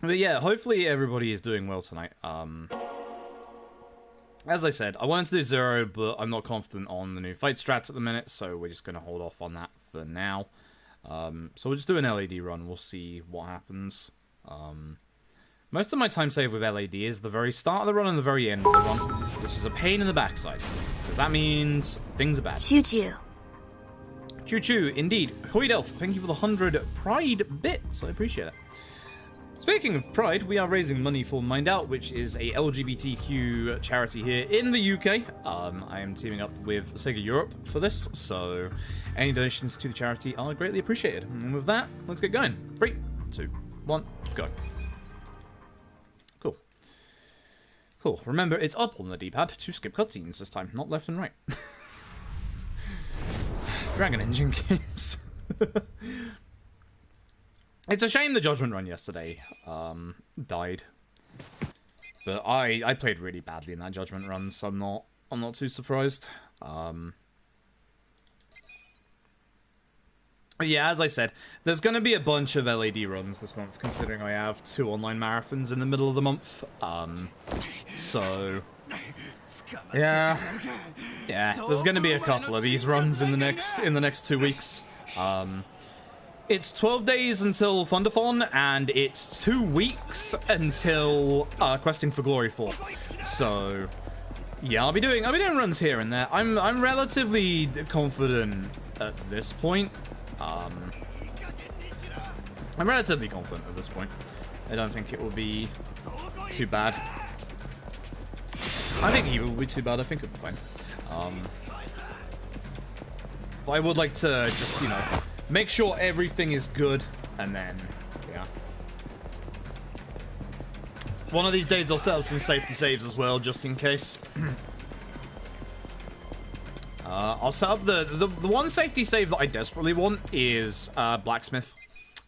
But yeah, hopefully everybody is doing well tonight. As I said, I wanted to do 0, but I'm not confident on the new fight strats at the minute, so we're just going to hold off on that for now. So we'll just do an LAD run, we'll see what happens. Most of my time saved with LAD is the very start of the run and the very end of the run, which is a pain in the backside, because that means things are bad. Choo-choo. Choo-choo, indeed. Hoid Elf, thank you for the 100 Pride bits, I appreciate it. Speaking of Pride, we are raising money for Mind Out, which is a LGBTQ charity here in the UK. I am teaming up with Sega Europe for this, so any donations to the charity are greatly appreciated. And with that, let's get going. 3, 2, 1, go. Cool. Cool. Remember, it's up on the D-pad to skip cutscenes this time, not left and right. Dragon Engine games. It's a shame the Judgment Run yesterday died, but I played really badly in that Judgment Run, so I'm not too surprised. But yeah, as I said, there's going to be a bunch of LAD runs this month, considering I have 2 online marathons in the middle of the month. So yeah, there's going to be a couple of these runs in the next 2 weeks. It's 12 days until Thunderthon, and it's 2 weeks until Questing for Glory 4. So yeah, I'll be doing runs here and there. I'm relatively confident at this point. I'm relatively confident at this point. I don't think it will be too bad. I think it will be too bad. I think it'll be fine. But I would like to just, you know, make sure everything is good, and then, yeah. One of these days I'll set up some safety saves as well, just in case. I'll set up the one safety save that I desperately want is Blacksmith,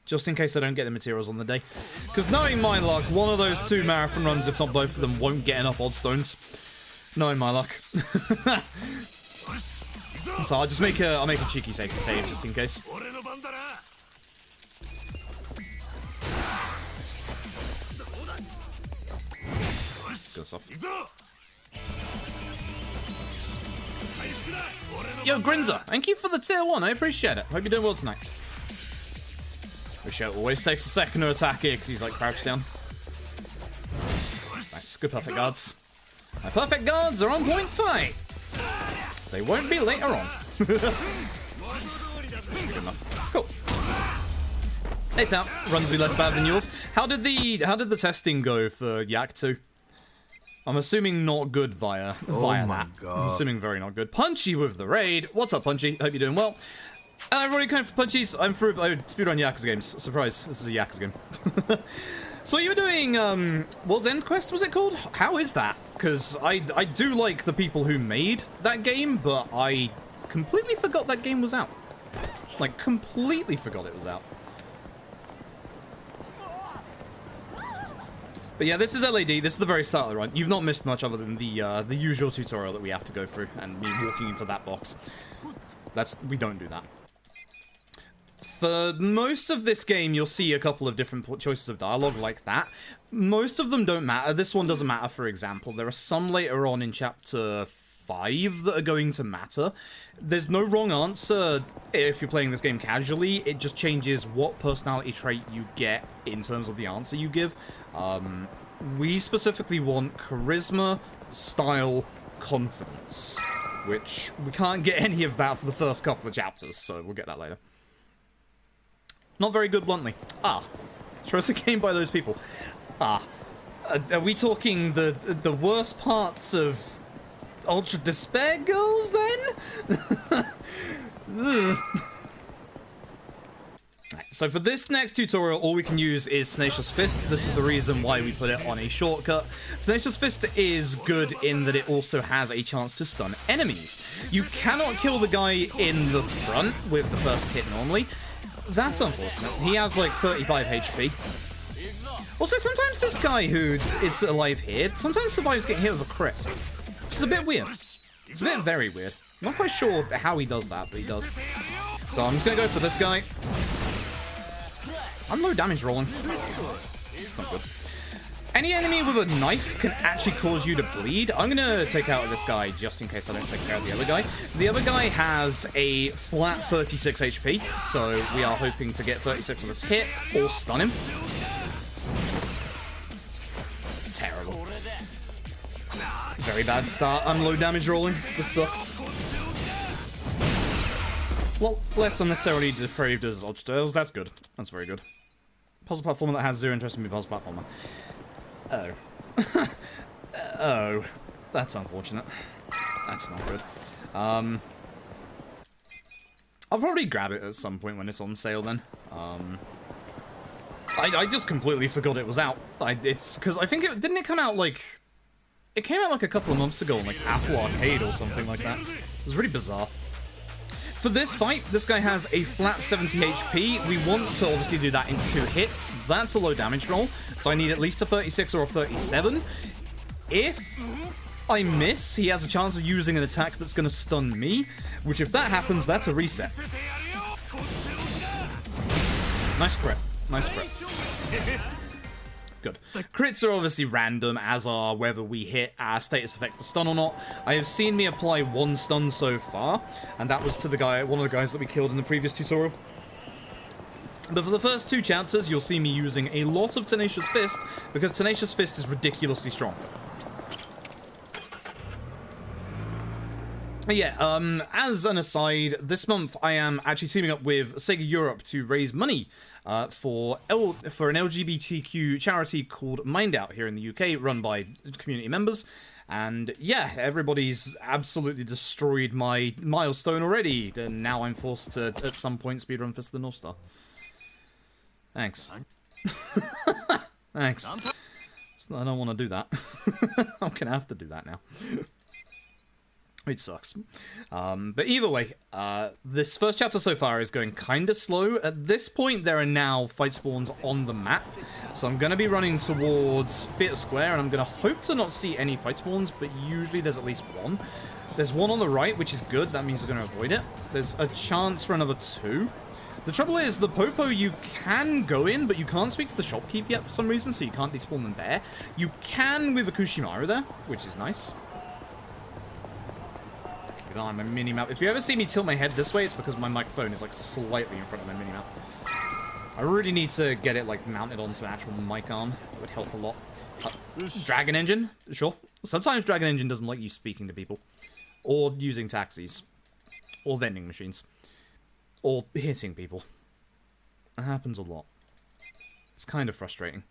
just in case I don't get the materials on the day. Because knowing my luck, one of those 2 marathon runs, if not both of them, won't get enough odd stones. Knowing my luck. So I'll just make a cheeky safety save just in case. Good stuff. Yo, Grinza, thank you for the tier 1. I appreciate it. Hope you're doing well tonight. Risho always takes a second to attack here because he's like crouched down. Nice, good perfect guards. My perfect guards are on point tonight. They won't be later on. Good enough. Cool. It's out. Runs will be less bad than yours. How did the testing go for Yak 2? I'm assuming not good via that. God. I'm assuming very not good. Punchy with the raid. What's up, Punchy? Hope you're doing well. Everybody coming for Punchies. I'm through speedrun Yakuza games. Surprise, this is a Yakuza game. So you were doing World's End Quest, was it called? How is that? Because I do like the people who made that game, but I completely forgot that game was out. Like, completely forgot it was out. But yeah, this is LAD. This is the very start of the run. You've not missed much other than the usual tutorial that we have to go through, and me walking into that box. We don't do that. For most of this game, you'll see a couple of different choices of dialogue like that. Most of them don't matter. This one doesn't matter, for example. There are some later on in Chapter 5 that are going to matter. There's no wrong answer if you're playing this game casually. It just changes what personality trait you get in terms of the answer you give. We specifically want charisma, style, confidence, which we can't get any of that for the first couple of chapters, so we'll get that later. Not very good, bluntly. Chose a game by those people. Are we talking the worst parts of Ultra Despair Girls, then? So for this next tutorial, all we can use is Tenacious Fist. This is the reason why we put it on a shortcut. Tenacious Fist is good in that it also has a chance to stun enemies. You cannot kill the guy in the front with the first hit normally. That's unfortunate. He has like 35 HP. Also, sometimes this guy who is alive here sometimes survives getting hit with a crit. Which is a bit weird. It's a bit very weird. I'm not quite sure how he does that, but he does. So I'm just going to go for this guy. I'm low damage rolling. It's not good. Any enemy with a knife can actually cause you to bleed. I'm gonna take out this guy just in case I don't take care of the other guy. The other guy has a flat 36 HP, so we are hoping to get 36 on this hit or stun him. Terrible. Very bad start. I'm low damage rolling. This sucks. Well, less unnecessarily depraved as Oddtails. That's good. That's very good. Puzzle platformer that has zero interest in me puzzle platformer. Oh. Oh. That's unfortunate. That's not good. I'll probably grab it at some point when it's on sale then. I just completely forgot it was out. It's because I think didn't it come out like... It came out like a couple of months ago on like Apple Arcade or something like that. It was really bizarre. For this fight, this guy has a flat 70 HP. We want to obviously do that in 2 hits. That's a low damage roll, so I need at least a 36 or a 37. If I miss, he has a chance of using an attack that's going to stun me, which if that happens, that's a reset. Nice crit. Nice crit. Good. Crits are obviously random, as are whether we hit our status effect for stun or not. I have seen me apply 1 stun so far, and that was to the guy, one of the guys that we killed in the previous tutorial. But for the first 2 chapters, you'll see me using a lot of Tenacious Fist, because Tenacious Fist is ridiculously strong. Yeah, as an aside, this month I am actually teaming up with Sega Europe to raise money for an LGBTQ charity called Mind Out here in the UK, run by community members. And yeah, everybody's absolutely destroyed my milestone already. And now I'm forced to, at some point, speedrun Fist of the North Star. Thanks. Thanks. I don't want to do that. I'm gonna have to do that now. Which sucks. But either way, this first chapter so far is going kind of slow. At this point, there are now fight spawns on the map. So I'm going to be running towards Theatre Square, and I'm going to hope to not see any fight spawns, but usually there's at least one. There's one on the right, which is good. That means we're going to avoid it. There's a chance for another 2. The trouble is, the Popo you can go in, but you can't speak to the shopkeep yet for some reason, so you can't despawn them there. You can with a Kushimaru there, which is nice. On my mini-map. If you ever see me tilt my head this way, it's because my microphone is like slightly in front of my mini-map. I really need to get it like mounted onto an actual mic arm. That would help a lot. Dragon Engine? Sure. Sometimes Dragon Engine doesn't like you speaking to people. Or using taxis. Or vending machines. Or hitting people. That happens a lot. It's kind of frustrating.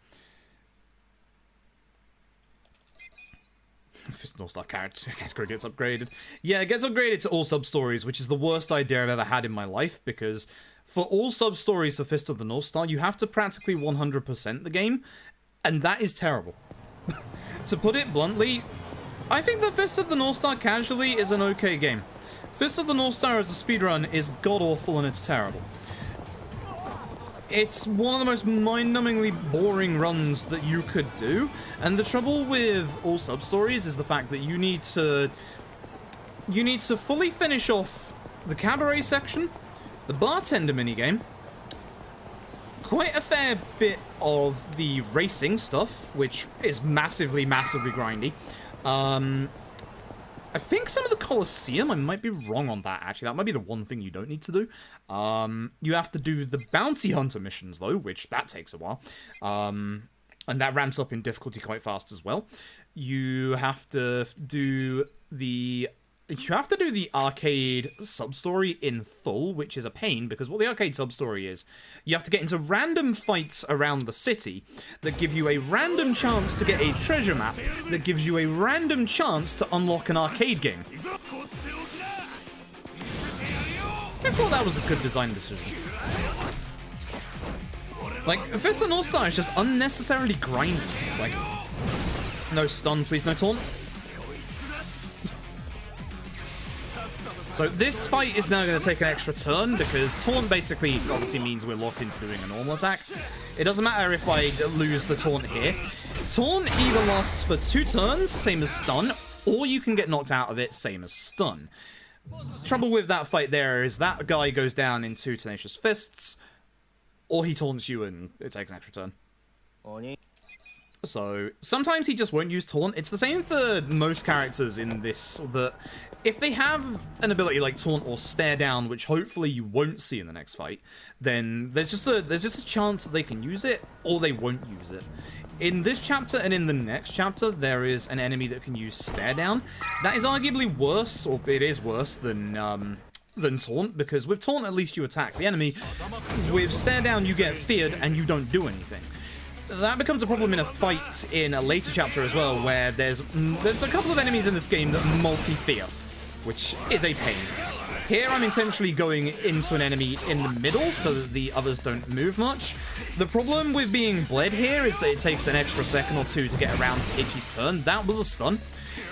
Fist of the North Star category gets upgraded. Yeah, it gets upgraded to all sub-stories, which is the worst idea I've ever had in my life, because for all sub-stories for Fist of the North Star, you have to practically 100% the game, and that is terrible. To put it bluntly, I think the Fist of the North Star casually is an okay game. Fist of the North Star as a speedrun is god-awful and it's terrible. It's one of the most mind-numbingly boring runs that you could do, and the trouble with all sub-stories is the fact that you need to fully finish off the cabaret section, the bartender minigame, quite a fair bit of the racing stuff, which is massively, massively grindy. I think some of the Colosseum, I might be wrong on that, actually. That might be the one thing you don't need to do. You have to do the bounty hunter missions, though, which that takes a while. And that ramps up in difficulty quite fast as well. You have to do the arcade sub-story in full, which is a pain, because what the arcade sub-story is, you have to get into random fights around the city that give you a random chance to get a treasure map that gives you a random chance to unlock an arcade game. I thought that was a good design decision. Like, Fist of the North Star is just unnecessarily grindy. Like, no stun, please, no taunt. So this fight is now going to take an extra turn, because taunt basically obviously means we're locked into doing a normal attack. It doesn't matter if I lose the taunt here. Taunt either lasts for 2 turns, same as stun, or you can get knocked out of it, same as stun. Trouble with that fight there is that guy goes down in 2 Tenacious Fists, or he taunts you and it takes an extra turn. So, sometimes he just won't use Taunt. It's the same for most characters in this, that if they have an ability like Taunt or Stare Down, which hopefully you won't see in the next fight, then there's just a chance that they can use it, or they won't use it. In this chapter and in the next chapter, there is an enemy that can use Stare Down. That is arguably worse, or it is worse than Taunt, because with Taunt at least you attack the enemy. With Stare Down you get feared and you don't do anything. That becomes a problem in a fight in a later chapter as well, where there's a couple of enemies in this game that multi-fear, which is a pain. Here I'm intentionally going into an enemy in the middle so that the others don't move much. The problem with being bled here is that it takes an extra second or two to get around to Ichi's turn. That was a stun.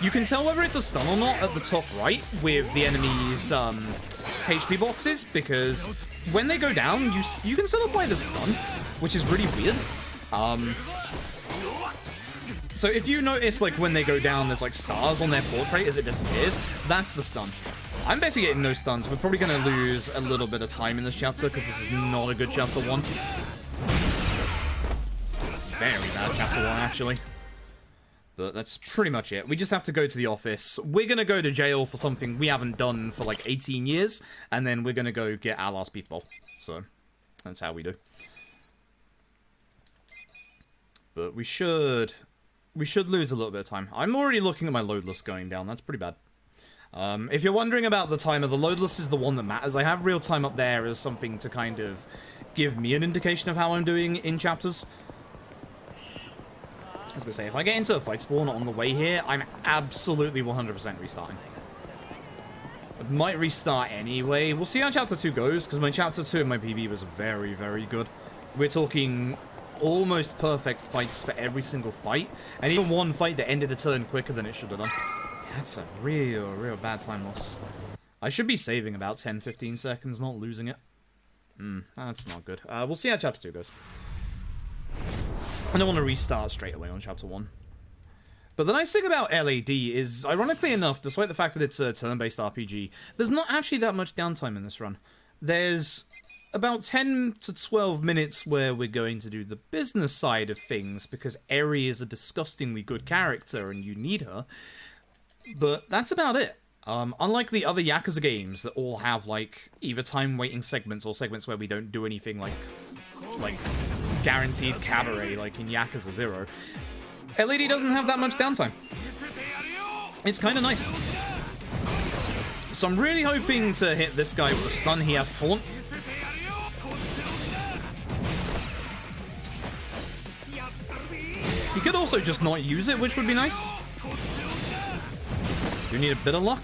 You can tell whether it's a stun or not at the top right with the enemy's HP boxes, because when they go down, you can still apply the stun, which is really weird. So if you notice, like, when they go down, there's, like, stars on their portrait as it disappears, that's the stun. I'm basically getting no stuns. We're probably going to lose a little bit of time in this chapter, because this is not a good chapter 1. Very bad chapter 1, actually. But that's pretty much it. We just have to go to the office. We're going to go to jail for something we haven't done for, like, 18 years, and then we're going to go get our last beef bowl. So, that's how we do. But we should lose a little bit of time. I'm already looking at my load list going down. That's pretty bad. If you're wondering about the timer, the load list is the one that matters. I have real time up there as something to kind of give me an indication of how I'm doing in chapters. I was going to say, if I get into a fight spawn on the way here, I'm absolutely 100% restarting. I might restart anyway. We'll see how chapter 2 goes, because my chapter 2 in my PB was very, very good. We're talking almost perfect fights for every single fight, and even one fight that ended a turn quicker than it should have done. That's a real bad time loss. I should be saving about 10-15 seconds, not losing it. That's not good. We'll see how chapter 2 goes. I don't want to restart straight away on chapter 1. But the nice thing about LAD is, ironically enough, despite the fact that it's a turn-based RPG, there's not actually that much downtime in this run. There's about 10 to 12 minutes where we're going to do the business side of things, because Eri is a disgustingly good character and you need her. But that's about it. Unlike the other Yakuza games that all have, like, either time-waiting segments or segments where we don't do anything like guaranteed cabaret, like in Yakuza 0, LAD doesn't have that much downtime. It's kind of nice. So I'm really hoping to hit this guy with a stun. He has Taunt. He could also just not use it, which would be nice. Do need a bit of luck.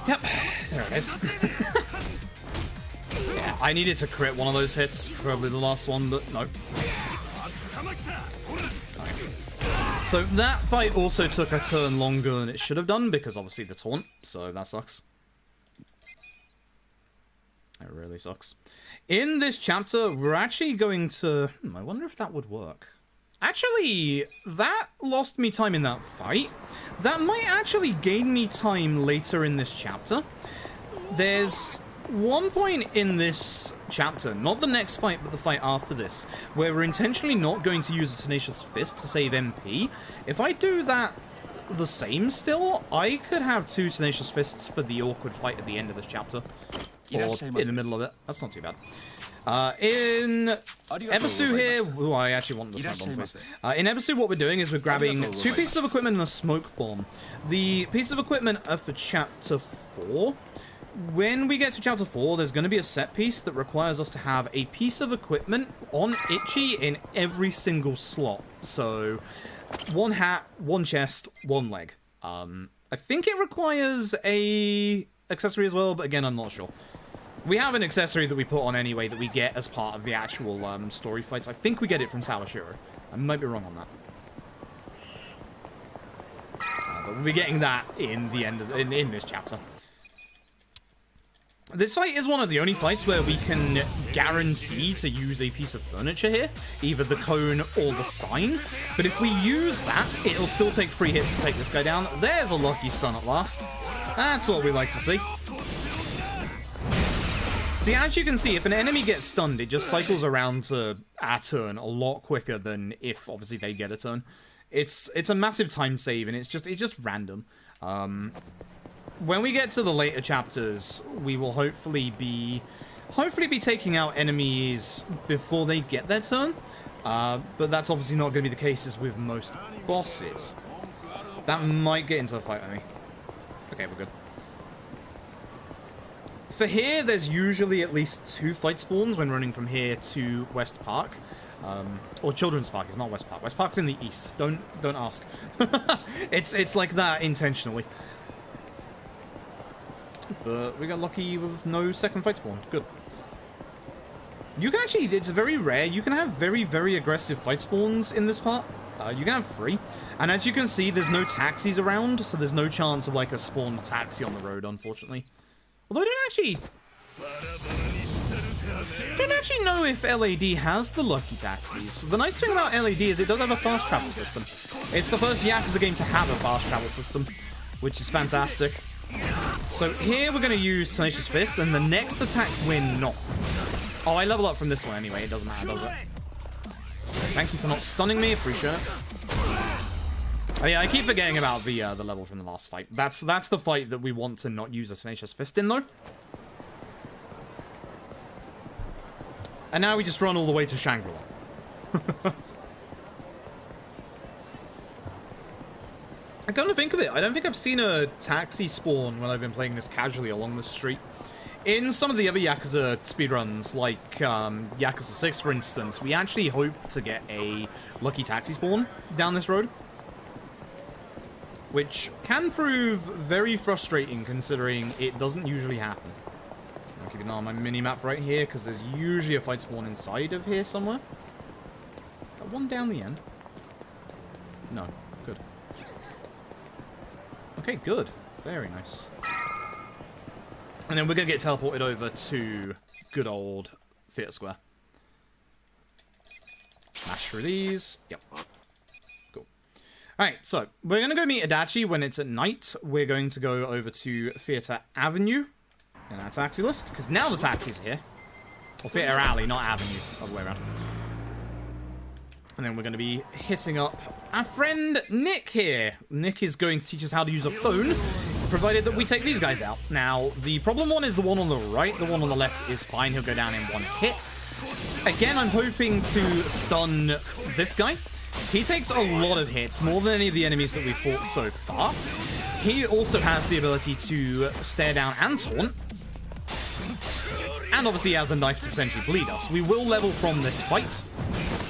Yep, there it is. Yeah, I needed to crit one of those hits, probably the last one, but no. So that fight also took a turn longer than it should have done, because obviously the taunt, so that sucks. It really sucks. In this chapter, we're actually going to... I wonder if that would work. Actually, that lost me time in that fight. That might actually gain me time later in this chapter. There's one point in this chapter, not the next fight, but the fight after this, where we're intentionally not going to use a Tenacious Fist to save MP. If I do that the same still, I could have 2 Tenacious Fists for the awkward fight at the end of this chapter. Or in the middle of it. That's not too bad. In Ebisu here... Oh, I actually want the smoke bomb, please. In Ebisu, what we're doing is we're grabbing 2 pieces of equipment and a smoke bomb. The pieces of equipment are for chapter 4. When we get to chapter 4, there's going to be a set piece that requires us to have a piece of equipment on Ichi in every single slot. So, 1 hat, 1 chest, 1 leg. I think it requires a accessory as well, but again, I'm not sure. We have an accessory that we put on anyway that we get as part of the actual story fights. I think we get it from Sawashiro. I might be wrong on that. But we'll be getting that in the end of in this chapter. This fight is one of the only fights where we can guarantee to use a piece of furniture here, either the cone or the sign. But if we use that, it'll still take 3 hits to take this guy down. There's a lucky stun at last. That's what we like to see. See, as you can see, if an enemy gets stunned, it just cycles around to our turn a lot quicker than if, obviously, they get a turn. It's a massive time save, and it's just random. When we get to the later chapters, we will hopefully be taking out enemies before they get their turn. But that's obviously not going to be the case as with most bosses. That might get into the fight with me. Okay, we're good. For here, there's usually at least 2 fight spawns when running from here to West Park. Or Children's Park, it's not West Park. West Park's in the east. Don't ask. It's like that intentionally. But we got lucky with no second fight spawn. Good. You can actually, it's very rare, you can have very, very aggressive fight spawns in this part. You can have 3. And as you can see, there's no taxis around, so there's no chance of like a spawned taxi on the road, unfortunately. Although I don't actually know if LAD has the lucky taxis. The nice thing about LAD is it does have a fast travel system. It's the first Yakuza game to have a fast travel system, which is fantastic. So here we're going to use Tenacious Fist, and the next attack we're not. Oh, I level up from this one anyway, it doesn't matter, does it? Thank you for not stunning me, appreciate it. Oh yeah, I keep forgetting about the level from the last fight. That's the fight that we want to not use a Tenacious Fist in, though. And now we just run all the way to Shangri-La. I come to think of it, I don't think I've seen a taxi spawn when I've been playing this casually along the street. In some of the other Yakuza speedruns, like Yakuza 6 for instance, we actually hope to get a lucky taxi spawn down this road. Which can prove very frustrating considering it doesn't usually happen. I'm keeping an eye on my mini-map right here because there's usually a fight spawn inside of here somewhere. Got one down the end. No, good. Okay, good. Very nice. And then we're going to get teleported over to good old Theatre Square. Mash through these. Yep. Cool. Alright, so we're going to go meet Adachi when it's at night. We're going to go over to Theatre Avenue in our taxi list, because now the taxis are here. Or Theatre Alley, not Avenue. Other way around. And then we're going to be hitting up our friend Nick here. Nick is going to teach us how to use a phone, provided that we take these guys out. Now, the problem one is the one on the right. The one on the left is fine. He'll go down in 1 hit. Again, I'm hoping to stun this guy. He takes a lot of hits, more than any of the enemies that we've fought so far. He also has the ability to stare down and taunt. And obviously he has a knife to potentially bleed us. We will level from this fight.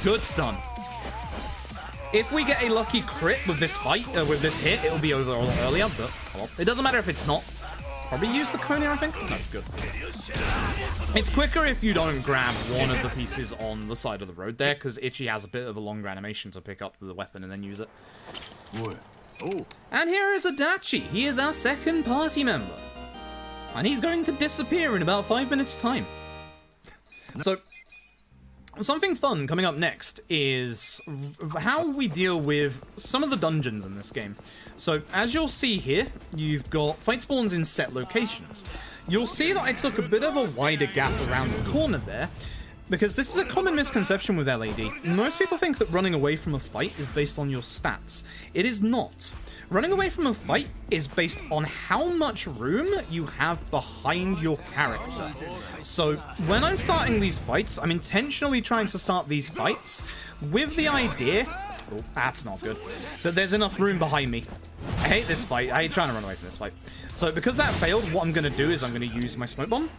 Good stun. If we get a lucky crit with this fight, with this hit, it'll be over a lot earlier, but well, it doesn't matter if it's not. Probably use the cone here, I think. No, good. It's quicker if you don't grab one of the pieces on the side of the road there, because Ichi has a bit of a longer animation to pick up the weapon and then use it. Oh. And here is Adachi. He is our second party member. And he's going to disappear in about 5 minutes' time. So, something fun coming up next is how we deal with some of the dungeons in this game. So, as you'll see here, you've got fight spawns in set locations. You'll see that I took a bit of a wider gap around the corner there, because this is a common misconception with LAD. Most people think that running away from a fight is based on your stats. It is not. Running away from a fight is based on how much room you have behind your character. So, when I'm starting these fights, I'm intentionally trying to start these fights with the idea... Oh, that's not good. That there's enough room behind me. I hate this fight. I hate trying to run away from this fight. So, because that failed, what I'm going to do is I'm going to use my smoke bomb.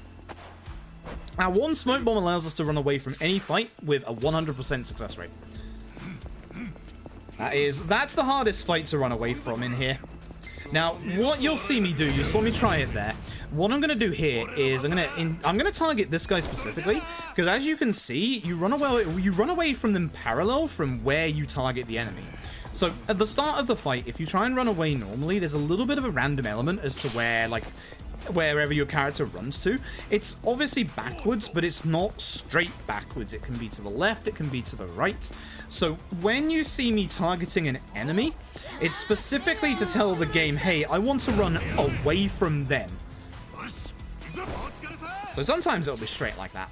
Now, one smoke bomb allows us to run away from any fight with a 100% success rate. That's the hardest fight to run away from in here. Now, what you'll see me do, you saw me try it there. What I'm going to do here is I'm going to target this guy specifically, because as you can see, you run away from them parallel from where you target the enemy. So at the start of the fight, if you try and run away normally, there's a little bit of a random element as to where, like, wherever your character runs to. It's obviously backwards, but it's not straight backwards. It can be to the left, it can be to the right. So when you see me targeting an enemy, it's specifically to tell the game, hey, I want to run away from them. So sometimes it'll be straight like that.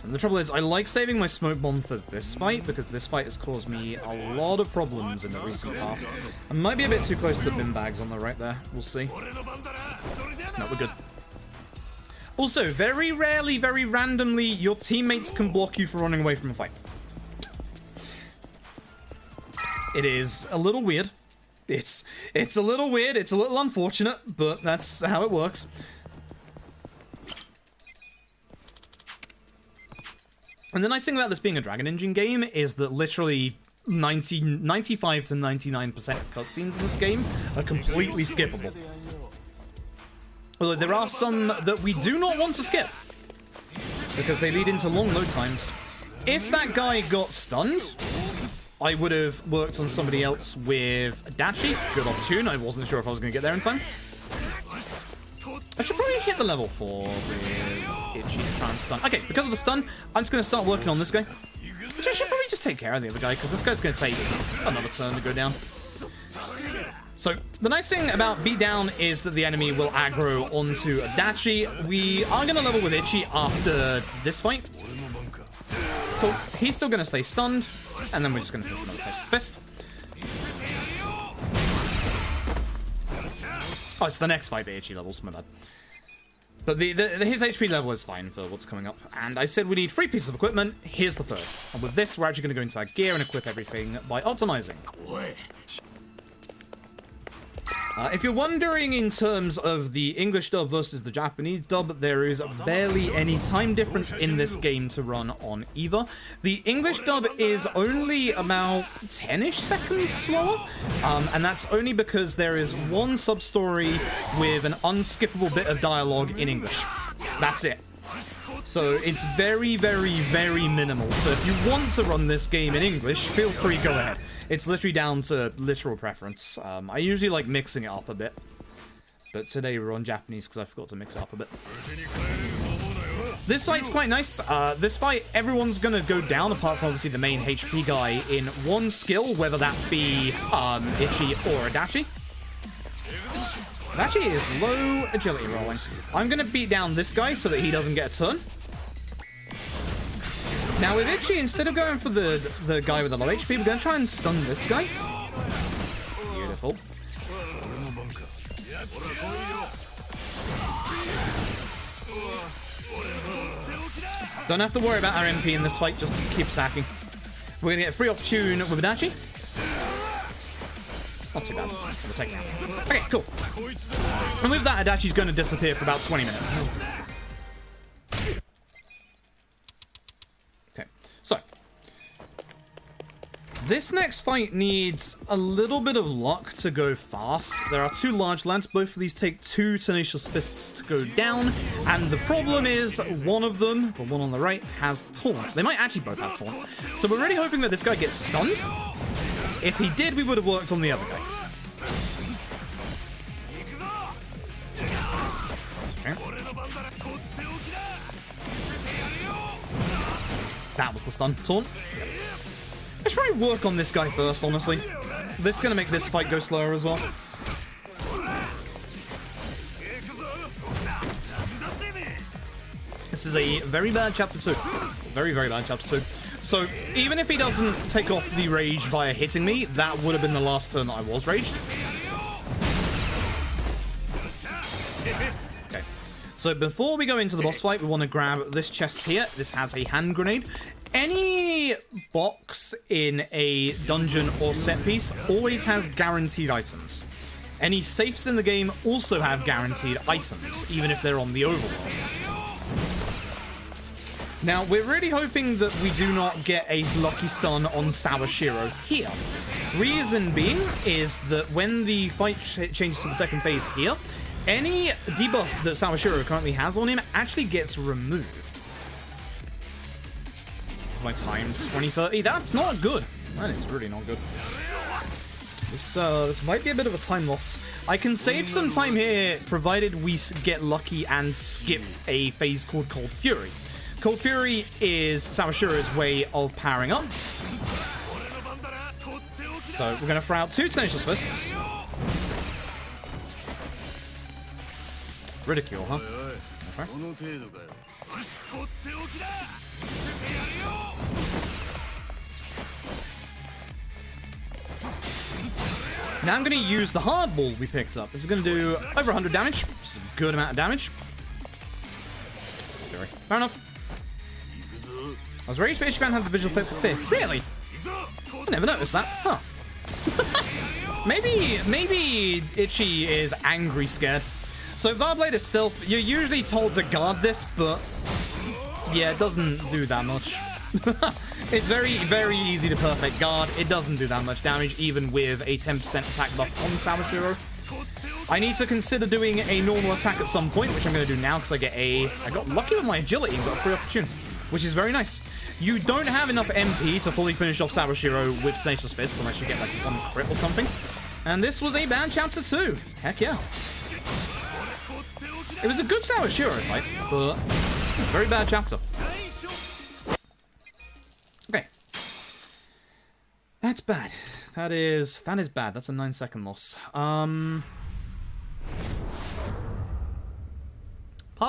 And the trouble is, I like saving my smoke bomb for this fight, because this fight has caused me a lot of problems in the recent past. I might be a bit too close to the bin bags on the right there. We'll see. No, we're good. Also, very rarely, very randomly, your teammates can block you for running away from a fight. It is a little weird. It's a little weird, it's a little unfortunate, but that's how it works. And the nice thing about this being a Dragon Engine game is that literally 95 to 99% of cutscenes in this game are completely skippable. Although there are some that we do not want to skip, because they lead into long load times. If that guy got stunned, I would have worked on somebody else with Adachi. Good opportune. I wasn't sure if I was going to get there in time. I should probably hit the level 4 with Itchy to try and stun. Okay, because of the stun, I'm just going to start working on this guy. Which I should probably just take care of the other guy, because this guy's going to take another turn to go down. So, the nice thing about beatdown is that the enemy will aggro onto Adachi. We are going to level with Itchy after this fight. Cool. He's still going to stay stunned, and then we're just going to push another Taste Fist. Oh, it's the next fight, the Itchy levels, my bad. But his HP level is fine for what's coming up. And I said we need 3 pieces of equipment. Here's the 3rd. And with this, we're actually going to go into our gear and equip everything by optimizing. If you're wondering in terms of the English dub versus the Japanese dub, there is barely any time difference in this game to run on either. The English dub is only about 10-ish seconds slower, and that's only because there is one sub-story with an unskippable bit of dialogue in English. That's it. So it's very, very, very minimal. So if you want to run this game in English, feel free, go ahead. It's literally down to literal preference. I usually like mixing it up a bit, but today we're on Japanese because I forgot to mix it up a bit. This fight's quite nice. This fight, everyone's gonna go down, apart from obviously the main HP guy, in one skill, whether that be Itchy or Adachi. Adachi is low agility rolling. I'm gonna beat down this guy so that he doesn't get a turn. Now with Itchy, instead of going for the guy with the low HP, we're going to try and stun this guy. Beautiful. Don't have to worry about our MP in this fight, just keep attacking. We're going to get a free opportune with Adachi. Not too bad. We'll take it out. Okay, cool. And with that, Adachi's going to disappear for about 20 minutes. So, this next fight needs a little bit of luck to go fast. There are 2 large lands. Both of these take 2 tenacious fists to go down. And the problem is, one of them, the one on the right, has taunt. They might actually both have taunt. So we're really hoping that this guy gets stunned. If he did, we would have worked on the other guy. Okay. That was the stun. Taunt. I should probably work on this guy first, honestly. This is going to make this fight go slower as well. This is a very bad chapter 2. Very, very bad chapter 2. So, even if he doesn't take off the rage via hitting me, that would have been the last turn that I was raged. Okay. So before we go into the boss fight, we want to grab this chest here. This has a hand grenade. Any box in a dungeon or set piece always has guaranteed items. Any safes in the game also have guaranteed items, even if they're on the overworld. Now, we're really hoping that we do not get a lucky stun on Sawashiro here. Reason being is that when the fight changes to the second phase here, any debuff that Sawashiro currently has on him actually gets removed. Is my time 2030? That's not good. That is really not good. This might be a bit of a time loss. I can save some time here, provided we get lucky and skip a phase called Cold Fury. Cold Fury is Sawashiro's way of powering up. So we're going to throw out 2 Tenacious Fists. Ridicule, huh? Right. Now I'm going to use the hard ball we picked up. This is going to do over 100 damage, which is a good amount of damage. Fair enough. I was raised, but Ichiban had the visual effect for fear. Really? I never noticed that. Huh. Maybe Ichi is angry scared. So Varblade is stealth. You're usually told to guard this, but yeah, it doesn't do that much. It's very, very easy to perfect guard. It doesn't do that much damage, even with a 10% attack buff on Sawashiro. I need to consider doing a normal attack at some point, which I'm going to do now because I got lucky with my agility and got a free opportunity, which is very nice. You don't have enough MP to fully finish off Sawashiro with Tenacious Fists unless you get like one crit or something. And this was a bad chapter 2. Heck yeah. It was a good Sawashiro fight, but very bad chapter. Okay. That's bad. That is bad. That's a 9-second loss. Part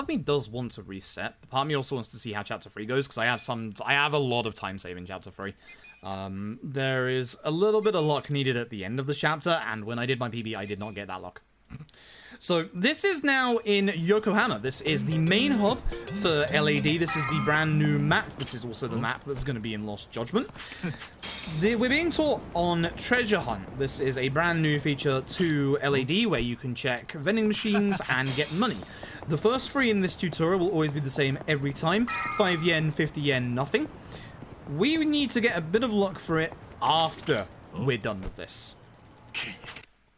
of me does want to reset, but part of me also wants to see how Chapter 3 goes, because I have a lot of time saving Chapter 3. There is a little bit of luck needed at the end of the chapter, and when I did my PB, I did not get that luck. So this is now in Yokohama. This is the main hub for LAD. This is the brand new map. This is also the map that's going to be in Lost Judgment. We're being taught on Treasure Hunt. This is a brand new feature to LAD where you can check vending machines and get money. The first 3 in this tutorial will always be the same every time. 5 yen, 50 yen, nothing. We need to get a bit of luck for it after we're done with this.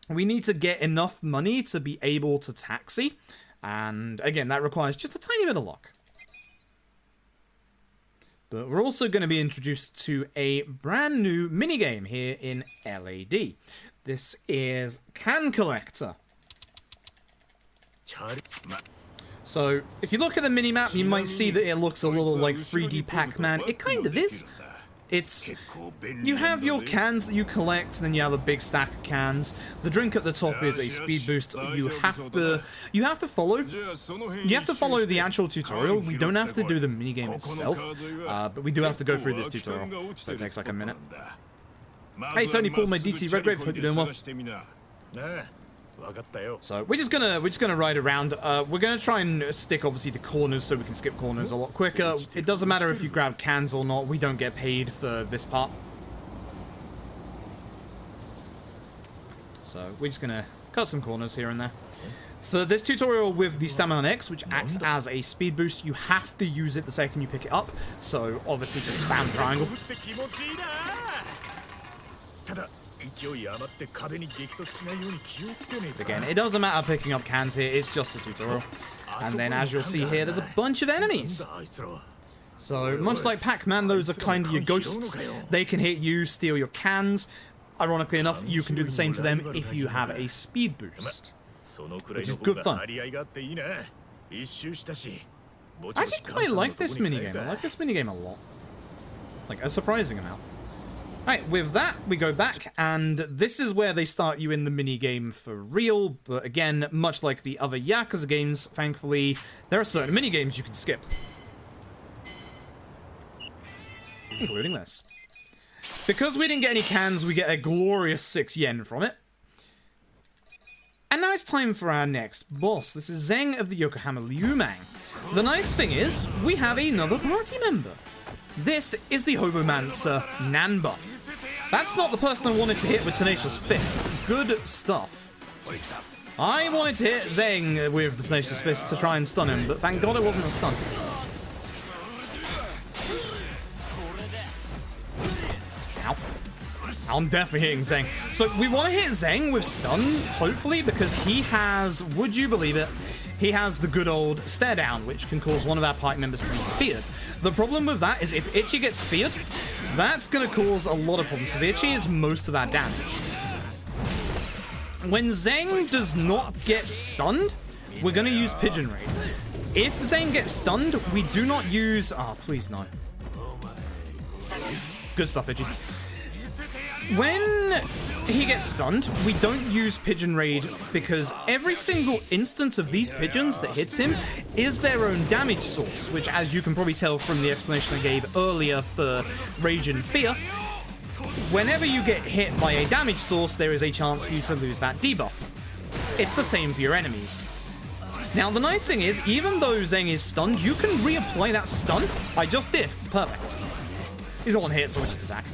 We need to get enough money to be able to taxi. And again, that requires just a tiny bit of luck. But we're also going to be introduced to a brand new minigame here in LAD. This is Can Collector. So, if you look at the minimap, you might see that it looks a little like 3D Pac-Man. It kind of is. You have your cans that you collect, and then you have a big stack of cans. The drink at the top is a speed boost. You have to follow the actual tutorial. We don't have to do the minigame itself, but we do have to go through this tutorial, so it takes like a minute. Hey Tony, Paul, my DT Redgrave, hope you're doing well. So we're just gonna ride around. We're gonna try and stick obviously to corners so we can skip corners a lot quicker. It doesn't matter if you grab cans or not. We don't get paid for this part. So we're just gonna cut some corners here and there. For this tutorial with the Stamina X, which acts as a speed boost, you have to use it the second you pick it up. So obviously just spam triangle. Again, it doesn't matter picking up cans here, it's just the tutorial. And then as you'll see here, there's a bunch of enemies. So much like Pac-Man, those are kind of your ghosts. They can hit you, steal your cans. Ironically enough, you can do the same to them if you have a speed boost, which is good fun. I actually quite like this minigame. I like this minigame a lot. Like a surprising amount. Alright, with that, we go back, and this is where they start you in the minigame for real, but again, much like the other Yakuza games, thankfully, there are certain minigames you can skip. Including this. Because we didn't get any cans, we get a glorious 6 yen from it. And now it's time for our next boss. This is Zheng of the Yokohama Lumen. The nice thing is, we have another party member. This is the Hobomancer Nanba. That's not the person I wanted to hit with Tenacious Fist. Good stuff. I wanted to hit Zheng with the Tenacious Fist to try and stun him, but thank God it wasn't a stun. Ow. I'm definitely hitting Zheng. So we want to hit Zheng with stun, hopefully, because he has, would you believe it, he has the good old stare down, which can cause one of our party members to be feared. The problem with that is if Ichi gets feared, that's going to cause a lot of problems, because Ichi is most of our damage. When Zheng does not get stunned, we're going to use Pigeon Raid. If Zheng gets stunned, we do not use... Oh, please no. Good stuff, Ichi. When he gets stunned, we don't use Pigeon Raid because every single instance of these pigeons that hits him is their own damage source, which, as you can probably tell from the explanation I gave earlier for Rage and Fear, whenever you get hit by a damage source, there is a chance for you to lose that debuff. It's the same for your enemies. Now, the nice thing is, even though Zheng is stunned, you can reapply that stun. I just did. Perfect. He's one hit, so we just attack.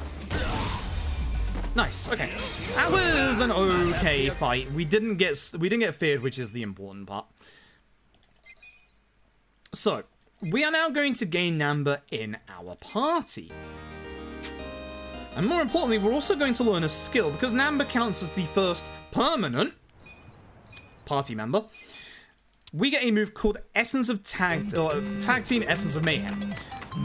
Nice. Okay. That was an okay fight. We didn't get feared, which is the important part. So, we are now going to gain Namba in our party. And more importantly, we're also going to learn a skill, because Namba counts as the first permanent party member. We get a move called Essence of Tag Team Essence of Mayhem.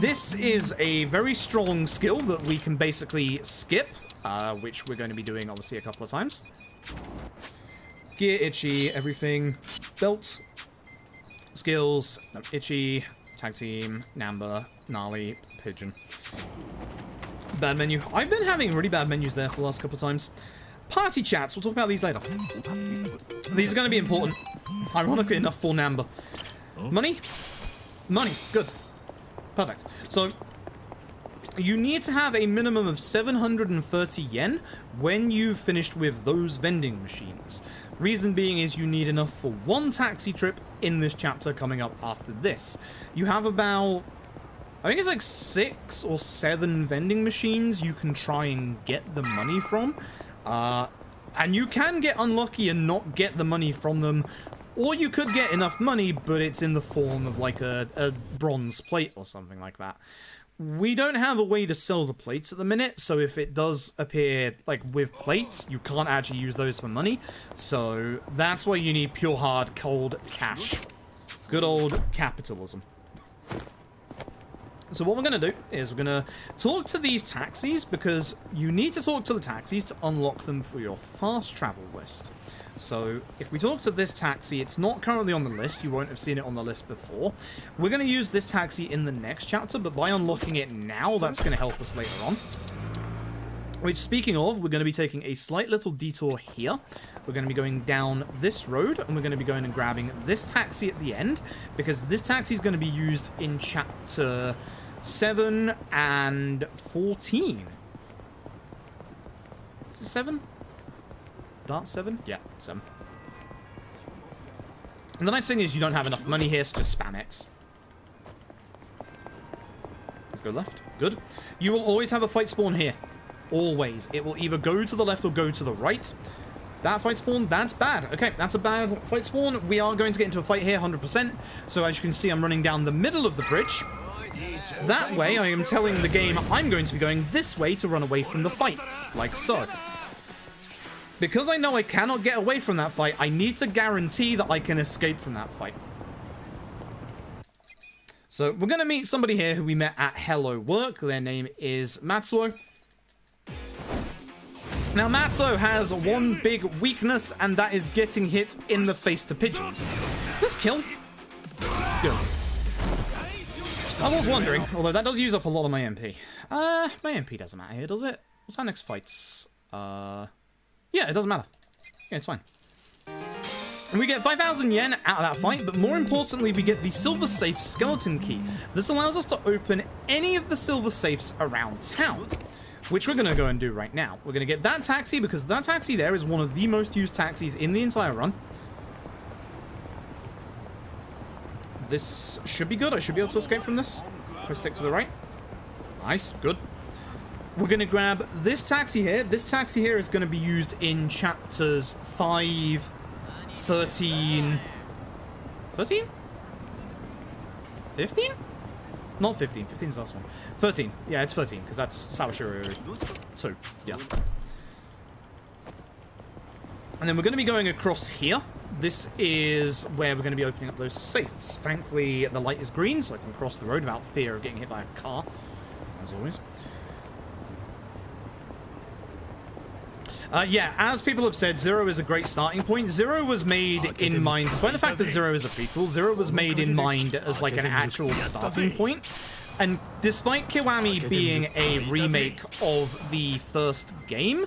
This is a very strong skill that we can basically skip, which we're going to be doing obviously a couple of times. Gear, Itchy, everything. Belt. Skills, Itchy, Tag Team, Namba, Gnarly, Pigeon. Bad menu. I've been having really bad menus there for the last couple of times. Party chats, we'll talk about these later. These are going to be important. Ironically enough for Namba. Money? Money, good. Perfect. So, you need to have a minimum of 730 yen when you've finished with those vending machines. Reason being is you need enough for one taxi trip in this chapter coming up after this. You have about, I think it's like 6 or 7 vending machines you can try and get the money from. And you can get unlucky and not get the money from them, or you could get enough money, but it's in the form of like a bronze plate or something like that. We don't have a way to sell the plates at the minute, so if it does appear like with plates, you can't actually use those for money. So that's why you need pure hard cold cash. Good old capitalism. So what we're going to do is we're going to talk to these taxis, because you need to talk to the taxis to unlock them for your fast travel list. So if we talk to this taxi, it's not currently on the list. You won't have seen it on the list before. We're going to use this taxi in the next chapter, but by unlocking it now, that's going to help us later on. Which, speaking of, we're going to be taking a slight little detour here. We're going to be going down this road, and we're going to be going and grabbing this taxi at the end, because this taxi is going to be used in chapter 7 and 14. Is it 7? Dart 7? Yeah, 7. And the nice thing is you don't have enough money here, so just spam X. Let's go left. Good. You will always have a fight spawn here. Always. It will either go to the left or go to the right. That fight spawn, that's bad. Okay, that's a bad fight spawn. We are going to get into a fight here, 100%. So as you can see, I'm running down the middle of the bridge. That way, I am telling the game I'm going to be going this way to run away from the fight. Like so. Because I know I cannot get away from that fight, I need to guarantee that I can escape from that fight. So, we're going to meet somebody here who we met at Hello Work. Their name is Matsuo. Now, Matsuo has one big weakness, and that is getting hit in the face to pigeons. Let's kill. Good. I was wondering, although that does use up a lot of my MP. My MP doesn't matter here, does it? What's our next fights? Yeah, it doesn't matter. Yeah, it's fine. And we get 5,000 yen out of that fight, but more importantly, we get the Silver Safe Skeleton Key. This allows us to open any of the silver safes around town, which we're going to go and do right now. We're going to get that taxi, because that taxi there is one of the most used taxis in the entire run. This should be good. I should be able to escape from this if I stick to the right. Nice, good. We're going to grab this taxi here. This taxi here is going to be used in chapters 5, 13... 13? 15? Not 15. 15 is the last one. 13. Yeah, it's 13, because that's Sawashiro 2. Yeah. And then we're going to be going across here. This is where we're going to be opening up those safes. Thankfully, the light is green, so I can cross the road without fear of getting hit by a car, as always. Yeah, as people have said, Zero is a great starting point. Zero was made in mind, despite the fact that Zero is a prequel, Zero was made in mind as like an actual starting point And despite Kiwami being a remake of the first game,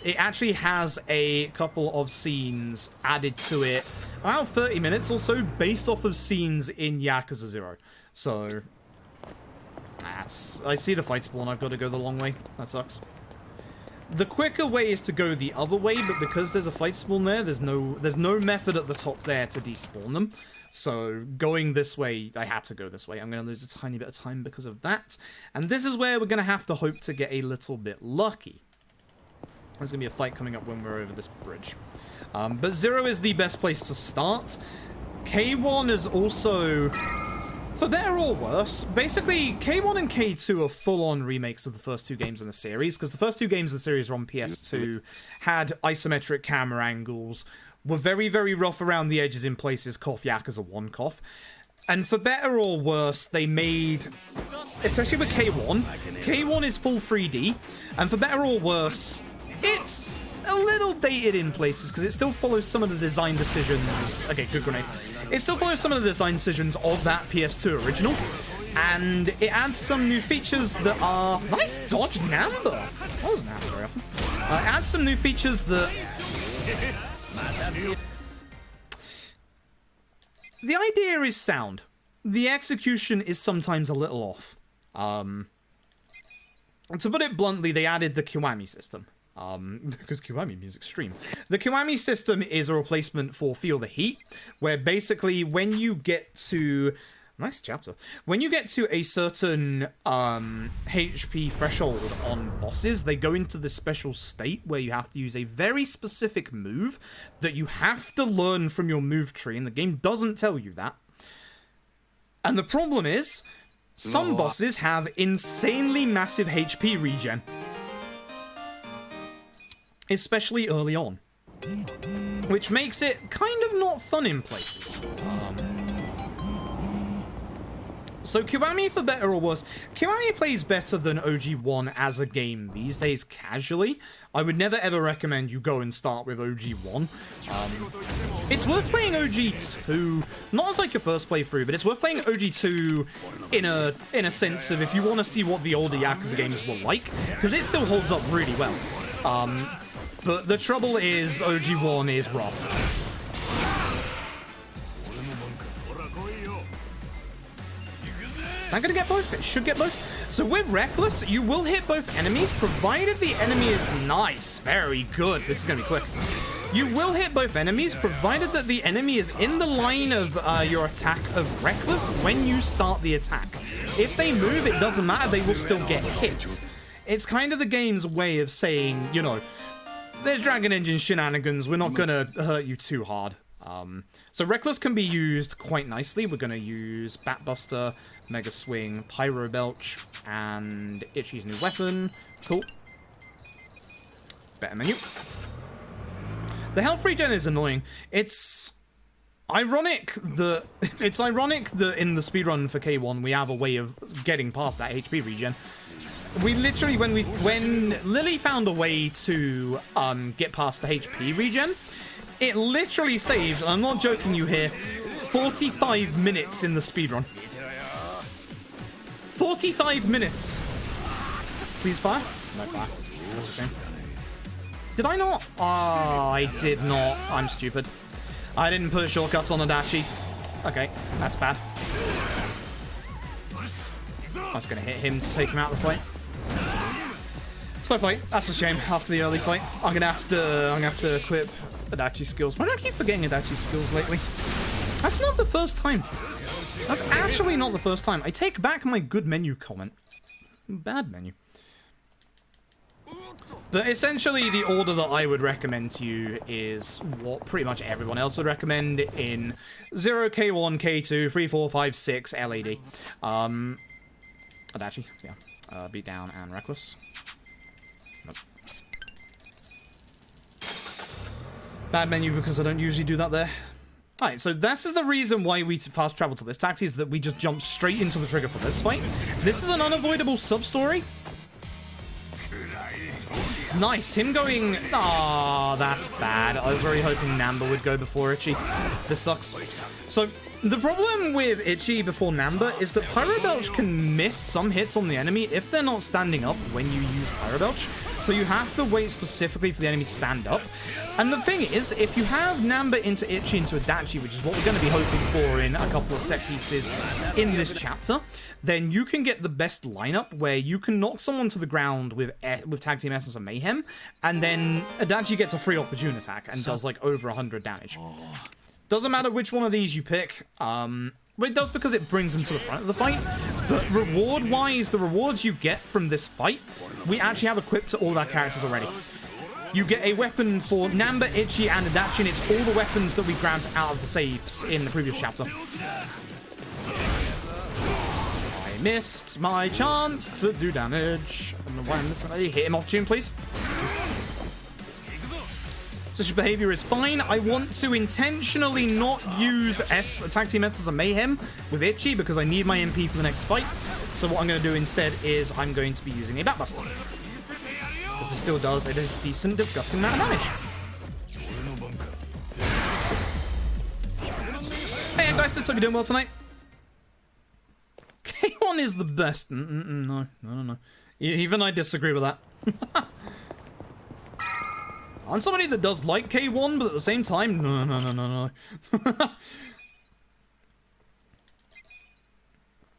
it actually has a couple of scenes added to it, about 30 minutes or so, based off of scenes in Yakuza 0. So, I see the fight spawn, I've got to go the long way. That sucks. The quicker way is to go the other way, but because there's a fight spawn there, there's no method at the top there to despawn them. So, going this way, I had to go this way. I'm going to lose a tiny bit of time because of that. And this is where we're going to have to hope to get a little bit lucky. There's going to be a fight coming up when we're over this bridge. But 0 is the best place to start. K1 is also, for better or worse, basically K1 and K2 are full-on remakes of the first two games in the series, because the first two games in the series were on PS2, had isometric camera angles, were very, very rough around the edges in places, cough Yakuza 1 cough. And for better or worse, they made, especially with K1, K1 is full 3D, and for better or worse, it's a little dated in places, because it still follows some of the design decisions. Okay, good grenade. It still follows some of the design decisions of that PS2 original, and it adds some new features that are... Nice dodge, Namba! That wasn't happening very often. It adds some new features that... The idea is sound. The execution is sometimes a little off. To put it bluntly, they added the Kiwami system. Because Kiwami music's extreme. The Kiwami system is a replacement for Feel the Heat, where basically when you get to... Nice chapter. When you get to a certain HP threshold on bosses, they go into this special state where you have to use a very specific move that you have to learn from your move tree, and the game doesn't tell you that. And the problem is, some bosses have insanely massive HP regen. Especially early on. Which makes it kind of not fun in places. So Kiwami, for better or worse, Kiwami plays better than OG1 as a game these days casually. I would never ever recommend you go and start with OG1. It's worth playing OG2, not as like your first playthrough, but it's worth playing OG2 in a sense of if you want to see what the older Yakuza games were like, because it still holds up really well. But the trouble is, OG1 is rough. I'm gonna get both. It should get both. So with Reckless, you will hit both enemies, provided the enemy is nice. Very good. This is gonna be quick. You will hit both enemies, provided that the enemy is in the line of your attack of Reckless when you start the attack. If they move, it doesn't matter. They will still get hit. It's kind of the game's way of saying, you know, there's Dragon Engine shenanigans. We're not gonna hurt you too hard. So Reckless can be used quite nicely. We're gonna use Batbuster, Mega Swing, Pyro Belch, and Itchy's new weapon. Cool. Better menu. The health regen is annoying. It's ironic that in the speedrun for K1 we have a way of getting past that HP regen. We literally, when Lily found a way to get past the HP regen, it literally saved, I'm not joking you here, 45 minutes in the speedrun. 45 minutes! Please fire? No fire. That's a shame. Did I not? Oh, I did not. I'm stupid. I didn't put shortcuts on Adachi. Okay, that's bad. I was gonna hit him to take him out of the fight. Slow fight. That's a shame. After the early fight, I'm gonna have to equip Adachi's skills. Why do I keep forgetting Adachi's skills lately? That's not the first time. That's actually not the first time. I take back my good menu comment. Bad menu. But essentially, the order that I would recommend to you is what pretty much everyone else would recommend in 0, K1, K2, 3, 4, 5, 6, LAD. Adachi, yeah. Beatdown and Reckless. Nope. Bad menu because I don't usually do that there. Alright, so this is the reason why we fast travel to this taxi, is that we just jump straight into the trigger for this fight. This is an unavoidable sub-story. Nice, him going... Ah, that's bad. I was very hoping Namba would go before Itchy. This sucks. So, The problem with Ichi before Namba is that Pyro Belch can miss some hits on the enemy if they're not standing up when you use Pyro Belch. So you have to wait specifically for the enemy to stand up. And the thing is, if you have Namba into Ichi into Adachi, which is what we're going to be hoping for in a couple of set pieces in this chapter, then you can get the best lineup where you can knock someone to the ground with Tag Team Essence and Mayhem, and then Adachi gets a free opportune attack and does like over 100 damage. Doesn't matter which one of these you pick, well, it does because it brings them to the front of the fight, but reward-wise, the rewards you get from this fight, we actually have equipped to all of our characters already. You get a weapon for Namba, Ichi, and Adachi, and it's all the weapons that we grabbed out of the saves in the previous chapter. I missed my chance to do damage. I don't know why I'm missing. Hit him off tune, please. Such behavior is fine. I want to intentionally not use Tag Team Essence and Mayhem with Ichi because I need my MP for the next fight. So what I'm going to do instead is I'm going to be using a Backbuster. Because it still does a decent, disgusting amount of damage. Hey guys, hope you're doing well tonight. K1 is the best. No. Even I disagree with that. I'm somebody that does like K1, but at the same time, no.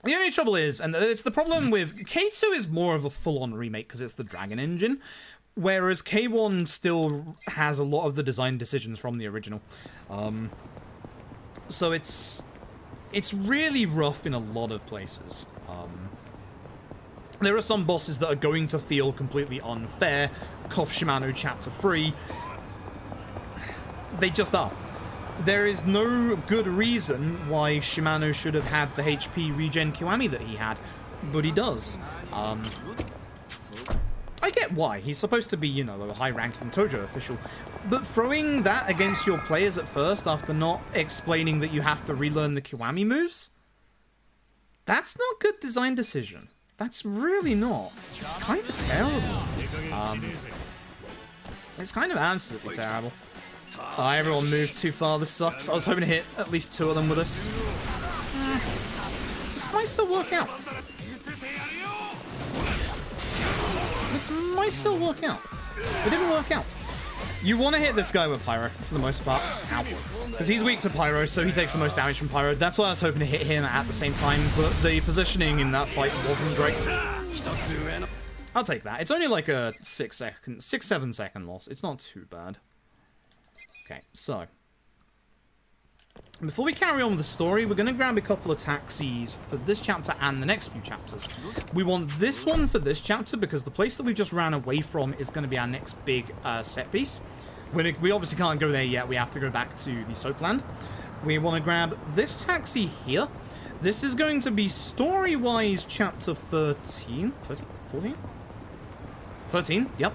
The only trouble is, and it's the problem with, K2 is more of a full-on remake because it's the Dragon engine, whereas K1 still has a lot of the design decisions from the original. So it's really rough in a lot of places. There are some bosses that are going to feel completely unfair. Cough Shimano Chapter 3. They just are. There is no good reason why Shimano should have had the HP regen Kiwami that he had, but he does. I get why. He's supposed to be, you know, a high-ranking Tojo official, but throwing that against your players at first after not explaining that you have to relearn the Kiwami moves? That's not good design decision. That's really not. It's kind of terrible. It's kind of absolutely terrible. Everyone moved too far. This sucks. I was hoping to hit at least 2 of them with this. This might still work out. This might still work out. It didn't work out. You want to hit this guy with Pyro, for the most part. Ow. Because he's weak to Pyro, so he takes the most damage from Pyro. That's why I was hoping to hit him at the same time, but the positioning in that fight wasn't great. I'll take that. It's only like a 6-7 second loss. It's not too bad. Okay, so before we carry on with the story, we're going to grab a couple of taxis for this chapter and the next few chapters. We want this one for this chapter because the place that we just ran away from is going to be our next big set piece. We obviously can't go there yet. We have to go back to the Soapland. We want to grab this taxi here. This is going to be story-wise chapter 13? 14? 13, yep.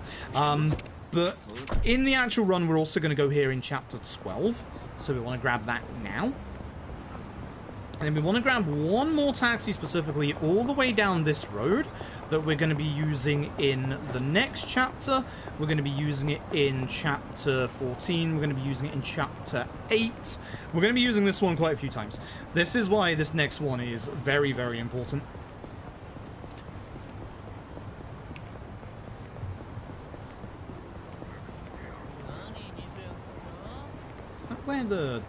But in the actual run, we're also going to go here in chapter 12. So we want to grab that now. And then we want to grab one more taxi specifically all the way down this road that we're going to be using in the next chapter. We're going to be using it in chapter 14. We're going to be using it in chapter 8. We're going to be using this one quite a few times. This is why this next one is very, very important.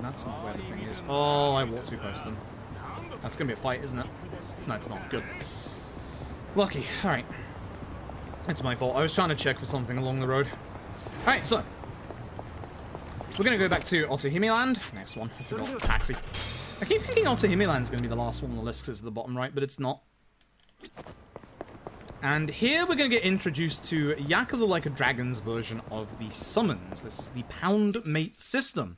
That's not where the thing is. Oh, I walked too close to them. That's gonna be a fight, isn't it? No, it's not. Good. Lucky. Alright. It's my fault. I was trying to check for something along the road. Alright, so we're gonna go back to Otohime Land. Next one. I forgot. Taxi. I keep thinking Otohime Land's gonna be the last one on the list because of the bottom right, but it's not. And here we're going to get introduced to Yakuza Like a Dragon's version of the summons. This is the Pound Mate system.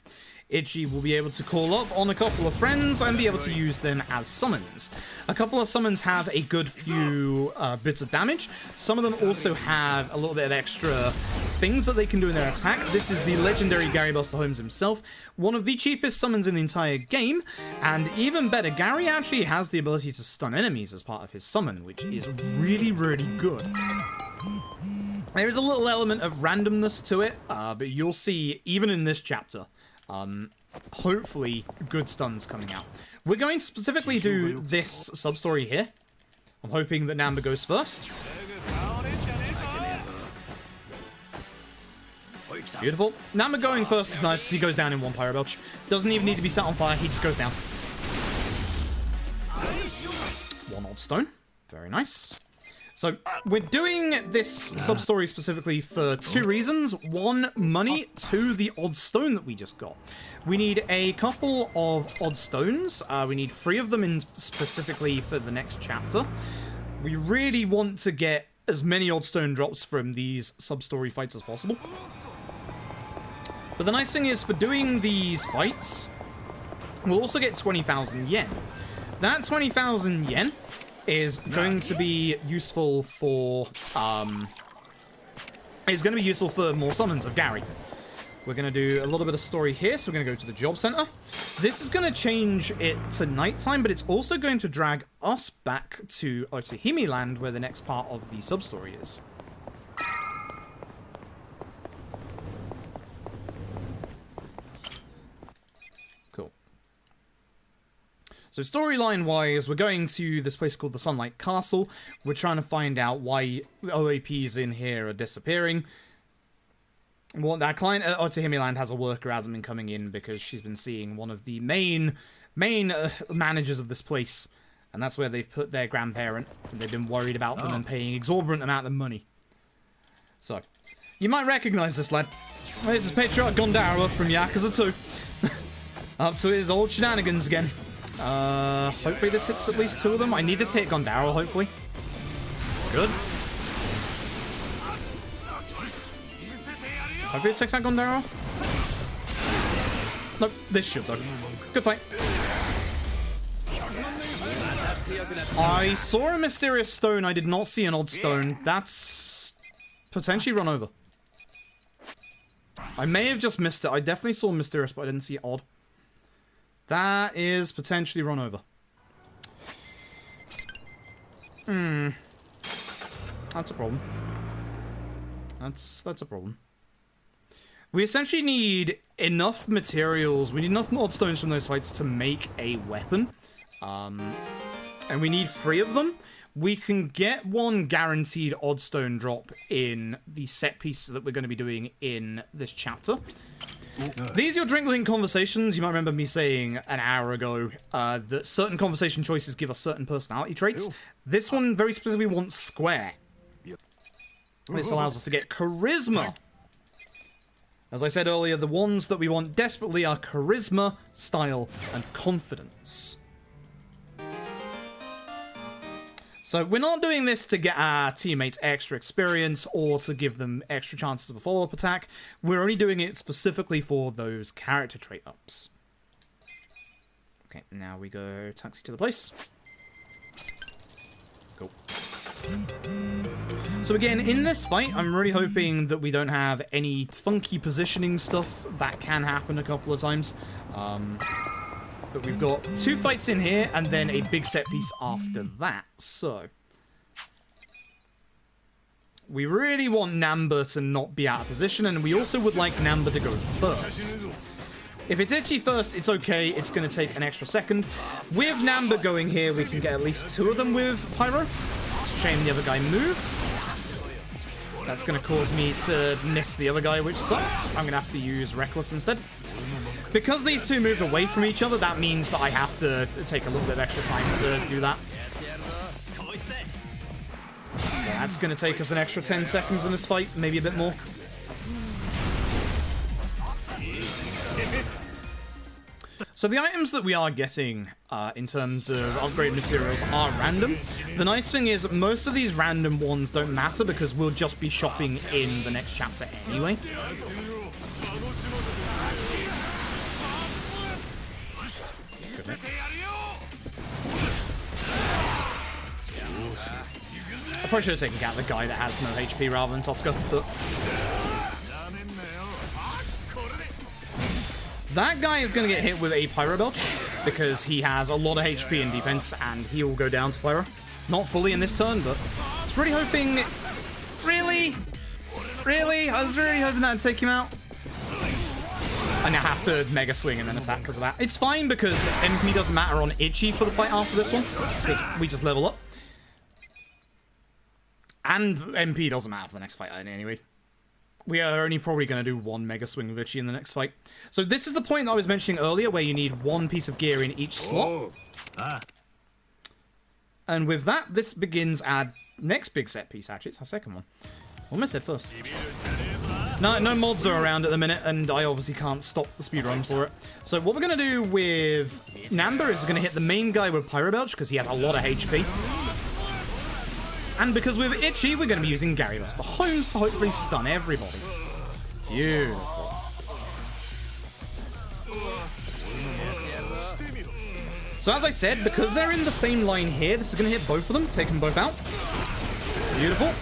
Ichi will be able to call up on a couple of friends and be able to use them as summons. A couple of summons have a good few bits of damage. Some of them also have a little bit of extra things that they can do in their attack. This is the legendary Gary Buster Holmes himself, one of the cheapest summons in the entire game, and even better, Gary actually has the ability to stun enemies as part of his summon, which is really, really good. There is a little element of randomness to it, but you'll see, even in this chapter, hopefully, good stuns coming out. We're going to specifically do this sub-story here. I'm hoping that Namba goes first. Beautiful. Namba going first is nice because he goes down in one Pyro Belch. Doesn't even need to be set on fire, he just goes down. One odd stone. Very nice. So, we're doing this sub-story specifically for 2 reasons. 1, money. 2, the odd stone that we just got. We need a couple of odd stones. We need 3 of them in specifically for the next chapter. We really want to get as many odd stone drops from these sub-story fights as possible. But the nice thing is, for doing these fights, we'll also get 20,000 yen. That 20,000 yen is going to be useful for, more summons of Gary. We're going to do a little bit of story here, so we're going to go to the job center. This is going to change it to nighttime, but it's also going to drag us back to Otohime Land, where the next part of the sub-story is. So storyline-wise, we're going to this place called the Sunlight Castle. We're trying to find out why OAPs in here are disappearing. Well, that client at Otohime Land has a worker hasn't been coming in because she's been seeing one of the main managers of this place. And that's where they've put their grandparent. And they've been worried about them and paying exorbitant amount of money. So, you might recognize this lad. This is Patriarch Gondara from Yakuza 2. Up to his old shenanigans again. Hopefully this hits at least 2 of them. I need this to hit Gondaro, hopefully. Good. Hopefully it takes out Gondaro. Nope, this should though. Good fight. I saw a mysterious stone. I did not see an odd stone. That's potentially run over. I may have just missed it. I definitely saw mysterious, but I didn't see odd. That is potentially run over. That's a problem. That's a problem. We essentially need enough materials. We need enough odd stones from those fights to make a weapon. And we need 3 of them. We can get 1 guaranteed odd stone drop in the set piece that we're going to be doing in this chapter. These are your drink link conversations. You might remember me saying an hour ago that certain conversation choices give us certain personality traits. This one very specifically wants square. This allows us to get charisma. As I said earlier, the ones that we want desperately are charisma, style, and confidence. So we're not doing this to get our teammates extra experience or to give them extra chances of a follow-up attack. We're only doing it specifically for those character trait ups. Okay, now we go taxi to the place. Go. So again, in this fight, I'm really hoping that we don't have any funky positioning stuff. That can happen a couple of times. But we've got 2 fights in here, and then a big set piece after that. So, we really want Namba to not be out of position, and we also would like Namba to go first. If it's Itchy first, it's okay. It's going to take an extra second. With Namba going here, we can get at least 2 of them with Pyro. It's a shame the other guy moved. That's going to cause me to miss the other guy, which sucks. I'm going to have to use Reckless instead. Because these 2 moved away from each other, that means that I have to take a little bit of extra time to do that. So that's going to take us an extra 10 seconds in this fight, maybe a bit more. So the items that we are getting in terms of upgrade materials are random. The nice thing is most of these random ones don't matter because we'll just be shopping in the next chapter anyway. I probably should have taken out the guy that has no HP rather than Totsuka, but... That guy is going to get hit with a Pyro Belch, because he has a lot of HP in defense, and he will go down to Pyro. Not fully in this turn, but... I was really hoping... Really? Really? I was really hoping that would take him out. And I have to Mega Swing and then attack because of that. It's fine because MP doesn't matter on Itchy for the fight after this one, because we just level up. And MP doesn't matter for the next fight anyway. We are only probably going to do one Mega Swing with Itchy in the next fight. So this is the point that I was mentioning earlier, where you need one piece of gear in each slot. And with that, this begins our next big set piece, actually. It's our second one. What I said first? No mods are around at the minute, and I obviously can't stop the speedrun for it. So what we're going to do with Namba is going to hit the main guy with Pyro Belch, because he has a lot of HP. And because with Itchy, we're going to be using Gary Buster Holmes to hopefully stun everybody. Beautiful. So as I said, because they're in the same line here, this is going to hit both of them, take them both out. Beautiful.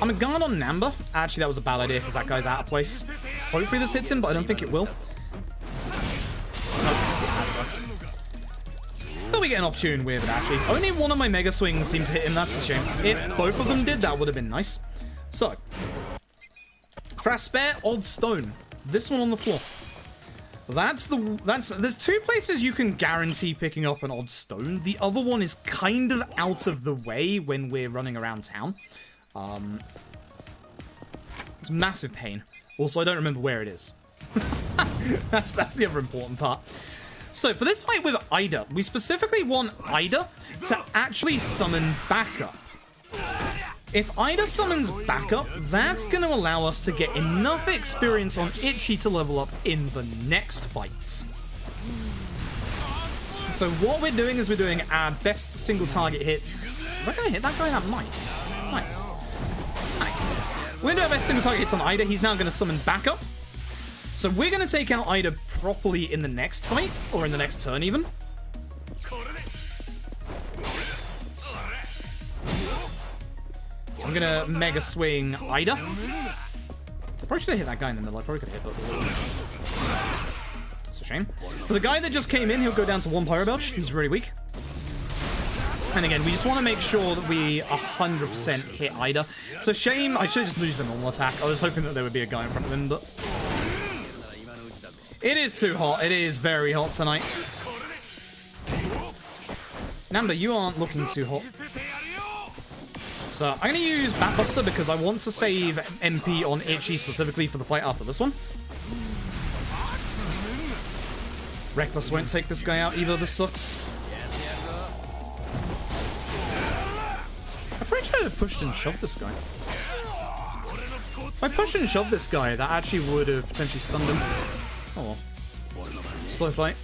I'm a guard on Namba. Actually, that was a bad idea because that guy's out of place. Hopefully this hits him, but I don't think it will. Oh, that sucks. But we get an opportune with it, actually. Only one of my Mega Swings seemed to hit him. That's a shame. If both of them did, that would have been nice. So, for our spare odd stone, this one on the floor. There's two places you can guarantee picking up an odd stone. The other one is kind of out of the way when we're running around town. It's massive pain. Also, I don't remember where it is. that's the other important part. So, for this fight with Ida, we specifically want Ida to actually summon backup. If Ida summons backup, that's going to allow us to get enough experience on Itchy to level up in the next fight. So what we're doing is we're doing our best single target hits. Is that going to hit that guy? That might. Nice. Nice. We're going to do our best single target hits on Ida. He's now going to summon backup. So we're going to take out Ida properly in the next fight, or in the next turn even. I'm gonna Mega Swing Ida. Probably should have hit that guy in the middle. I probably could have hit both. It's a shame. For the guy that just came in, he'll go down to 1 Pyro Belch. He's really weak. And again, we just want to make sure that we 100% hit Ida. It's a shame. I should have just used the normal attack. I was hoping that there would be a guy in front of him, but it is too hot. It is very hot tonight. Namba, you aren't looking too hot. So I'm going to use Batbuster because I want to save MP on Itchy specifically for the fight after this one. Reckless won't take this guy out either. This sucks. I probably should have pushed and shoved this guy. If I pushed and shoved this guy, that actually would have potentially stunned him. Oh well. Slow fight.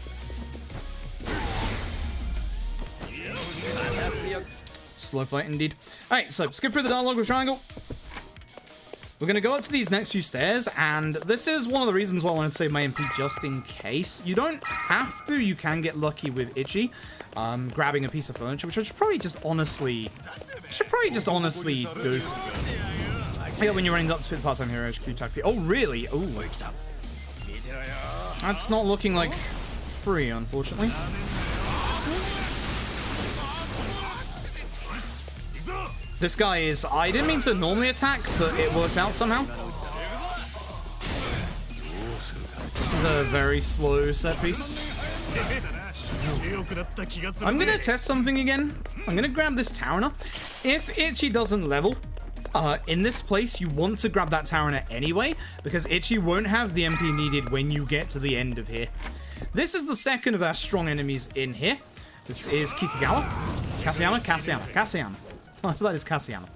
Slow fight indeed. Alright, so skip through the dialogue with Triangle. We're going to go up to these next few stairs, and this is one of the reasons why I wanted to save my MP just in case. You don't have to, you can get lucky with Itchy, grabbing a piece of furniture, which I should probably just honestly do. Yeah, when you're running up to the part-time hero HQ taxi. Oh, really? Oh, that's not looking like free, unfortunately. This guy is... I didn't mean to normally attack, but it worked out somehow. This is a very slow set piece. I'm going to test something again. I'm going to grab this Tarana. If Itchy doesn't level in this place, you want to grab that Tarana anyway, because Itchy won't have the MP needed when you get to the end of here. This is the second of our strong enemies in here. This is Kikagawa. Kasayama. Oh, that is Kasayama.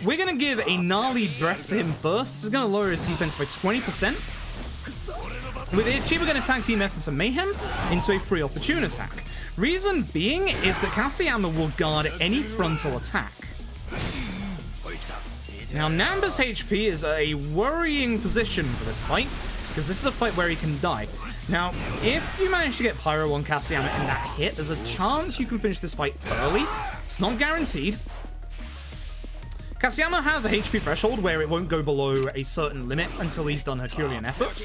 We're going to give a gnarly breath to him first. This is going to lower his defense by 20%. With Itchy, we're going to tag team Essence and Mayhem into a free opportune attack. Reason being is that Kasayama will guard any frontal attack. Now, Namba's HP is a worrying position for this fight, because this is a fight where he can die. Now, if you manage to get Pyro on Kasayama in that hit, there's a chance you can finish this fight early. It's not guaranteed. Kasayama has a HP threshold where it won't go below a certain limit until he's done Herculean effort.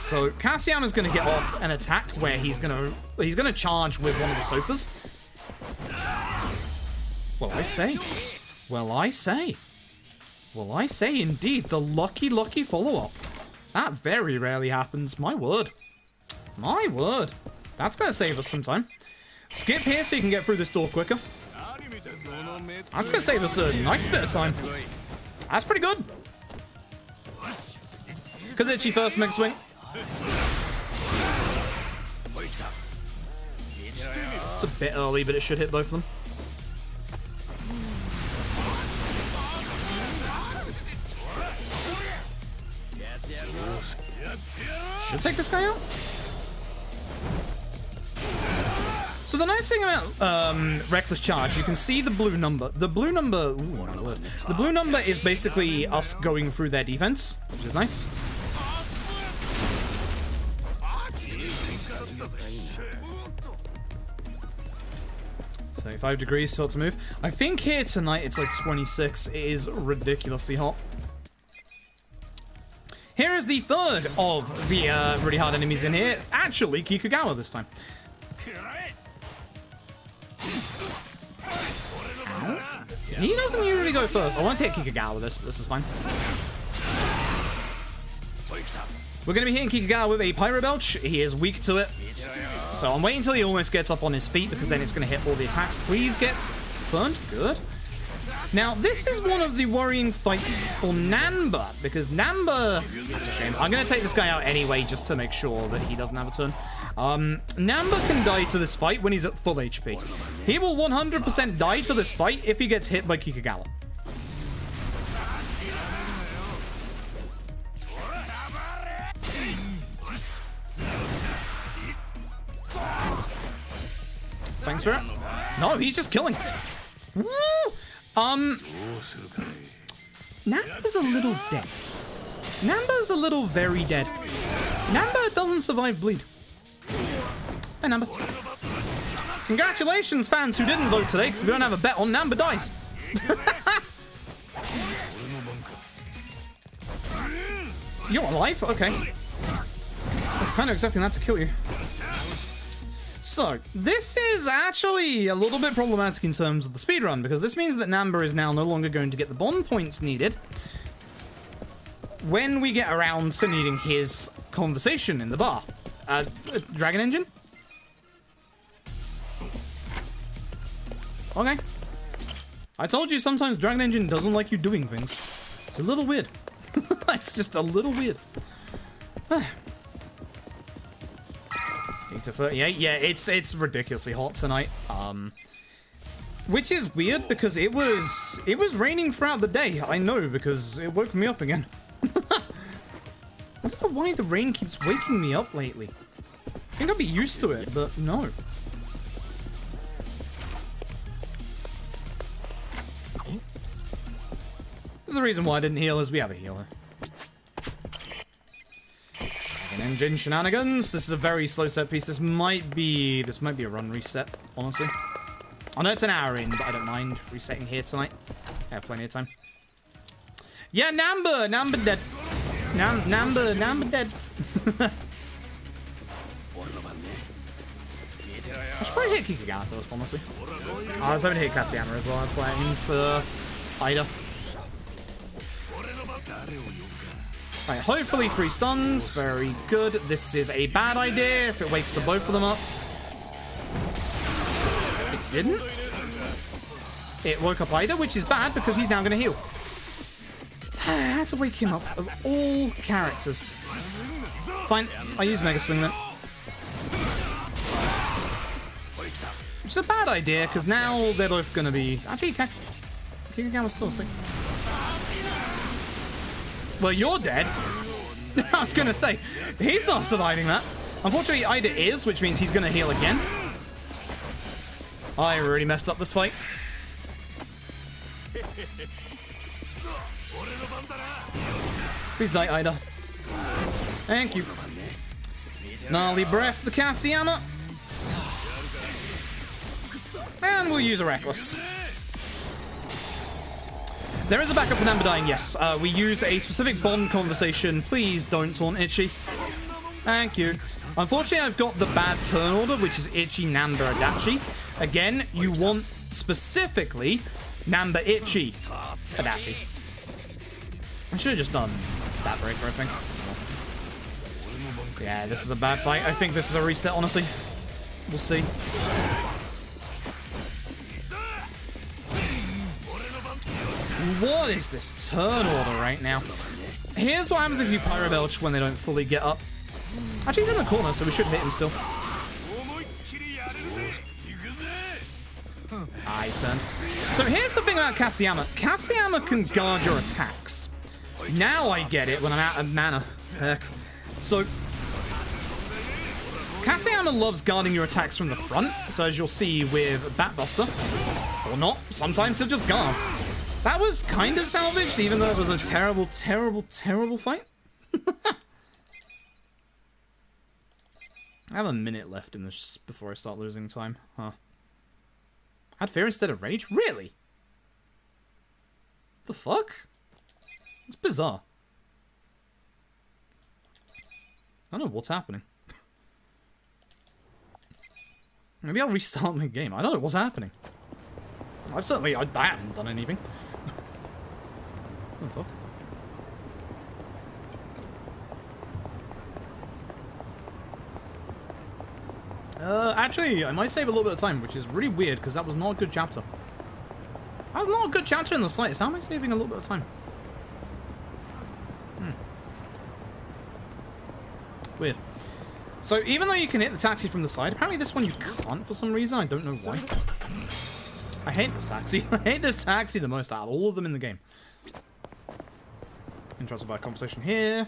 So Kasayama's going to get off an attack where he's going to charge with one of the sofas. Well, I say. Well, I say. Well, I say indeed. The lucky, lucky follow-up. That very rarely happens. My word. My word. That's going to save us some time. Skip here so you can get through this door quicker. That's going to save us a nice bit of time. That's pretty good. Kazuchi first, mega swing. It's a bit early, but it should hit both of them. Should take this guy out. So the nice thing about Reckless Charge, you can see the blue number. The blue number, ooh, my word. The blue number is basically us going through their defense, which is nice. .5 degrees, so to move. I think here tonight it's like 26. It is ridiculously hot. Here is the third of the really hard enemies in here. Actually, Kikugawa this time. He doesn't usually go first. I want to hit Kikugawa with this, but this is fine. We're going to be hitting Kikugawa with a Pyro Belch. He is weak to it. So I'm waiting until he almost gets up on his feet, because then it's going to hit all the attacks. Please get burned. Good. Now, this is one of the worrying fights for Namba, because Namba... That's a shame. I'm going to take this guy out anyway, just to make sure that he doesn't have a turn. Namba can die to this fight when he's at full HP. He will 100% die to this fight if he gets hit by Kikugawa. Thanks, Spirit. No, he's just killing. Woo! Namba's a little dead. Namba's a little very dead. Namba doesn't survive bleed. Hey, Namba. Congratulations, fans who didn't vote today, because we don't have a bet on Namba dies. You're alive? Okay. I was kind of expecting that to kill you. So, this is actually a little bit problematic in terms of the speedrun, because this means that Namba is now no longer going to get the bond points needed when we get around to needing his conversation in the bar. Dragon Engine? Okay. I told you sometimes Dragon Engine doesn't like you doing things. It's a little weird. It's just a little weird. 8 to 38. Yeah, it's ridiculously hot tonight. Which is weird because it was raining throughout the day. I know, because it woke me up again. I don't know why the rain keeps waking me up lately. I think I'll be used to it, but no. There's the reason why I didn't heal, is we have a healer. Engine shenanigans. This is a very slow set piece. This might be a run reset, honestly. I know it's an hour in, but I don't mind resetting here tonight. I have plenty of time. Yeah, Namba dead. Namba dead. I should probably hit Kikugawa first, honestly. I was hoping to hit Kaseyama as well. That's why I aimed for Ida. Right, hopefully 3 stuns. Very good. This is a bad idea if it wakes the both of them up. It didn't. It woke up Ida, which is bad because he's now going to heal. I had to wake him up of all characters. Fine, I use Mega Swing then. Which is a bad idea because now they're both going to be... Actually, Kikugawa's still sick. Well, you're dead. I was going to say, he's not surviving that. Unfortunately, Ida is, which means he's going to heal again. I really messed up this fight. Please die, Ida. Thank you. Gnarly Breath, the Kaseyama. And we'll use a Reckless. There is a backup for Namba dying, yes. We use a specific bond conversation. Please don't taunt Itchy. Thank you. Unfortunately, I've got the bad turn order, which is Itchy, Namba, Adachi. Again, you want specifically Namba Ichi Adachi. I should have just done that breaker, I think. Yeah, this is a bad fight. I think this is a reset, honestly. We'll see. What is this turn order right now? Here's what happens if you Pyro Belch when they don't fully get up. Actually, he's in the corner, so we should hit him still. I turn. So here's the thing about Kaseyama. Kaseyama can guard your attacks. Now I get it when I'm out of mana. Heck. So Kaseyama loves guarding your attacks from the front. So as you'll see with Batbuster, or not, sometimes he'll just guard. That was kind of salvaged, even though it was a terrible, terrible, terrible fight. I have a minute left in this before I start losing time. Huh. Had fear instead of rage? Really? The fuck? It's bizarre. I don't know what's happening. Maybe I'll restart my game. I don't know what's happening. I've certainly... I haven't done anything. What the fuck? Actually, I might save a little bit of time, which is really weird, because that was not a good chapter. That was not a good chapter in the slightest. How am I saving a little bit of time? Weird. So, even though you can hit the taxi from the side, apparently this one you can't for some reason. I don't know why. I hate this taxi. I hate this taxi the most out of all of them in the game. Interrupted by a conversation here.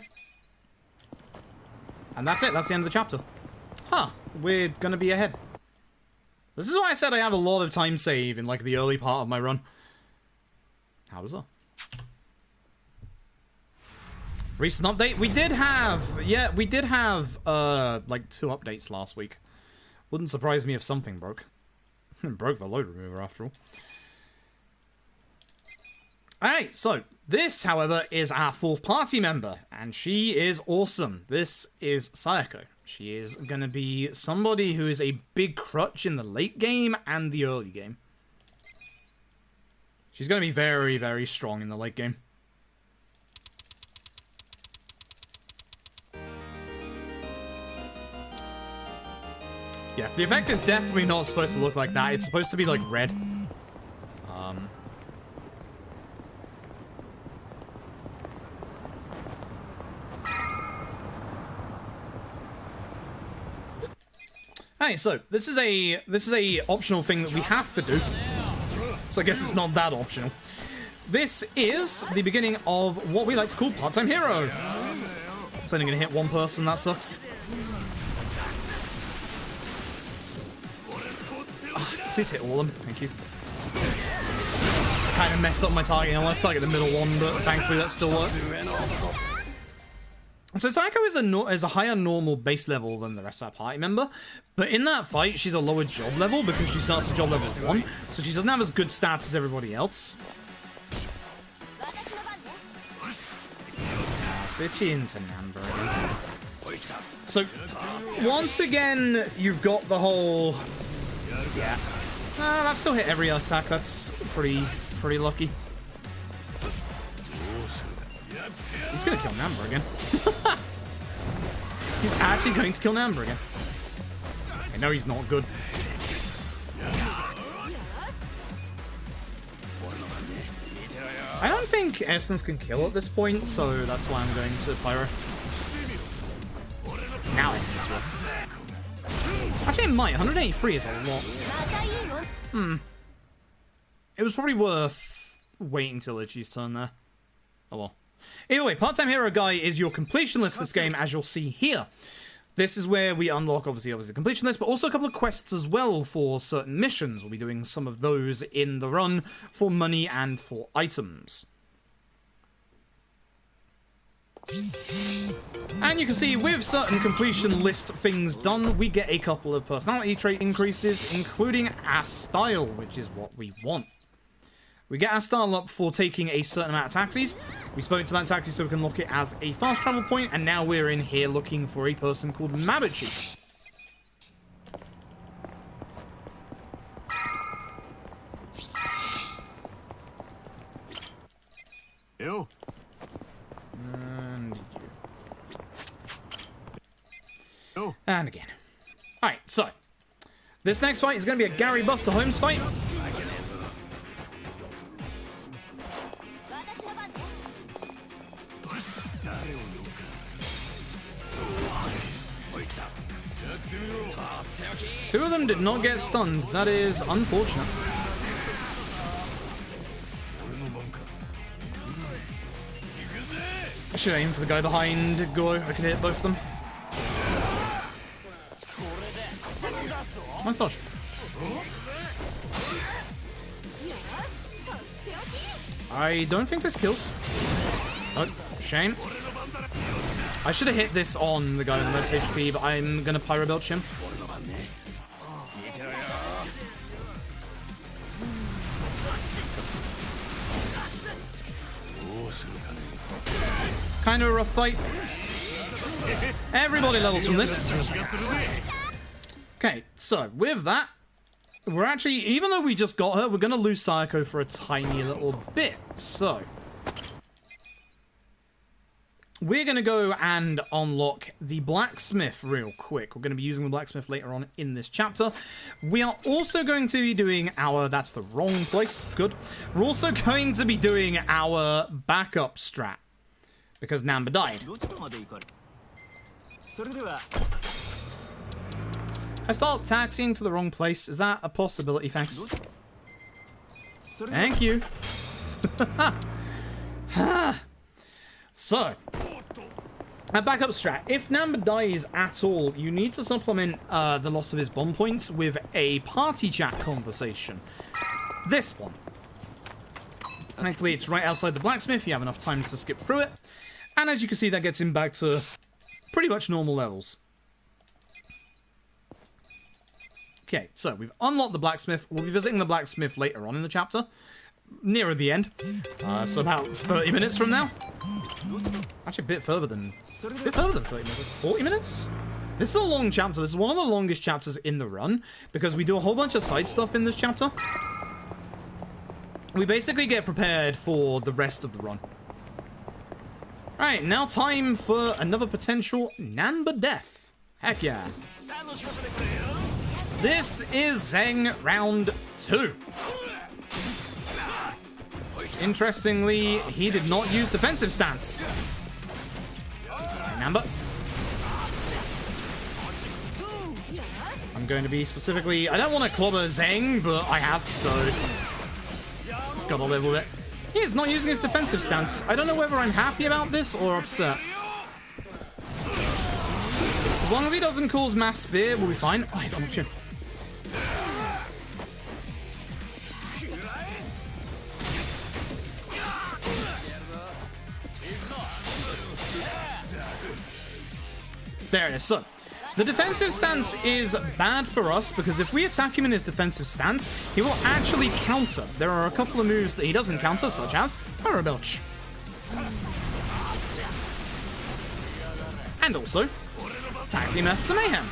And that's it. That's the end of the chapter. Huh. We're gonna be ahead. This is why I said I have a lot of time save in, like, the early part of my run. How was that? Recent update? We did have... Yeah, we did have, like, 2 updates last week. Wouldn't surprise me if something broke. Broke the load remover, after all. Alright, so, this, however, is our 4th party member, and she is awesome. This is Sayako. She is going to be somebody who is a big crutch in the late game and the early game. She's going to be very, very strong in the late game. Yeah, the effect is definitely not supposed to look like that. It's supposed to be, like, red. Hey, so this is a optional thing that we have to do. So I guess it's not that optional. This is the beginning of what we like to call part-time hero. It's only gonna hit one person, that sucks. Please hit all of them, thank you. I kind of messed up my target. I want to target the middle one, but thankfully that still works. So Sayako is a higher normal base level than the rest of our party member, but in that fight she's a lower job level because she starts at job level 1, so she doesn't have as good stats as everybody else. That's itchy into Namba. So once again you've got the whole... Yeah. That still hit every attack. That's pretty lucky. He's gonna kill Namba again. He's actually going to kill Namba again. I know he's not good. I don't think Essence can kill at this point, so that's why I'm going to Pyro. Now Essence will. Actually, it might. 183 is a lot. It was probably worth waiting till Ichi's turn there. Oh well. Either way, part-time hero guy is your completion list this game, as you'll see here. This is where we unlock, obviously, the completion list, but also a couple of quests as well for certain missions. We'll be doing some of those in the run for money and for items. And you can see with certain completion list things done, we get a couple of personality trait increases, including our style, which is what we want. We get our style up for taking a certain amount of taxis. We spoke to that taxi so we can lock it as a fast travel point, and now we're in here looking for a person called Mabuchi. Alright, so. This next fight is going to be a Gary Buster Holmes fight. Two of them did not get stunned. That is unfortunate. I should aim for the guy behind Go. I can hit both of them. Nice dodge. I don't think this kills. Oh, shame. I should have hit this on the guy with the most HP, but I'm gonna Pyro Belch him. Kind of a rough fight. Everybody levels from this. Okay, so with that, we're actually, even though we just got her, we're gonna lose Sayako for a tiny little bit. So we're gonna go and unlock the blacksmith real quick. We're gonna be using the blacksmith later on in this chapter. We are also going to be doing our, that's the wrong place, good. We're also going to be doing our backup strat, because Namba died. I start taxiing to the wrong place. Is that a possibility? Thanks. Thank you. So, a backup strat. If Namba dies at all, you need to supplement the loss of his bomb points with a party chat conversation. This one. Thankfully, it's right outside the blacksmith. You have enough time to skip through it. And as you can see, that gets him back to pretty much normal levels. Okay, so we've unlocked the blacksmith. We'll be visiting the blacksmith later on in the chapter, nearer the end. So about 30 minutes from now. Actually, a bit further than 30 minutes. 40 minutes? This is a long chapter. This is one of the longest chapters in the run, because we do a whole bunch of side stuff in this chapter. We basically get prepared for the rest of the run. Right, now time for another potential Namba death. Heck yeah. This is Zheng round 2. Interestingly, he did not use defensive stance. Right, Namba. I'm going to be specifically, I don't want to clobber Zheng, but I have, so just gotta live with it. He is not using his defensive stance. I don't know whether I'm happy about this or upset. As long as he doesn't cause mass fear, we'll be fine. Oh, I got him. There it is. So, the defensive stance is bad for us because if we attack him in his defensive stance, he will actually counter. There are a couple of moves that he doesn't counter, such as Pyro Belch. And also, Tag Team S Mayhem.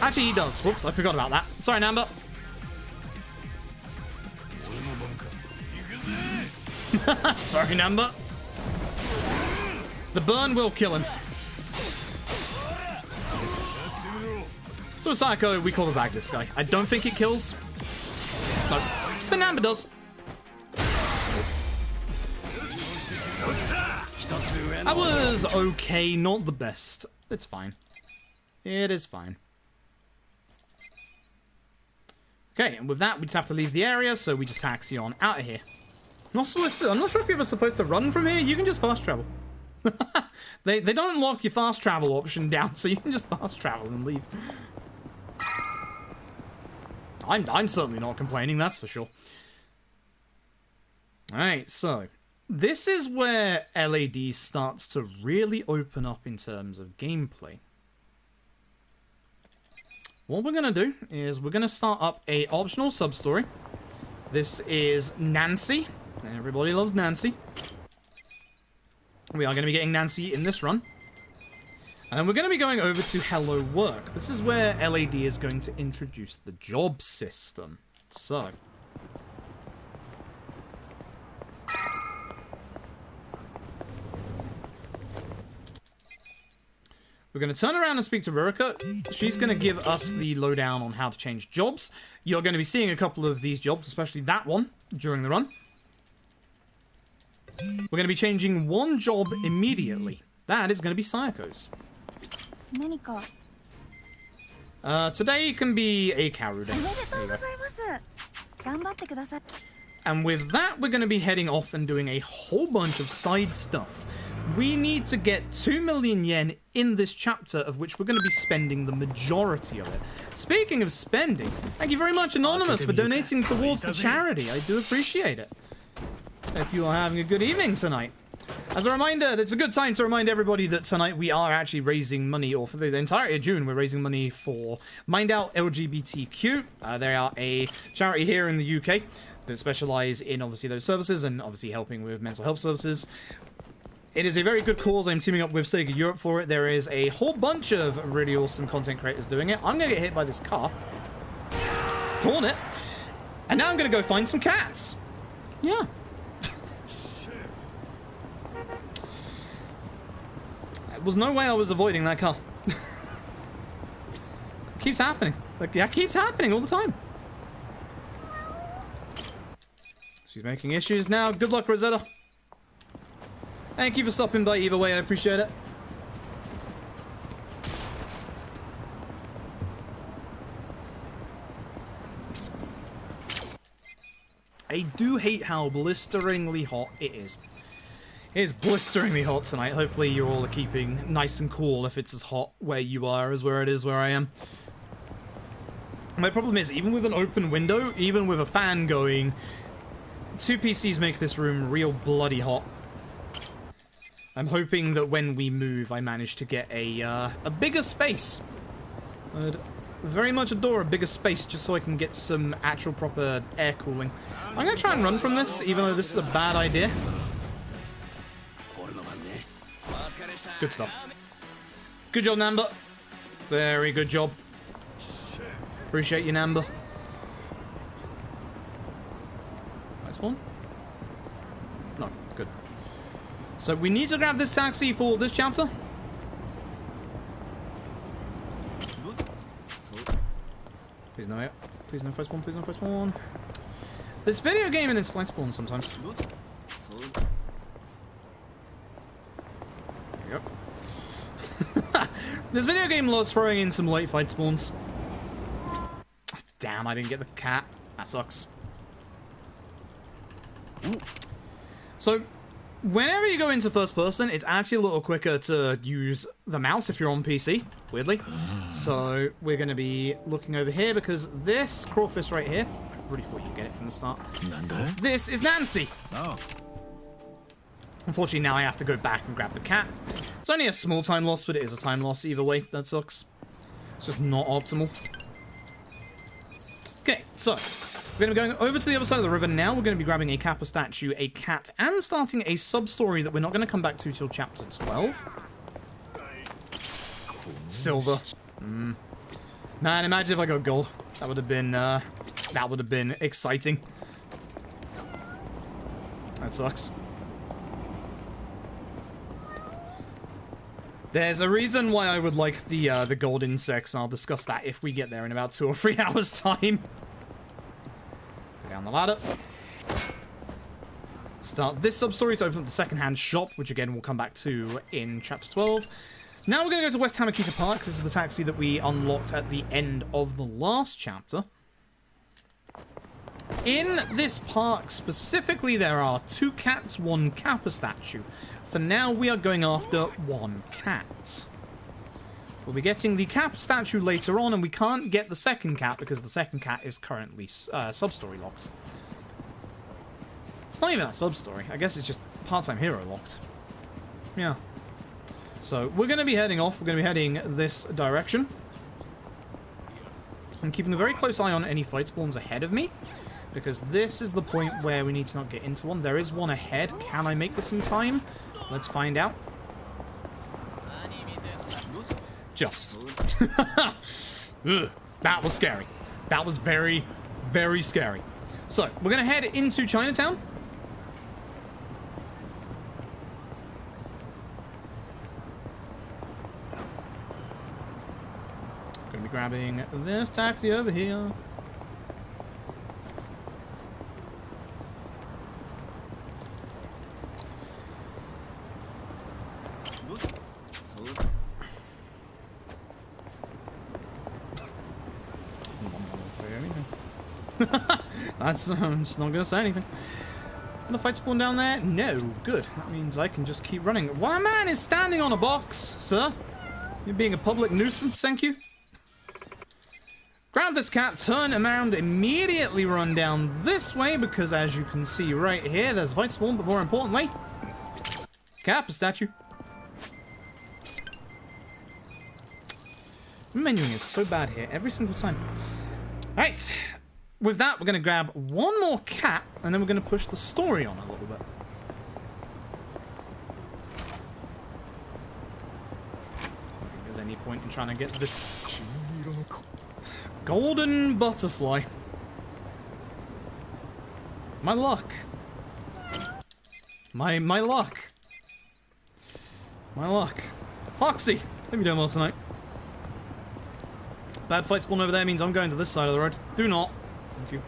Actually, he does. Whoops, I forgot about that. Sorry, Namba. Sorry, Namba. The burn will kill him. So with Sayako, we call the bag this guy. I don't think it kills. No. But Namba does. That was okay, not the best. It's fine. It is fine. Okay, and with that, we just have to leave the area, so we just taxi on out of here. I'm not sure if you're ever supposed to run from here. You can just fast travel. They don't lock your fast travel option down, so you can just fast travel and leave. I'm certainly not complaining, that's for sure. Alright, so this is where LAD starts to really open up in terms of gameplay. What we're going to do is we're going to start up a optional sub-story. This is Nancy. Everybody loves Nancy. We are going to be getting Nancy in this run. And then we're going to be going over to Hello Work. This is where LAD is going to introduce the job system. So, We're going to turn around and speak to Rurika. She's going to give us the lowdown on how to change jobs. You're going to be seeing a couple of these jobs, especially that one, during the run. We're going to be changing one job immediately. That is going to be Sayako's. Today can be a Karu day. And with that, we're going to be heading off and doing a whole bunch of side stuff. We need to get 2 million yen in this chapter, of which we're going to be spending the majority of it. Speaking of spending, thank you very much, Anonymous, for donating towards the charity. I do appreciate it. Hope you are having a good evening tonight. As a reminder, it's a good time to remind everybody that tonight we are actually raising money, or for the entirety of June, we're raising money for Mind Out LGBTQ. They are a charity here in the UK that specialise in, obviously, those services and, obviously, helping with mental health services. It is a very good cause. I'm teaming up with Sega Europe for it. There is a whole bunch of really awesome content creators doing it. I'm going to get hit by this car. Pawn it. And now I'm going to go find some cats. Yeah. There was no way I was avoiding that car. Keeps happening. Like, yeah, keeps happening all the time. She's making issues now. Good luck, Rosetta. Thank you for stopping by either way, I appreciate it. I do hate how blisteringly hot it is. It is blisteringly hot tonight. Hopefully you all are keeping nice and cool if it's as hot where you are as where it is where I am. My problem is, even with an open window, even with a fan going, 2 PCs make this room real bloody hot. I'm hoping that when we move, I manage to get a bigger space. I'd very much adore a bigger space just so I can get some actual proper air cooling. I'm going to try and run from this, even though this is a bad idea. Good stuff. Good job, Namba. Very good job. Appreciate you, Namba. Nice one. No, good. So we need to grab this taxi for this chapter. Please no, please no first spawn, please no first spawn. This video game and its flight spawn sometimes. There you go. This video game loves throwing in some late fight spawns. Damn, I didn't get the cat. That sucks. So, whenever you go into first person, it's actually a little quicker to use the mouse if you're on PC, weirdly. So, we're going to be looking over here because this crawfish right here, I really thought you'd get it from the start. This is Nancy. Oh. Unfortunately, now I have to go back and grab the cat. It's only a small time loss, but it is a time loss either way. That sucks. It's just not optimal. Okay, so we're going to be going over to the other side of the river now. We're going to be grabbing a Kappa statue, a cat, and starting a sub-story that we're not going to come back to till chapter 12. Silver. Man, imagine if I got gold. That would have been exciting. That sucks. There's a reason why I would like the gold insects, and I'll discuss that if we get there in about 2 or 3 hours' time. Go down the ladder. Start this sub-story to open up the second-hand shop, which again we'll come back to in chapter 12. Now we're going to go to West Hamakita Park. This is the taxi that we unlocked at the end of the last chapter. In this park specifically, there are 2 cats, 1 Kappa statue. For now, we are going after 1 cat. We'll be getting the Kappa statue later on, and we can't get the second cat because the second cat is currently sub-story locked. It's not even a sub-story. I guess it's just part-time hero locked. Yeah. So, we're going to be heading off. We're going to be heading this direction. I'm keeping a very close eye on any fight spawns ahead of me, because this is the point where we need to not get into one. There is one ahead. Can I make this in time? Let's find out. Just. That was scary. That was very, very scary. So, we're going to head into Chinatown. gonna be grabbing this taxi over here. I'm just not gonna say anything. And the fight spawn down there? No, good. That means I can just keep running. Why, man is standing on a box, sir? You're being a public nuisance, thank you. Grab this cat, turn around, immediately run down this way, because as you can see right here, there's a fight spawn, but more importantly, Kappa statue. Menuing is so bad here every single time. Right. With that, we're going to grab one more cat, and then we're going to push the story on a little bit. I don't think there's any point in trying to get this golden butterfly. My luck. My luck. My luck. Hoxie, hope you're doing well tonight. Bad fight spawn over there means I'm going to this side of the road. Do not. Thank you.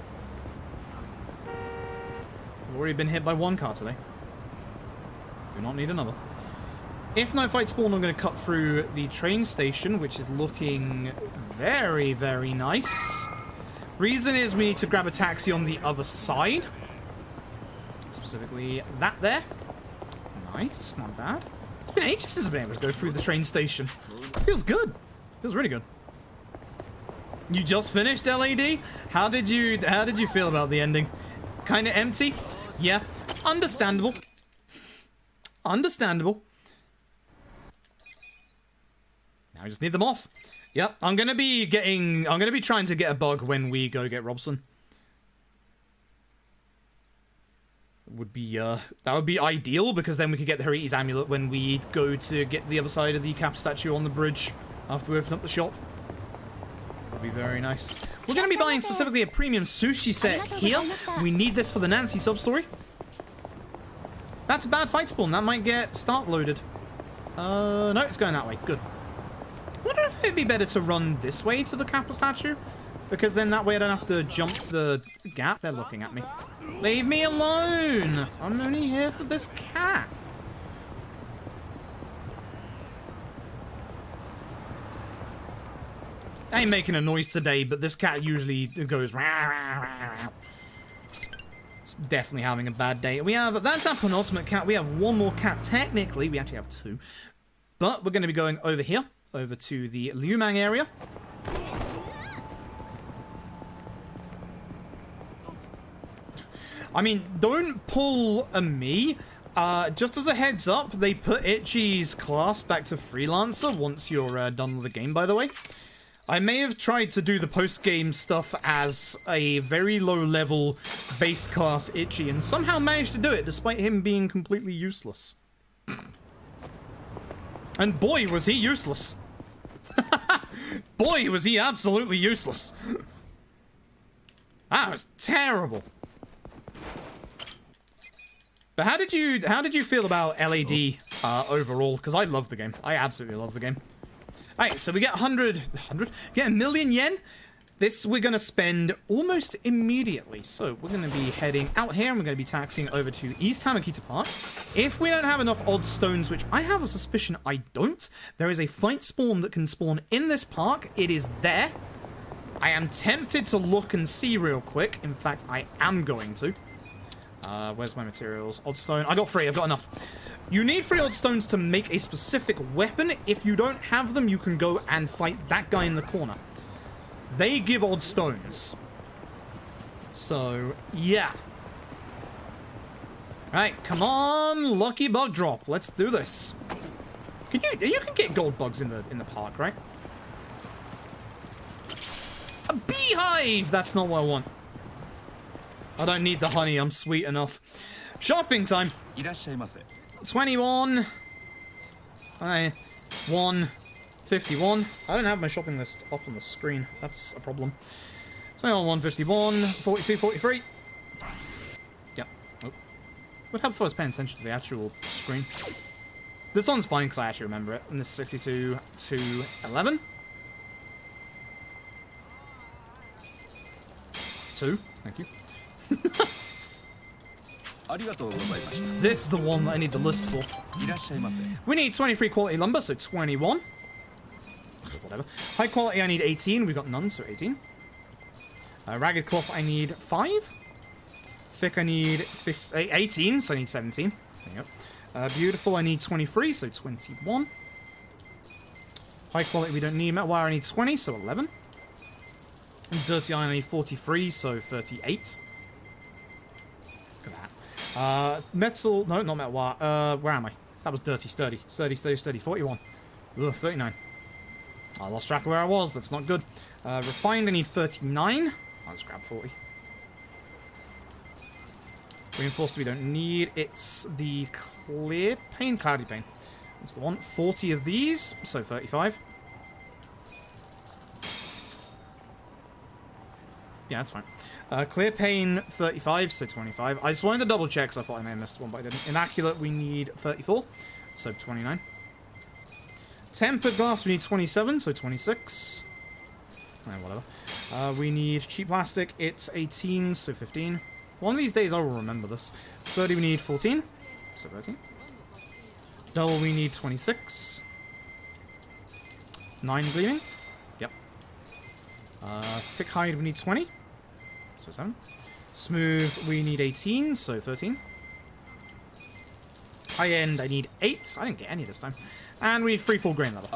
I've already been hit by one car today. Do not need another. If no fight spawn, I'm going to cut through the train station, which is looking very, very nice. Reason is we need to grab a taxi on the other side. Specifically, that there. Nice, not bad. It's been ages since I've been able to go through the train station. Feels good. Feels really good. You just finished LAD? How did you feel about the ending? Kind of empty? Yeah. Understandable. Understandable. Now I just need them off. Yep, I'm gonna be trying to get a bug when we go get Robson. Would be that would be ideal, because then we could get the Hariti's amulet when we go to get the other side of the Cap statue on the bridge after we open up the shop. Be very nice. We're going to be buying specifically a premium sushi set here. We need this for the Nancy sub-story. That's a bad fight spawn. That might get start loaded. No, it's going that way. Good. I wonder if it'd be better to run this way to the Kappa statue, because then that way I don't have to jump the gap. They're looking at me. Leave me alone. I'm only here for this cat. I ain't making a noise today, but this cat usually goes rah, rah, rah, rah. It's definitely having a bad day. That's our penultimate cat. We have one more cat technically. We actually have two. But we're going to be going over here, over to the Lumen area. I mean, don't pull a me. Just as a heads up, they put Itchy's class back to Freelancer once you're done with the game, by the way. I may have tried to do the post-game stuff as a very low-level base class Itchy, and somehow managed to do it, despite him being completely useless. And boy, was he useless. Boy, was he absolutely useless. That was terrible. But how did you feel about LAD overall? Because I love the game. I absolutely love the game. Alright, so we get 1 million yen. This we're going to spend almost immediately. So we're going to be heading out here, and we're going to be taxiing over to East Hamakita Park. If we don't have enough odd stones, which I have a suspicion I don't, there is a fight spawn that can spawn in this park. It is there. I am tempted to look and see real quick. In fact, I am going to. Where's my materials? Odd stone. I got 3. I've got enough. You need 3 odd stones to make a specific weapon. If you don't have them, you can go and fight that guy in the corner. They give odd stones. So, yeah. Alright, come on, lucky bug drop. Let's do this. You can get gold bugs in the park, right? A beehive! That's not what I want. I don't need the honey, I'm sweet enough. Shopping time. 21. 151. I don't have my shopping list up on the screen. That's a problem. 21, 151, 42, 43. Yep. Oh. Would help if I was paying attention to the actual screen. This one's fine because I actually remember it. And this is 62 to 11. 2. Thank you. This is the one that I need the list for. We need 23 quality lumber, so 21. Whatever. High quality, I need 18. We've got none, so 18. Ragged cloth, I need 5. Thick, I need 18, so I need 17. There you go. Beautiful, I need 23, so 21. High quality, we don't need. Metal wire, I need 20, so 11. And dirty iron, I need 43, so 38. Look at that. Metal, no, not metal wire. Where am I? That was dirty, sturdy. Sturdy, 41. Ugh, 39. I lost track of where I was, that's not good. Refined, I need 39. I'll just grab 40. Reinforced, we don't need. It's the clear pane, cloudy pane. That's the one. 40 of these, so 35. Yeah, that's fine. Clear pane, 35, so 25. I just wanted to double check, so I thought I may have missed one, but I didn't. Immaculate, we need 34, so 29. Tempered glass, we need 27, so 26. Whatever. We need cheap plastic, it's 18, so 15. One of these days I will remember this. 30, we need 14, so 13. Dull, we need 26. 9 gleaming. Yep. Thick hide, we need 20, so 7. Smooth, we need 18, so 13. High end, I need 8. I didn't get any this time. And we need 3 full grain leather.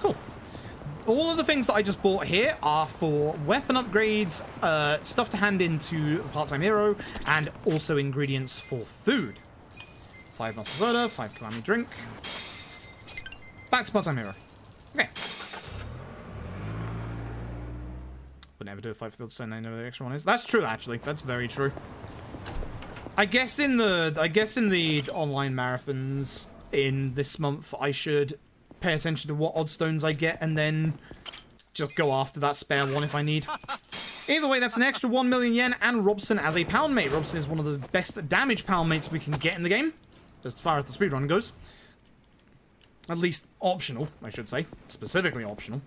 Cool. All of the things that I just bought here are for weapon upgrades, stuff to hand into the part-time hero, and also ingredients for food. 5 Matsuo soda, 5 Kalami drink. Back to part-time hero. Okay. Would never do a 5 field stone, I know the extra one is. That's true, actually. That's very true. I guess in the online marathons in this month, I should pay attention to what odd stones I get and then just go after that spare one if I need. Either way, that's an extra 1 million yen and Robson as a pound mate. Robson is one of the best damage pound mates we can get in the game, as far as the speedrun goes. At least optional, I should say. Specifically optional.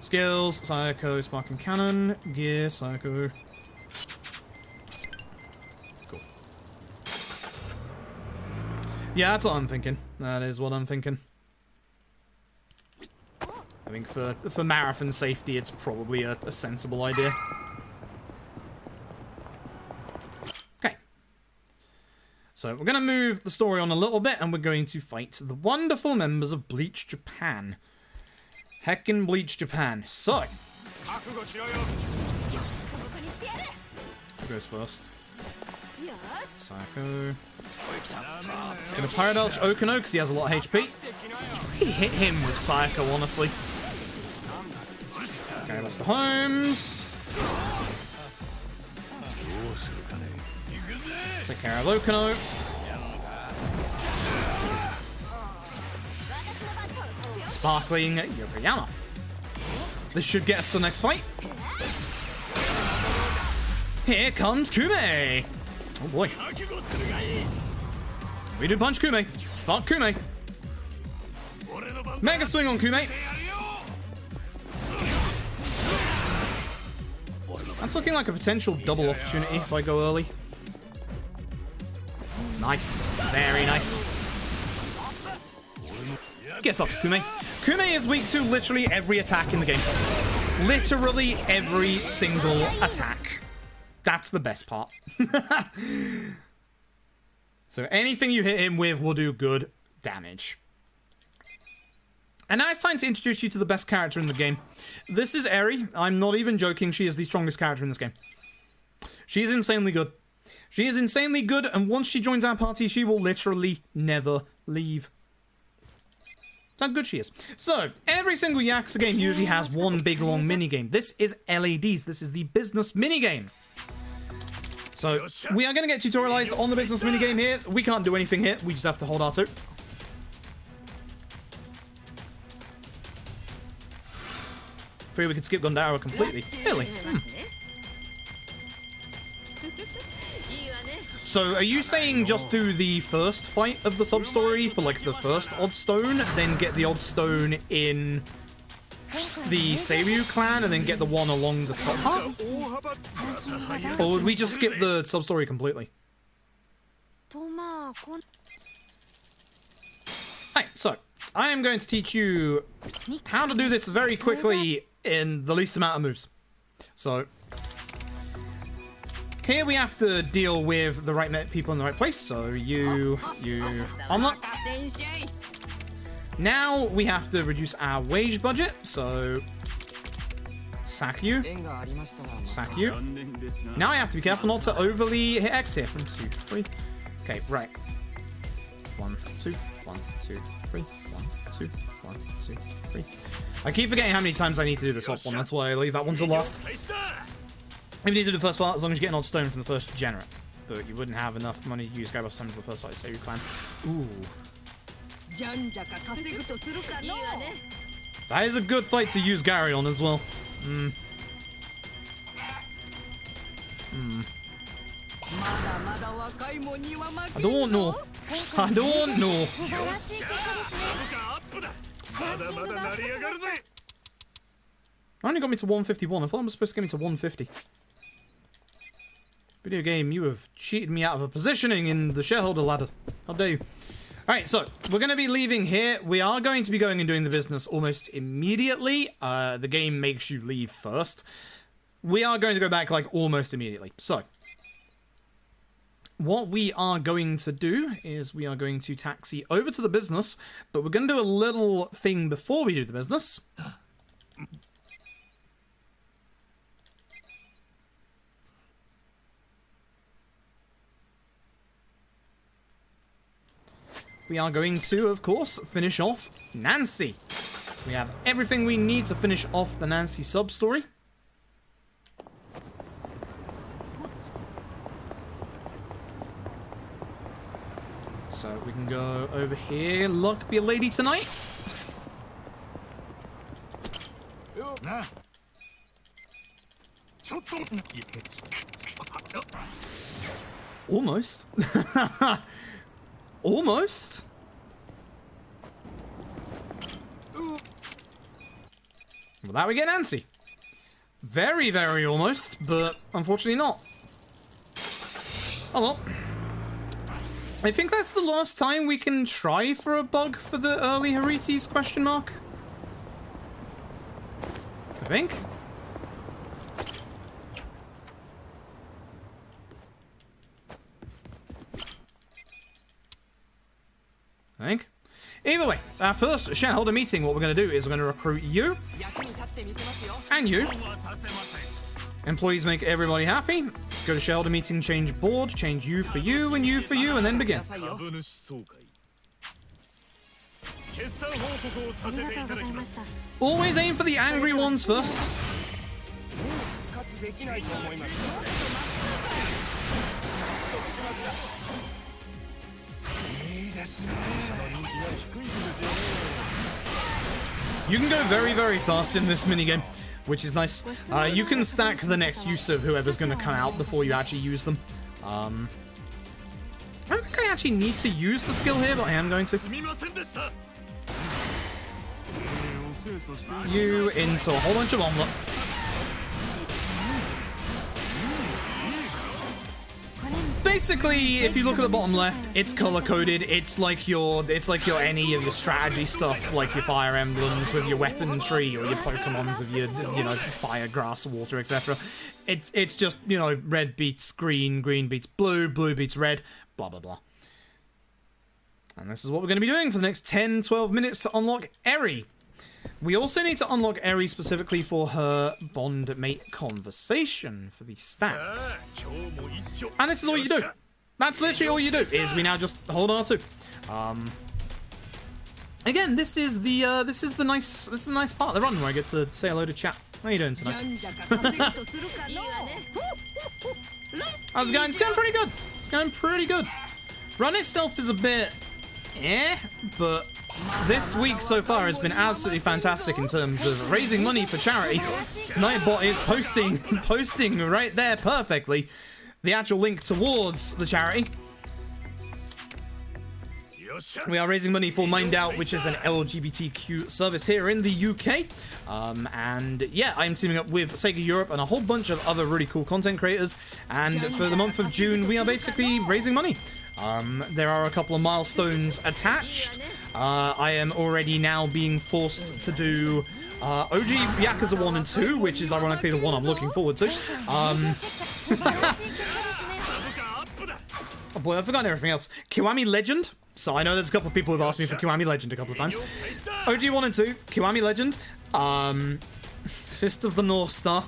Skills, Psycho, Sparking Cannon, Gear, Psycho. Cool. Yeah, that's what I'm thinking. That is what I'm thinking. I think for marathon safety, it's probably a sensible idea. Okay. So we're going to move the story on a little bit, and we're going to fight the wonderful members of Bleach Japan. Heckin' Bleach Japan. So. Who goes first? Psycho. Gonna Pirate Elch Okino because he has a lot of HP. Should really hit him with Psycho, honestly. Okay, Mr. Holmes. Take care of Okino. Sparkling Yokohama. This should get us to the next fight. Here comes Kume. Oh boy. We do punch Kume. Fuck Kume. Mega swing on Kume. That's looking like a potential double opportunity if I go early. Nice. Very nice. Get fucked, Kume. Kume is weak to literally every attack in the game. Literally every single attack. That's the best part. So anything you hit him with will do good damage. And now it's time to introduce you to the best character in the game. This is Eri. I'm not even joking. She is the strongest character in this game. She is insanely good. She is insanely good, and once she joins our party, she will literally never leave. That's how good she is. So, every single Yakuza game usually has one big long minigame. This is LADs. This is the business minigame. So, we are going to get tutorialized on the business minigame here. We can't do anything here. We just have to hold R2. Free, we could skip Gundara completely. Really? So, are you saying just do the first fight of the sub-story for, like, the first odd stone, then get the odd stone in the Seiryu clan and then get the one along the top part? Or would we just skip the sub-story completely? Hey, so, I am going to teach you how to do this very quickly in the least amount of moves. So, here we have to deal with the right people in the right place. So, you, omelet. Now we have to reduce our wage budget. So, sack you. Now I have to be careful not to overly hit X here. 1, 2, 3. Okay, right. 1, 2, 1, 2, 3. 1, 2, 1, 2, 3. I keep forgetting how many times I need to do the top one. That's why I leave that one to last. If you need to do the first part, as long as you get an odd stone from the first generate. But you wouldn't have enough money to use Gyros stones the first fight, so you clan. Ooh. That is a good fight to use Gary on as well. I don't know. I don't know. Only got me to 151. I thought I was supposed to get me to 150. Video game, you have cheated me out of a positioning in the shareholder ladder. How dare you? Alright, so we're going to be leaving here. We are going to be going and doing the business almost immediately. The game makes you leave first. We are going to go back like almost immediately. So, what we are going to do is we are going to taxi over to the business, but we're going to do a little thing before we do the business. We are going to, of course, finish off Nancy. We have everything we need to finish off the Nancy sub-story. So we can go over here. Luck be a lady tonight. Almost. Almost. Well, that we get Nancy. Very, very almost, but unfortunately not. Oh well. I think that's the last time we can try for a bug for the early Harites, question mark. I think. Either way, our first shareholder meeting, what we're going to do is we're going to recruit you. And you. Employees make everybody happy. Go to shareholder meeting, change board, change you for you, and then begin. Always aim for the angry ones first. You can go very, very fast in this minigame, which is nice. You can stack the next use of whoever's going to come out before you actually use them. I don't think I actually need to use the skill here, but I am going to. You into a whole bunch of omelet. Basically, if you look at the bottom left, it's color-coded. It's like your any of your strategy stuff, like your Fire Emblems with your weapon tree or your Pokemons of your, fire, grass, water, etc. It's just, red beats green, green beats blue, blue beats red, blah, blah, blah. And this is what we're going to be doing for the next 10, 12 minutes to unlock Eri. We also need to unlock Eri specifically for her bond mate conversation for the stats. And this is all you do. That's literally all you do, is we now just hold on to. Again, this is the nice part of the run where I get to say hello to chat. How are you doing tonight? How's it going? It's going pretty good. It's going pretty good. Run itself is a bit but this week so far has been absolutely fantastic in terms of raising money for charity. Nightbot is posting right there perfectly the actual link towards the charity. We are raising money for Mind Out, which is an LGBTQ service here in the UK. And yeah, I'm teaming up with Sega Europe and a whole bunch of other really cool content creators. And for the month of June, we are basically raising money. There are a couple of milestones attached. I am already now being forced to do OG Yakuza 1 and 2, which is ironically the one I'm looking forward to. Oh boy, I've forgotten everything else. Kiwami Legend. So I know there's a couple of people who've asked me for Kiwami Legend a couple of times. OG 1 and 2, Kiwami Legend. Fist of the North Star.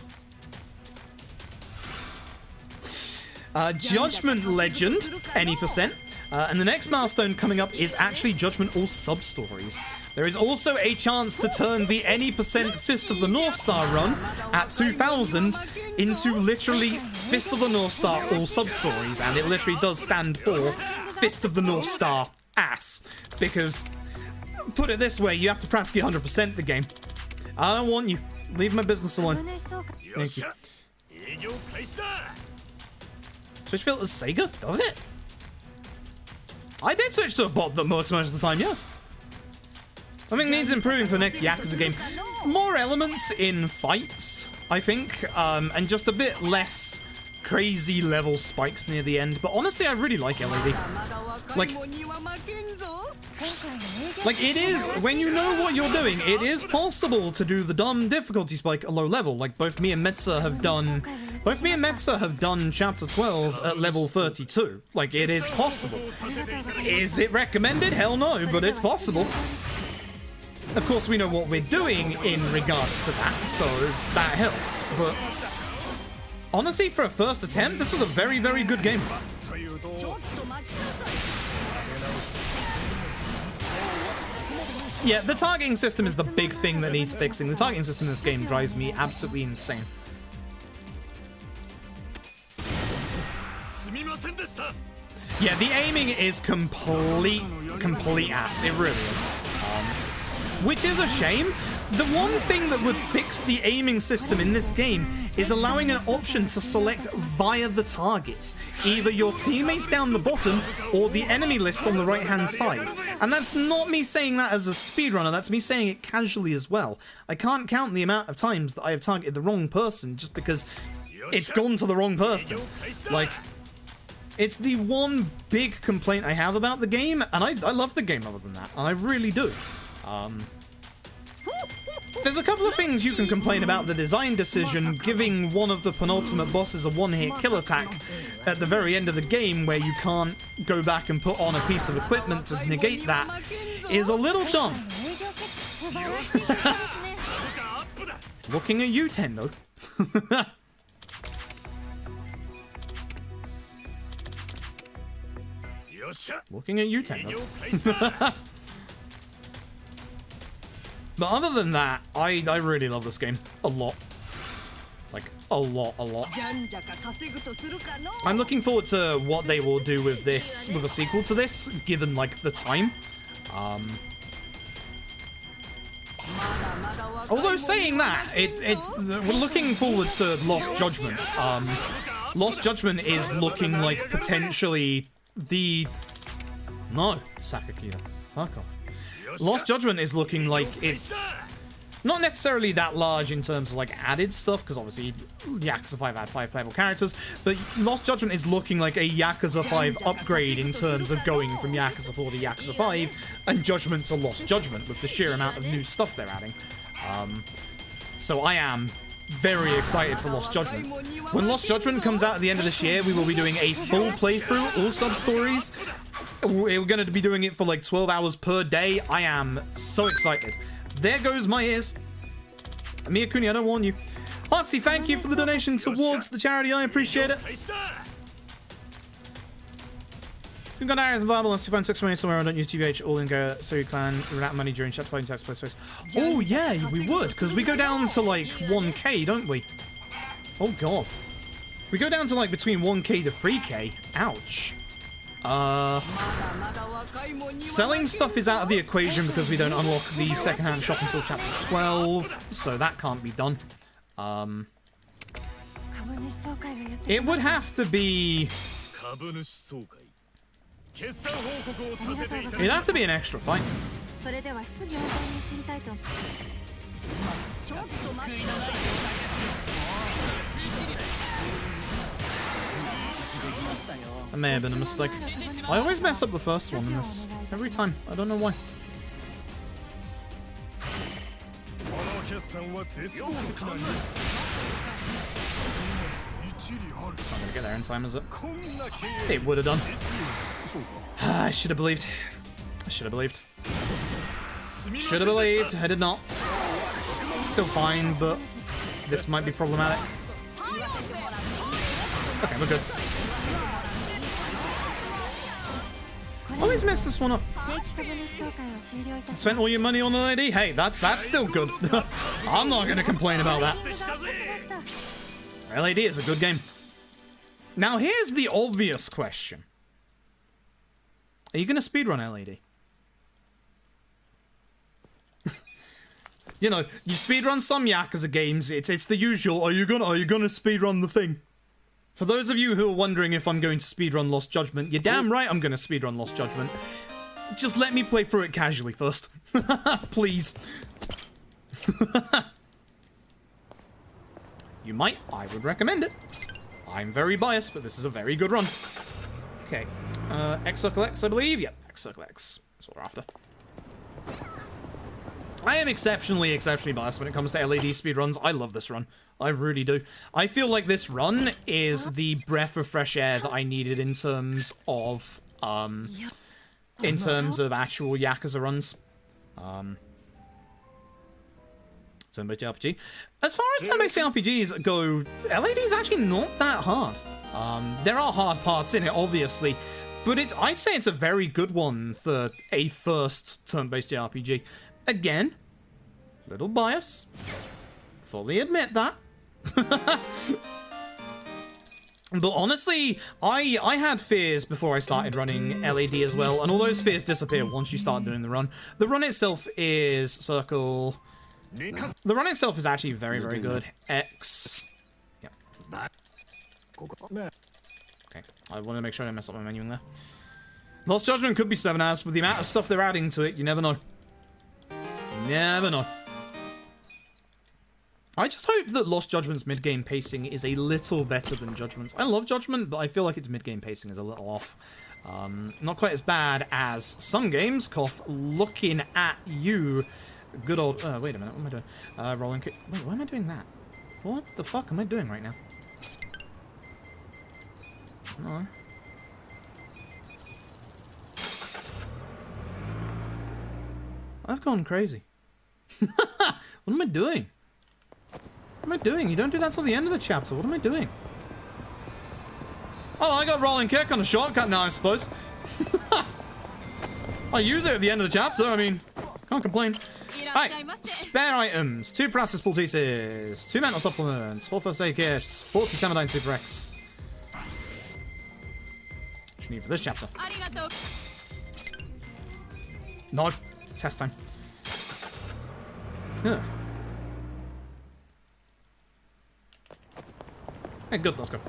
Judgment Legend, any percent. And the next milestone coming up is actually Judgment All Sub-Stories. There is also a chance to turn the any percent Fist of the North Star run at 2000 into literally Fist of the North Star All Sub-Stories, and it literally does stand for Fist of the North Star ass. Because, put it this way, you have to practically 100% the game. I don't want you. Leave my business alone. Thank you. Switch filters Sega? Does it? I did switch to a bot that works most of the time, yes. I think it needs improving for the next Yakuza game. More elements in fights, I think, and just a bit less crazy level spikes near the end. But honestly, I really like LED. Like it is, when you know what you're doing, it is possible to do the dumb difficulty spike at low level. Like both me and Metza have done Chapter 12 at level 32. Like it is possible. Is it recommended? Hell no, but it's possible. Of course, we know what we're doing in regards to that, so that helps. But honestly, for a first attempt, this was a very, very good game. Yeah, the targeting system is the big thing that needs fixing. The targeting system in this game drives me absolutely insane. Yeah, the aiming is complete ass. It really is. Which is a shame. The one thing that would fix the aiming system in this game is allowing an option to select via the targets, either your teammates down the bottom or the enemy list on the right-hand side. And that's not me saying that as a speedrunner, that's me saying it casually as well. I can't count the amount of times that I have targeted the wrong person just because it's gone to the wrong person. Like, it's the one big complaint I have about the game, and I love the game other than that, and I really do. There's a couple of things you can complain about the design decision, giving one of the penultimate bosses a one-hit kill attack at the very end of the game where you can't go back and put on a piece of equipment to negate that, is a little dumb. Looking at you, Tendo. Looking at you, Tendo. But other than that, I really love this game. A lot. Like, a lot. I'm looking forward to what they will do with this, with a sequel to this, given, like, the time. Although saying that, we're looking forward to Lost Judgment. Lost Judgment is looking like potentially the... No, Sakakira. Fuck off. Lost Judgment is looking like it's not necessarily that large in terms of like added stuff, because obviously Yakuza 5 had 5 playable characters, but Lost Judgment is looking like a Yakuza 5 upgrade in terms of going from Yakuza 4 to Yakuza 5 and Judgment to Lost Judgment with the sheer amount of new stuff they're adding. So I am very excited for Lost Judgment. When Lost Judgment comes out at the end of this year, we will be doing a full playthrough, all sub-stories. We're going to be doing it for like 12 hours per day. I am so excited. There goes my ears. Miyakuni, I don't warn you. Heartsy, thank you for the donation towards the charity. I appreciate it. Some gun areas viable unless you find 6 money somewhere and don't use TBH all in go so you clan run out of money during chapter 5 tax place. Oh yeah, we would, because we go down to like 1k, don't we? Oh god. We go down to like between 1k to 3k. Ouch. Selling stuff is out of the equation because we don't unlock the secondhand shop until chapter 12, so that can't be done. It would have to be... It'd have to be an extra fight. That may have been a mistake. I always mess up the first one in this. Every time. I don't know why. It's not gonna get there in time, is it? It would have done. I should have believed. I should have believed. Should have believed. I did not. Still fine, but this might be problematic. Okay, we're good. Always mess this one up. Spent all your money on an ID? Hey, that's still good. I'm not going to complain about that. LAD is a good game. Now, here's the obvious question. Are you going to speedrun LAD? You know, you speedrun some Yakuza games, it's the usual, are you gonna speedrun the thing? For those of you who are wondering if I'm going to speedrun Lost Judgment, you're damn right I'm gonna speedrun Lost Judgment. Just let me play through it casually first. Please. You might, I would recommend it. I'm very biased, but this is a very good run. Okay, X Circle X, I believe? Yep, X Circle X. That's what we're after. I am exceptionally biased when it comes to LAD speedruns. I love this run. I really do. I feel like this run is the breath of fresh air that I needed in terms of actual Yakuza runs. Turn-based RPG. As far as turn-based RPGs go, LAD is actually not that hard. There are hard parts in it, obviously, but I'd say it's a very good one for a first turn-based RPG. Again, little bias. Fully admit that. But honestly, I had fears before I started running LAD as well, and all those fears disappear once you start doing the run. The run itself is circle. The run itself is actually very, very good. X. Yep. Okay, I want to make sure I don't mess up my menu in there. Lost Judgment could be 7 hours, but the amount of stuff they're adding to it, you never know. Never know. I just hope that Lost Judgment's mid-game pacing is a little better than Judgment's. I love Judgment, but I feel like its mid-game pacing is a little off. Not quite as bad as some games. Cough, looking at you. Good old... wait a minute, what am I doing? Rolling kick... Wait, why am I doing that? What the fuck am I doing right now? No. I've gone crazy. What am I doing? What am I doing? You don't do that till the end of the chapter. What am I doing? Oh, I got rolling kick on a shortcut now, I suppose. I use it at the end of the chapter. I mean, can't complain. Alright, spare items. 2 practice pieces, 2 mental supplements, 4 first aid kits, 40 Samadine Super X. What you need for this chapter? No. Test time. Huh. Hey, good, let's go.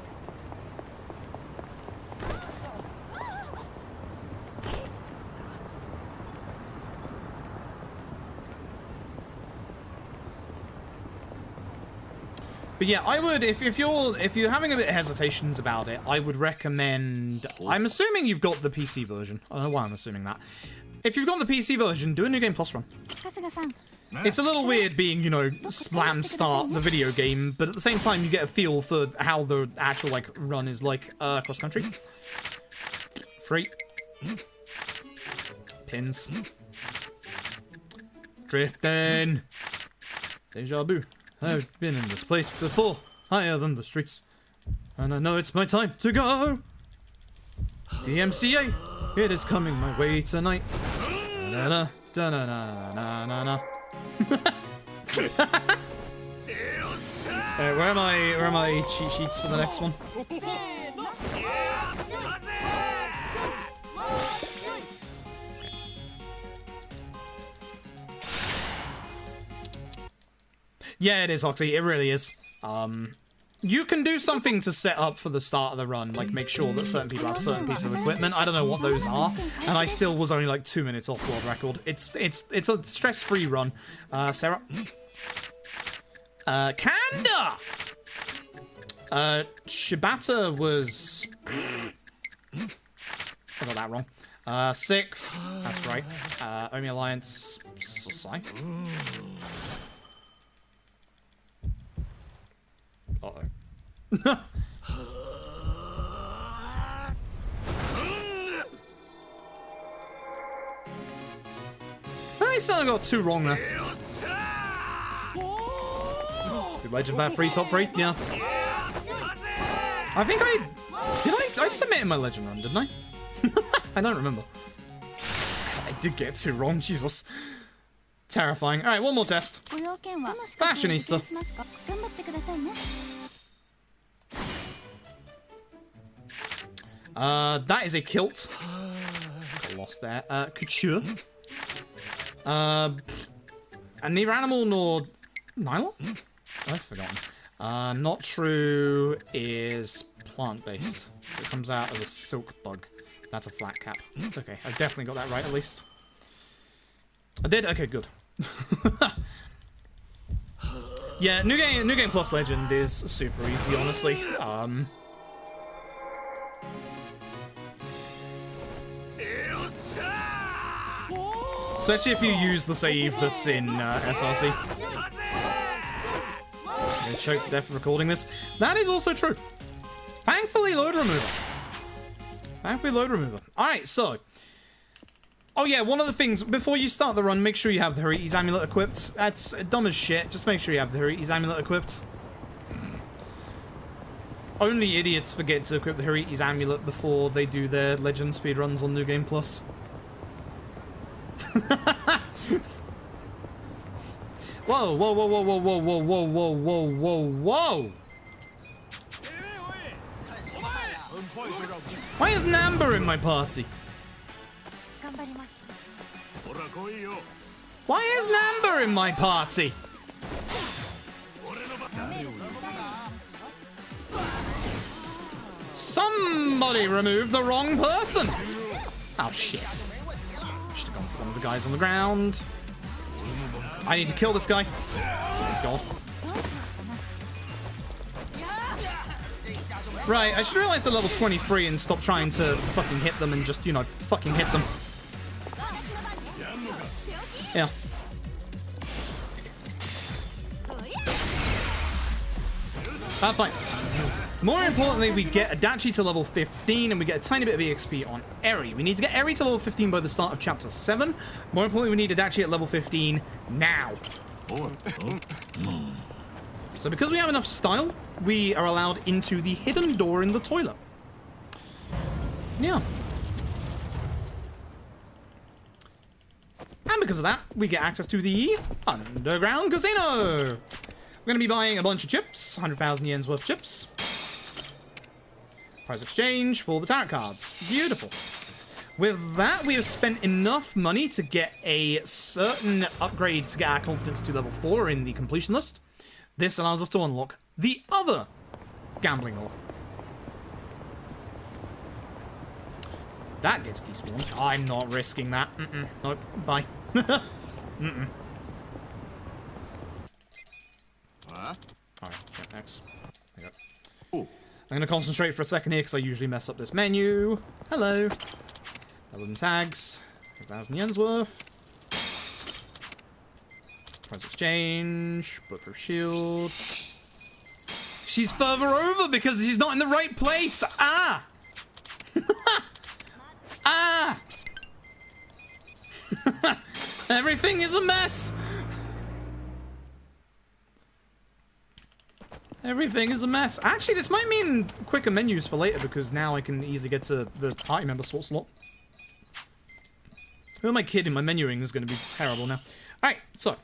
But yeah, I would, if you're having a bit of hesitations about it, I would recommend, I'm assuming you've got the PC version. I don't know why I'm assuming that. If you've got the PC version, do a New Game Plus run. It's a little weird being, you know, slam start the video game, but at the same time you get a feel for how the actual, like, run is like, cross country. Free. Pins. Drifting. Deja vu. I've been in this place before, higher than the streets. And I know it's my time to go. The MCA, it is coming my way tonight. Da-da, da-da-da-da-da-da. Where are my cheat sheets for the next one? Yeah, it is, Hoxie. It really is. You can do something to set up for the start of the run, like make sure that certain people have certain pieces of equipment. I don't know what those are, and I still was only like 2 minutes off world record. It's a stress-free run. Sarah. Kanda! Shibata was... I got that wrong. Sixth. That's right. Omi Alliance... Society. Uh-oh. I still got 2 wrong there. Did Legend have 3 top 3? Yeah. I think I submitted my Legend run, didn't I? I don't remember. I did get 2 wrong, Jesus. Terrifying. Alright, one more test. Fashionista. That is a kilt. Got lost there. Couture. And neither animal nor nylon? I've forgotten. Not true is plant-based. It comes out as a silk bug. That's a flat cap. Okay, I definitely got that right at least. I did? Okay, good. Yeah, New Game Plus Legend is super easy, honestly. Especially if you use the save that's in SRC. I'm gonna choke to death for recording this. That is also true. Thankfully, load remover. Alright, so. Oh yeah, one of the things, before you start the run, make sure you have the Hariti's Amulet equipped. That's dumb as shit, just make sure you have the Hariti's Amulet equipped. Only idiots forget to equip the Hariti's Amulet before they do their Legend speedruns on New Game Plus. Whoa, whoa, whoa, whoa, whoa, whoa, whoa, whoa, whoa, whoa, whoa, whoa! Why is Namber in my party? Why is Namber in my party? Somebody removed the wrong person! Oh shit. Should have gone for one of the guys on the ground. I need to kill this guy. Oh, God. Right, I should realize they're level 23 and stop trying to fucking hit them and just, you know, fucking hit them. Yeah. Fine. More importantly, we get Adachi to level 15 and we get a tiny bit of EXP on Eri. We need to get Eri to level 15 by the start of Chapter 7. More importantly, we need Adachi at level 15 now. So because we have enough style, we are allowed into the hidden door in the toilet. Yeah. And because of that, we get access to the underground casino. We're going to be buying a bunch of chips, 100,000 yens worth of chips. Price exchange for the tarot cards. Beautiful. With that, we have spent enough money to get a certain upgrade to get our confidence to level 4 in the completion list. This allows us to unlock the other gambling hall. That gets despawned. I'm not risking that. Nope. Bye. Alright, next. I'm going to concentrate for a second here because I usually mess up this menu. Hello. Element tags. 1,000 yens worth. Price exchange. Bulletproof shield. She's further over because she's not in the right place. Ah! Ah! Everything is a mess. Everything is a mess. Actually, this might mean quicker menus for later because now I can easily get to the party member sort slot. Who am I kidding? My menuing is going to be terrible now. Alright, so.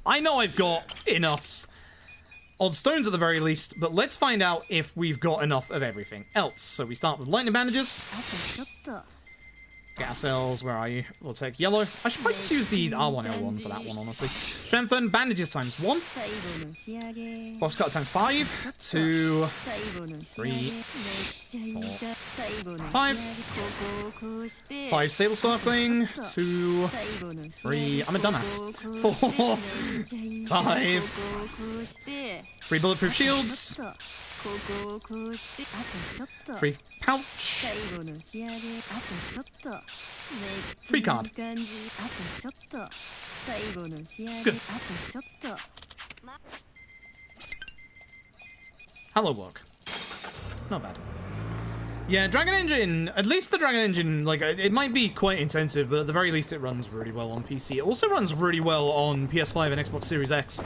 I know I've got enough odd stones at the very least, but let's find out if we've got enough of everything else. So we start with lightning bandages. Get ourselves, where are you? We'll take yellow. I should probably just use the R1L1 for that one, honestly. Strengthen, bandages times 1. Box cut times 5. 2, 3, 4, 5. 5 stable sparkling. 2, 3. I'm a dumbass. 4, 5. 3 bulletproof shields. 3 pouch. 3 card. Good. Hello work. Not bad. Yeah, Dragon Engine, at least the Dragon Engine, like, it might be quite intensive, but at the very least it runs really well on PC. It also runs really well on PS5 and Xbox Series X,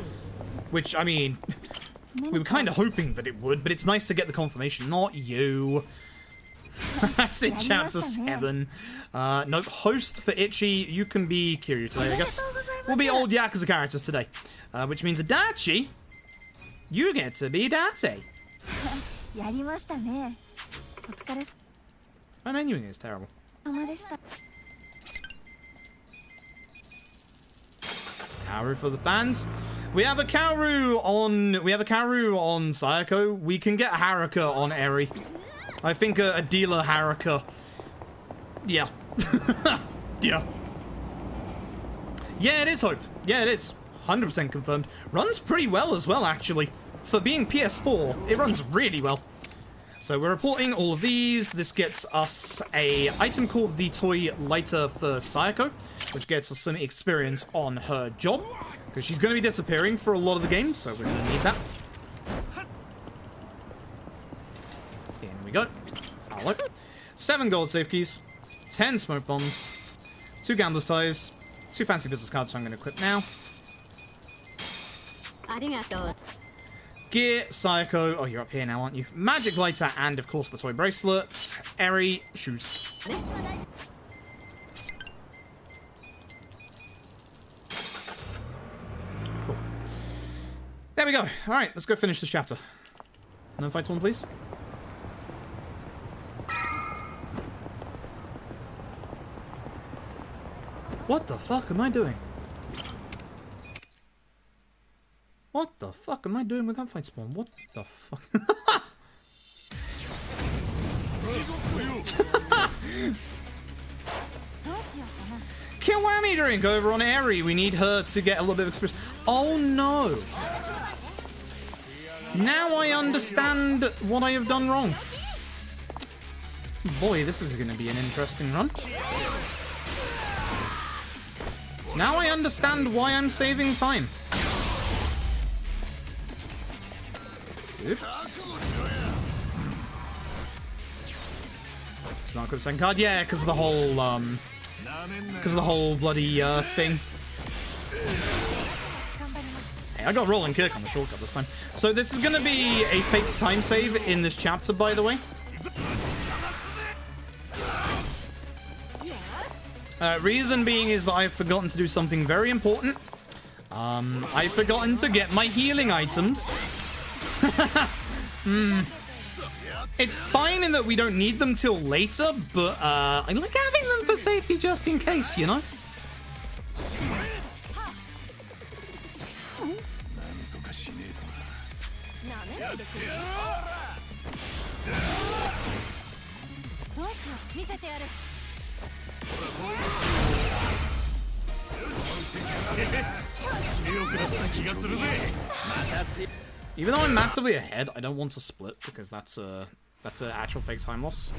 which, I mean, we were kind of hoping that it would, but it's nice to get the confirmation. Not you. That's in Chapter 7. Nope, host for Itchy. You can be Kiryu today, I guess. We'll be old Yakuza characters today. Which means Adachi, you get to be Date. My menuing is terrible. Kaoru for the fans. We have a Kaoru on Sayako. We can get a Haruka on Eri. I think a dealer Haruka. Yeah. Yeah. Yeah, it is Hope. Yeah, it is. 100% confirmed. Runs pretty well as well, actually. For being PS4, it runs really well. So we're reporting all of these. This gets us a item called the Toy Lighter for Sayako, which gets us some experience on her job, because she's going to be disappearing for a lot of the game, so we're going to need that. In we go. Hello. 7 gold safe keys, 10 smoke bombs, 2 gambler's ties, 2 fancy business cards, so I'm going to equip now. Gear, Sayako, oh, you're up here now, aren't you? Magic lighter, and of course the toy bracelet. Eri, shoes. Cool. There we go. Alright, let's go finish this chapter. No fights one, please. What the fuck am I doing? What the fuck am I doing with that fight spawn? What the fuck? Kiwami drink over on Eri. We need her to get a little bit of experience. Oh no! Now I understand what I have done wrong. Boy, this is going to be an interesting run. Now I understand why I'm saving time. Oops. It's not a second card, yeah, because of the whole bloody thing. Hey, I got rolling kick on the shortcut this time. So this is gonna be a fake time save in this chapter, by the way. Reason being is that I've forgotten to do something very important. I've forgotten to get my healing items. It's fine in that we don't need them till later, but I like having them for safety just in case, you know? Even though I'm massively ahead, I don't want to split because that's an actual fake time loss.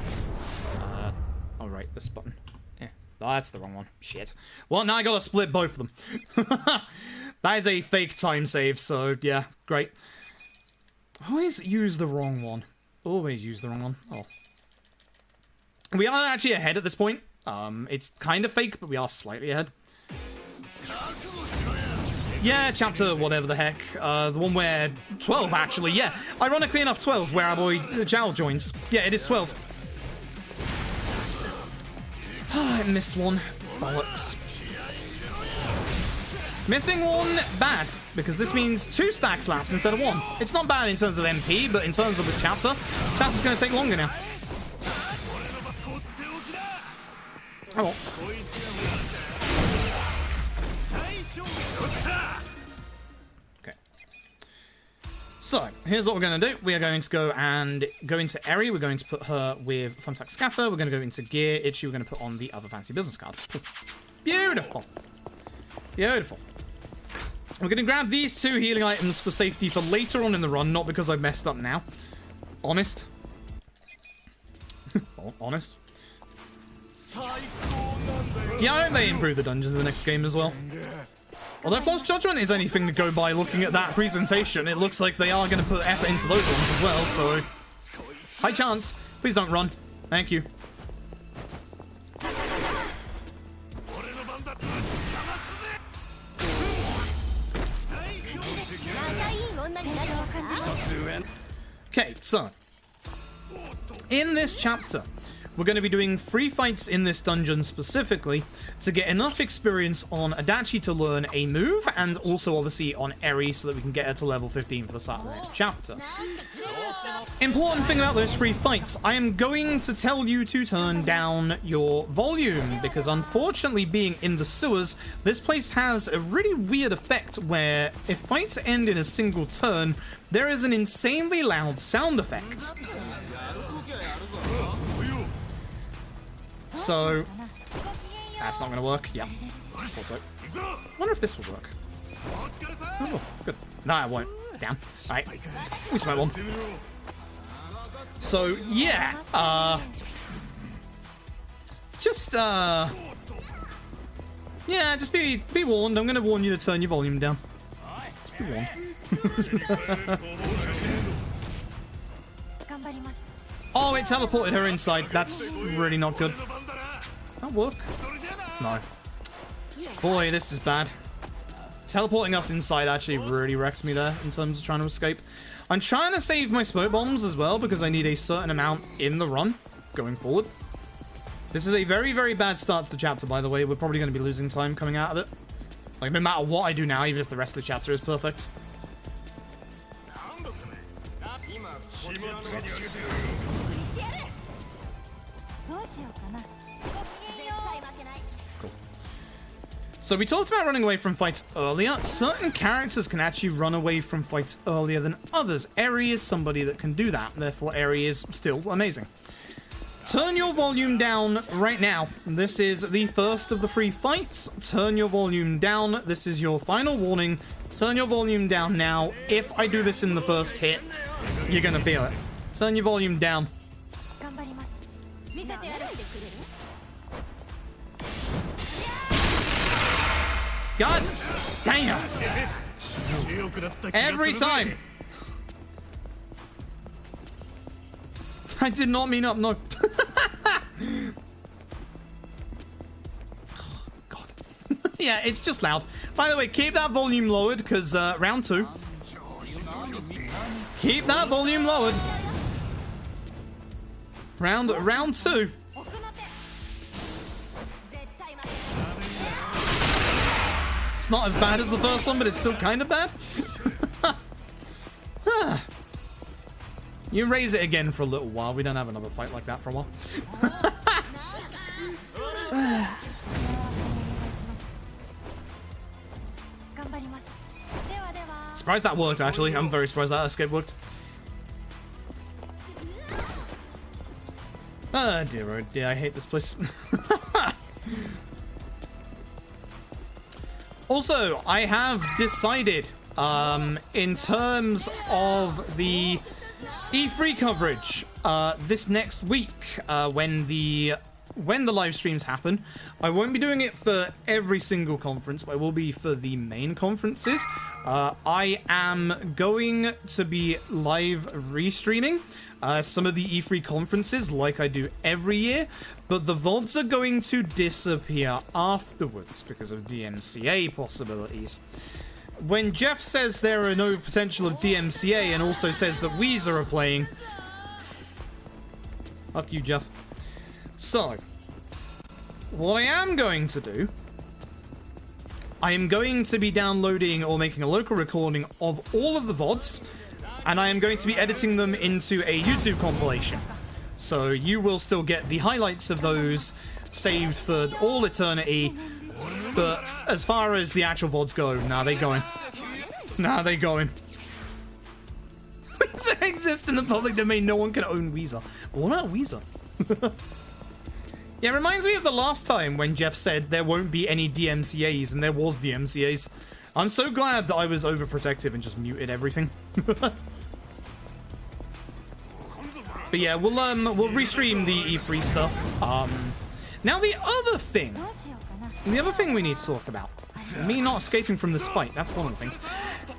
Oh right, this button. Yeah, oh, that's the wrong one. Shit. Well, now I gotta split both of them. That is a fake time save, so yeah, great. Always use the wrong one. Always use the wrong one. Oh. We are actually ahead at this point. It's kind of fake, but we are slightly ahead. Yeah, chapter whatever the heck. The one where 12, actually, yeah. Ironically enough, 12, where our boy Zhao joins. Yeah, it is 12. I missed one. Bollocks. Missing one, bad. Because this means 2 stack slaps instead of 1. It's not bad in terms of MP, but in terms of this chapter, chapter's going to take longer now. Oh. Okay. So, here's what we're going to do. We are going to go into Eri. We're going to put her with Thumbtack Scatter. We're going to go into Gear. Itchy, we're going to put on the other fancy business card. Beautiful. Beautiful. We're going to grab these 2 healing items for safety for later on in the run, not because I messed up now. Honest. Honest. Yeah, I hope they improve the dungeons in the next game as well. Although False Judgment is anything to go by looking at that presentation, it looks like they are going to put effort into those ones as well, so... High chance. Please don't run. Thank you. Okay, so... in this chapter, we're going to be doing 3 fights in this dungeon specifically to get enough experience on Adachi to learn a move, and also obviously on Eri so that we can get her to level 15 for the start of the next chapter. Important thing about those 3 fights, I am going to tell you to turn down your volume, because unfortunately being in the sewers, this place has a really weird effect where if fights end in a single turn, there is an insanely loud sound effect. So, that's not going to work. Yeah, I thought so. I wonder if this will work. Oh, good. No, it won't. Damn. Alright. We smoke one. So, yeah. Yeah, just be warned. I'm going to warn you to turn your volume down. Just be warned. Oh, it teleported her inside. That's really not good. That work? No. Boy, this is bad. Teleporting us inside actually really wrecked me there in terms of trying to escape. I'm trying to save my smoke bombs as well because I need a certain amount in the run going forward. This is a very, very bad start to the chapter, by the way. We're probably going to be losing time coming out of it. Like, no matter what I do now, even if the rest of the chapter is perfect. Sucks. Cool. So we talked about running away from fights earlier. Certain characters can actually run away from fights earlier than others. Eri is somebody that can do that. Therefore, Eri is still amazing. Turn your volume down right now. This is the first of the 3 fights. Turn your volume down. This is your final warning. Turn your volume down now. If I do this in the first hit, you're gonna feel it. Turn your volume down. God dang it! Every time! I did not mean up, no. God. Yeah, it's just loud. By the way, keep that volume lowered, because round 2. Keep that volume lowered. Round 2. It's not as bad as the first one, but it's still kind of bad. You raise it again for a little while. We don't have another fight like that for a while. Surprised that worked, actually. I'm very surprised that escape worked. Oh dear, I hate this place. Also, I have decided, in terms of the E3 coverage, this next week, when the live streams happen, I won't be doing it for every single conference, but I will be for the main conferences. I am going to be live restreaming some of the E3 conferences like I do every year, but the VODs are going to disappear afterwards because of DMCA possibilities. When Jeff says there are no potential of DMCA and also says that Weezer are playing... Fuck you, Jeff. So, what I am going to do... I am going to be downloading or making a local recording of all of the VODs, and I am going to be editing them into a YouTube compilation. So you will still get the highlights of those saved for all eternity. But as far as the actual VODs go, nah, they going. Nah, they going. Weezer exists in the public domain. No one can own Weezer. What about Weezer? Yeah, it reminds me of the last time when Jeff said there won't be any DMCAs, and there was DMCAs. I'm so glad that I was overprotective and just muted everything. But yeah, we'll restream the E3 stuff. Now the other thing we need to talk about. Me not escaping from this fight, that's one of the things.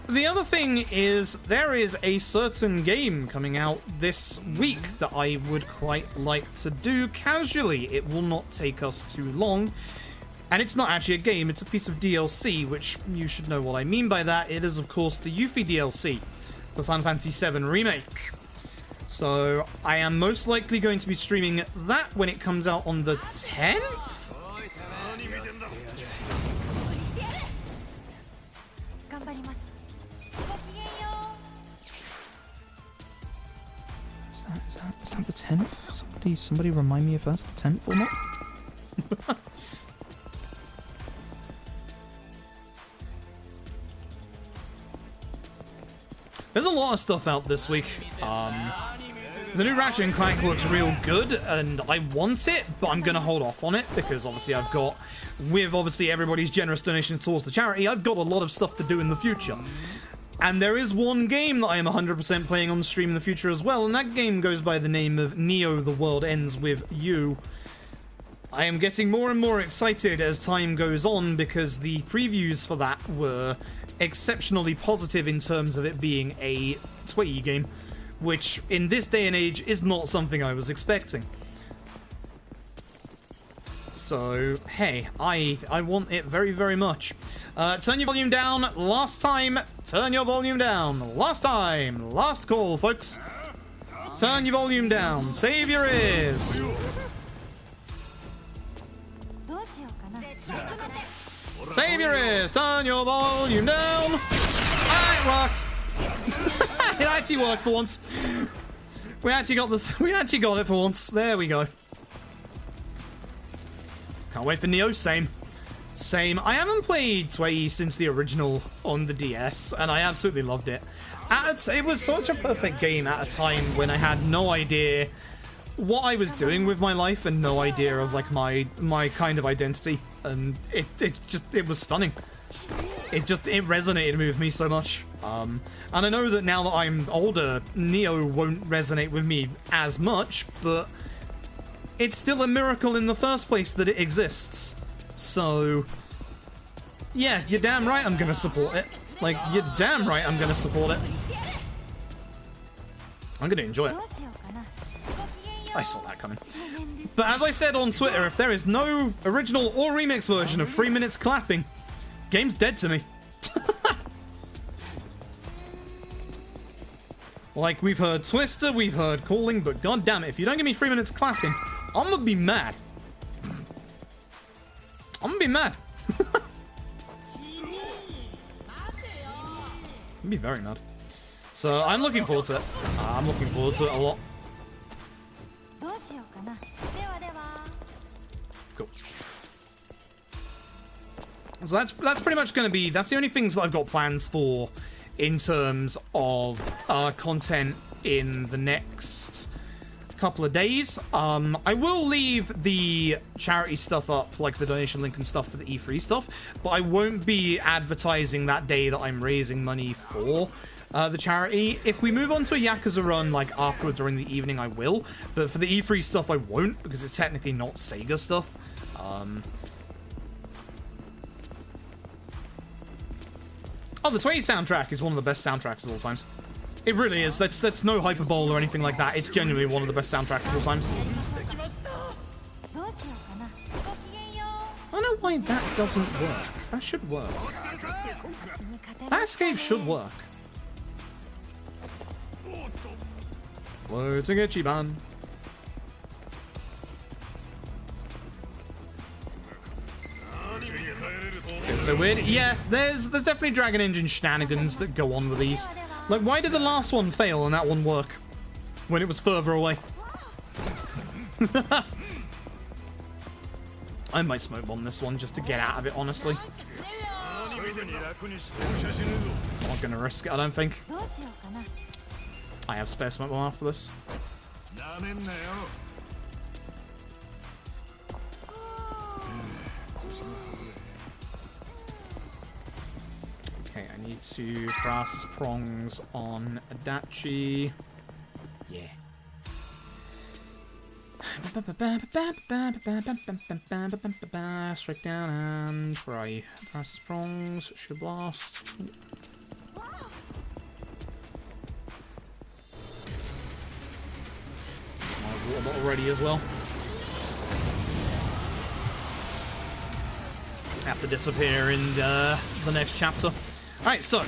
The other thing is there is a certain game coming out this week that I would quite like to do casually. It will not take us too long. And it's not actually a game, it's a piece of DLC, which you should know what I mean by that. It is, of course, the Yuffie DLC for Final Fantasy VII Remake. So I am most likely going to be streaming that when it comes out on the 10th? Is that the 10th? Somebody remind me if that's the 10th or not? There's a lot of stuff out this week. The new Ratchet & Clank looks real good, and I want it, but I'm gonna hold off on it, because obviously I've got, with obviously everybody's generous donation towards the charity, I've got a lot of stuff to do in the future. And there is one game that I am 100% playing on the stream in the future as well, and that game goes by the name of Neo: The World Ends With You. I am getting more and more excited as time goes on, because the previews for that were exceptionally positive in terms of it being a Twitty game, which in this day and age is not something I was expecting. So, hey, I want it very, very much. Turn your volume down. Last time, turn your volume down. Last time, last call, folks. Turn your volume down. Save your ears. Save your ears. Turn your volume down. Ah, it worked. It actually worked for once. We actually got this. We actually got it for once. There we go. Can't wait for Neo. Same. I haven't played Tway since the original on the DS, and I absolutely loved it. It was such a perfect game at a time when I had no idea what I was doing with my life and no idea of like my kind of identity, and it was stunning. It resonated with me so much. And I know that now that I'm older, Neo won't resonate with me as much, but it's still a miracle in the first place that it exists. So, yeah, you're damn right I'm gonna support it. Like, you're damn right I'm gonna support it. I'm gonna enjoy it. I saw that coming. But as I said on Twitter, if there is no original or remix version of 3 minutes clapping, game's dead to me. Like, we've heard Twister, we've heard Calling, but god damn it, if you don't give me 3 minutes clapping, I'm gonna be mad. I'm gonna be mad. I'd be very mad. So I'm looking forward to it. I'm looking forward to it a lot. Cool. So that's pretty much going to be, that's the only things that I've got plans for in terms of content in the next couple of days. I will leave the charity stuff up, like the donation link and stuff for the E3 stuff, but I won't be advertising that day that I'm raising money for the charity. If we move on to a Yakuza run like afterwards during the evening, I will, but for the E3 stuff I won't, because it's technically not Sega stuff. Oh, the 20 soundtrack is one of the best soundtracks of all times. It really is. That's no hyperbole or anything like that. It's genuinely one of the best soundtracks of all times. I don't know why that doesn't work. That should work. That escape should work. Floating to Ichiban. It's so weird. Yeah, there's definitely Dragon Engine shenanigans that go on with these. Like, why did the last one fail and that one work when it was further away? I might smoke bomb this one just to get out of it, honestly. Not gonna risk it, I don't think. I have spare smoke bomb after this. Okay, I need to process prongs on Adachi. Yeah. Straight down and fry. Process prongs. Should blast. My water bottle ready as well. Have to disappear in the next chapter. Alright, so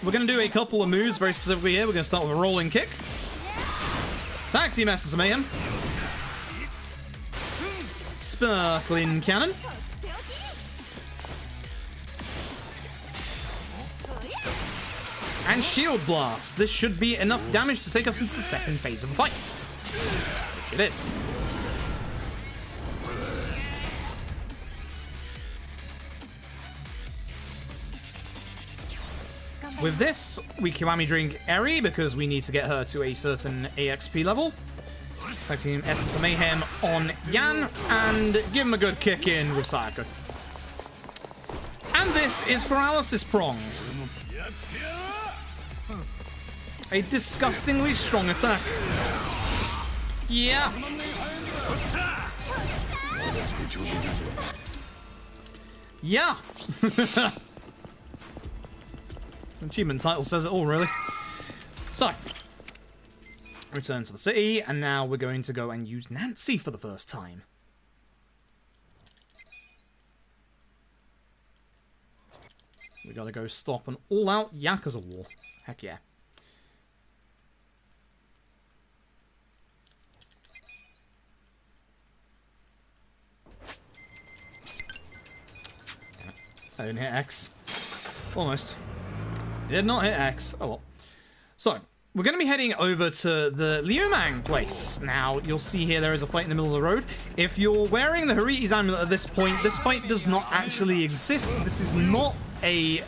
we're going to do a couple of moves very specifically here. We're going to start with a rolling kick. Taxi Masters of Mayhem. Sparkling Cannon. And Shield Blast. This should be enough damage to take us into the second phase of the fight. Which it is. With this, we Kiwami drink Eri because we need to get her to a certain AXP level. Tag Team Essence of Mayhem on Yan and give him a good kick in with Sayako. And this is Paralysis Prongs. A disgustingly strong attack. Yeah. Yeah. Achievement title says it all, really. So, return to the city, and now we're going to go and use Nancy for the first time. We gotta go stop an all-out Yakuza war. Heck yeah. I didn't hit X. Almost. Did not hit X. Oh well. So, we're going to be heading over to the Lumen place. Now, you'll see here there is a fight in the middle of the road. If you're wearing the Hariti's amulet at this point, this fight does not actually exist. This is not a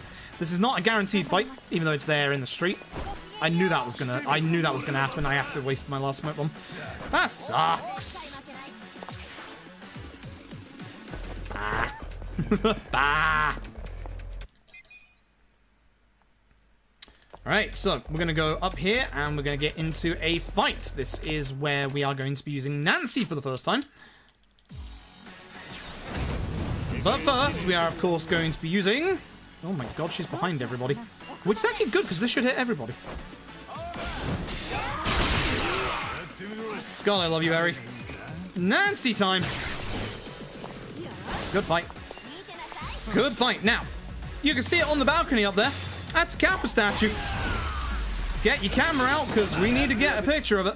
guaranteed fight, even though it's there in the street. I knew that was gonna happen. I have to waste my last smoke bomb. That sucks. Bah. Bah. Alright, so we're going to go up here and we're going to get into a fight. This is where we are going to be using Nancy for the first time. But first, we are of course going to be using... Oh my god, she's behind everybody. Which is actually good because this should hit everybody. God, I love you, Eri. Nancy time! Good fight. Good fight. Now, you can see it on the balcony up there. That's a Kappa statue. Get your camera out, because we need to get a picture of it.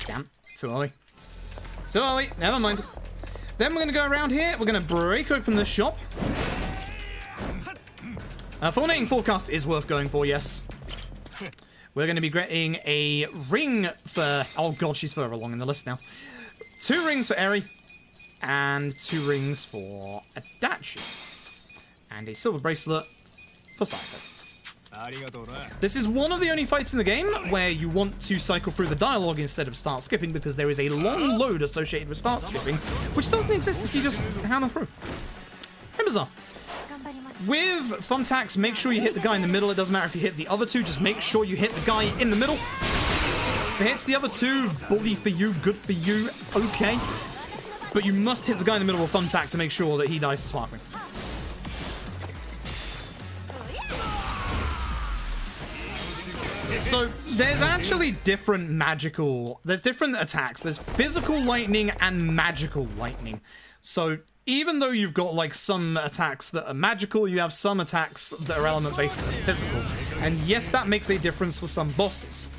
Damn. Too early. Too early. Never mind. Then we're going to go around here. We're going to break open this shop. Fulminating Forecast is worth going for, yes. We're going to be getting a ring for... Oh god, she's further along in the list now. 2 rings for Eri. And 2 rings for Adachi. And a silver bracelet for Sayako. This is one of the only fights in the game where you want to cycle through the dialogue instead of start skipping, because there is a long load associated with start skipping, which doesn't exist if you just hammer through. Very bizarre. With thumbtacks, make sure you hit the guy in the middle. It doesn't matter if you hit the other 2, just make sure you hit the guy in the middle. If it hits the other 2, bully for you, good for you, okay. But you must hit the guy in the middle with thumbtack to make sure that he dies to sparkling. So, there's actually different different attacks. There's physical lightning and magical lightning. So, even though you've got, like, some attacks that are magical, you have some attacks that are element-based that are physical. And yes, that makes a difference for some bosses.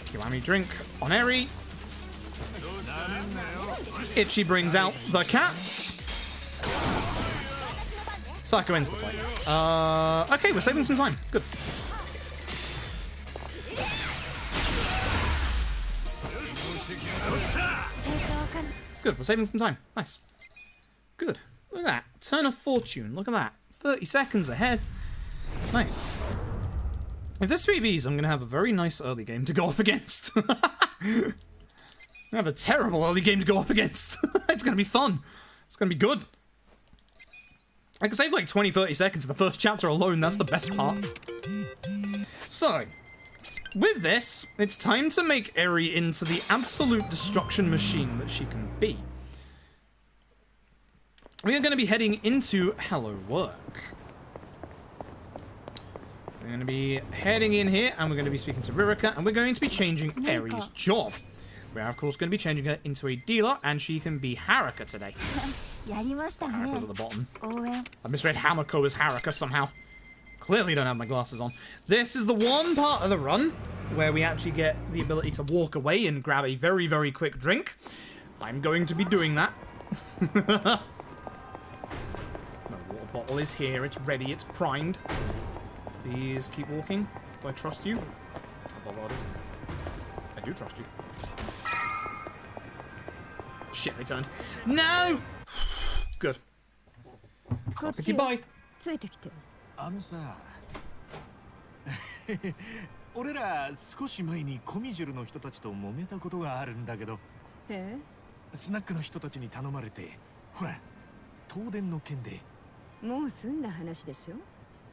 Kiwami drink on Eri. Itchy brings out the cats. Sayako ends the fight. Okay, we're saving some time. Good. Good, we're saving some time. Nice. Good. Look at that. Turn of fortune. Look at that. 30 seconds ahead. Nice. If this PBs, I'm going to have a very nice early game to go up against. I have a terrible early game to go up against. It's going to be fun. It's going to be good. I can save like 20-30 seconds in the first chapter alone. That's the best part. So, with this, it's time to make Eri into the absolute destruction machine that she can be. We are going to be heading into Hello Work. We're going to be heading in here, and we're going to be speaking to Ririka, and we're going to be changing Eri's job. We are, of course, going to be changing her into a dealer, and she can be Haruka today. Haruka's at the bottom. I misread Hamako as Haruka somehow. Clearly don't have my glasses on. This is the one part of the run where we actually get the ability to walk away and grab a very, very quick drink. I'm going to be doing that. My water bottle is here. It's ready. It's primed. Please keep walking. Do I trust you? I do trust you. Shit, they turned. No! Good. Rockety bye. 俺ら少し前にコミジュルの人たちと揉めたことがあるんだけど、スナックの人たちに頼まれて、ほら、東電の件で。もう済んだ話でしょ？